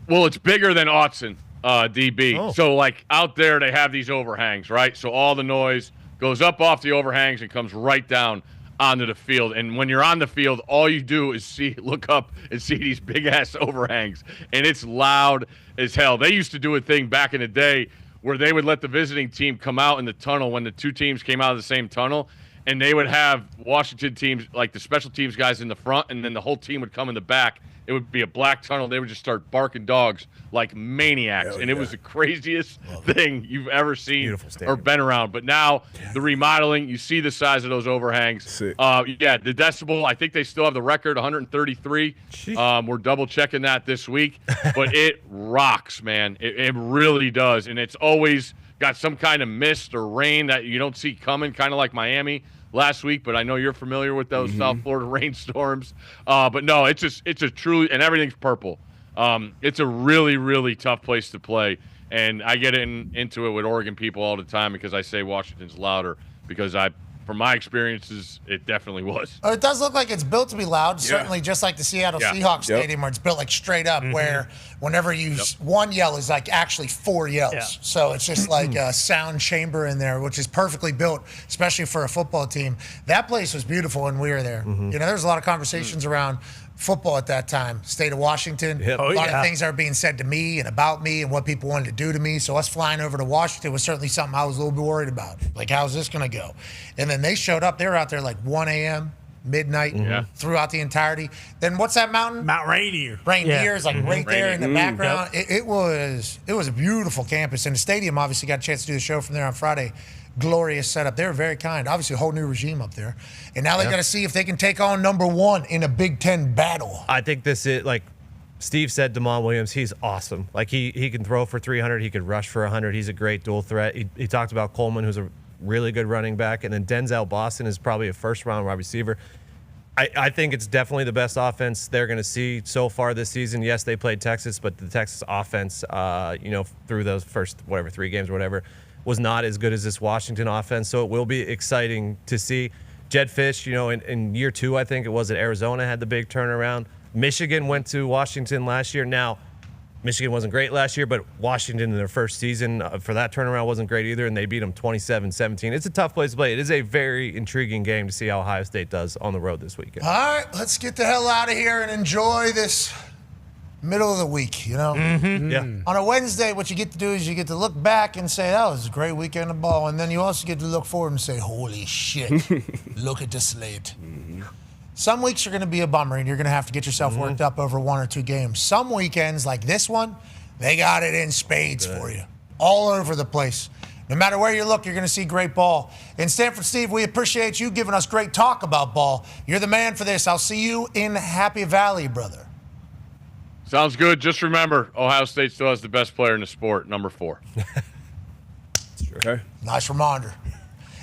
Well, it's bigger than Autzen, DB. So, like, out there they have these overhangs, right? So all the noise goes up off the overhangs and comes right down onto the field. And when you're on the field, all you do is look up and see these big-ass overhangs. And it's loud as hell. They used to do a thing back in the day where they would let the visiting team come out in the tunnel when the two teams came out of the same tunnel, and they would have Washington teams, like the special teams guys in the front, and then the whole team would come in the back. It would be a black tunnel. They would just start barking dogs like maniacs. And it was the craziest thing you've ever seen or been around. But now the remodeling, you see the size of those overhangs. The decibel, I think they still have the record, 133. We're double checking that this week. But it rocks, man. It really does. And it's always got some kind of mist or rain that you don't see coming, kind of like Miami last week, but I know you're familiar with those South Florida rainstorms. But no, it's a truly, and everything's purple. It's a really, really tough place to play. And I get into it with Oregon people all the time because I say Washington's louder because from my experiences, it definitely was. It does look like it's built to be loud, certainly just like the Seattle Seahawks Stadium where it's built like straight up where whenever you one yell is like actually 4 yells. Yeah. So it's just like a sound chamber in there, which is perfectly built, especially for a football team. That place was beautiful when we were there. There's a lot of conversations around football at that time. State of Washington, a lot of things that were being said to me and about me and what people wanted to do to me. So us flying over to Washington was certainly something I was a little bit worried about. Like, how's this going to go? And then they showed up. They were out there like 1 a.m., midnight, throughout the entirety. Then what's that mountain? Mount Rainier. Rainier is like right there in the background. It was a beautiful campus. And the stadium obviously got a chance to do the show from there on Friday. Glorious setup. They were very kind. Obviously, a whole new regime up there. And now they got to see if they can take on number one in a Big Ten battle. I think this is, like Steve said, Damon Williams, he's awesome. Like, he can throw for 300. He could rush for 100. He's a great dual threat. He talked about Coleman, who's a really good running back. And then Denzel Boston is probably a first-round wide receiver. I think it's definitely the best offense they're going to see so far this season. Yes, they played Texas, but the Texas offense, through those first, 3 games or whatever, was not as good as this Washington offense. So it will be exciting to see. Jed Fish, in year 2, I think it was at Arizona, had the big turnaround. Michigan went to Washington last year. Now, Michigan wasn't great last year, but Washington in their first season for that turnaround wasn't great either, and they beat them 27-17. It's a tough place to play. It is a very intriguing game to see how Ohio State does on the road this weekend. All right, let's get the hell out of here and enjoy this middle of the week, Yeah. On a Wednesday, what you get to do is you get to look back and say, that was a great weekend of ball. And then you also get to look forward and say, holy shit, look at the slate. Some weeks are going to be a bummer, and you're going to have to get yourself worked up over one or two games. Some weekends, like this one, they got it in spades for you. All over the place. No matter where you look, you're going to see great ball. And Stanford Steve, we appreciate you giving us great talk about ball. You're the man for this. I'll see you in Happy Valley, brother. Sounds good. Just remember, Ohio State still has the best player in the sport, number 4. Okay. Nice reminder.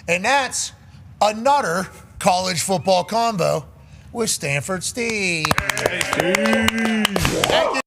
And that's another college football combo with Stanford Steve. Thank you.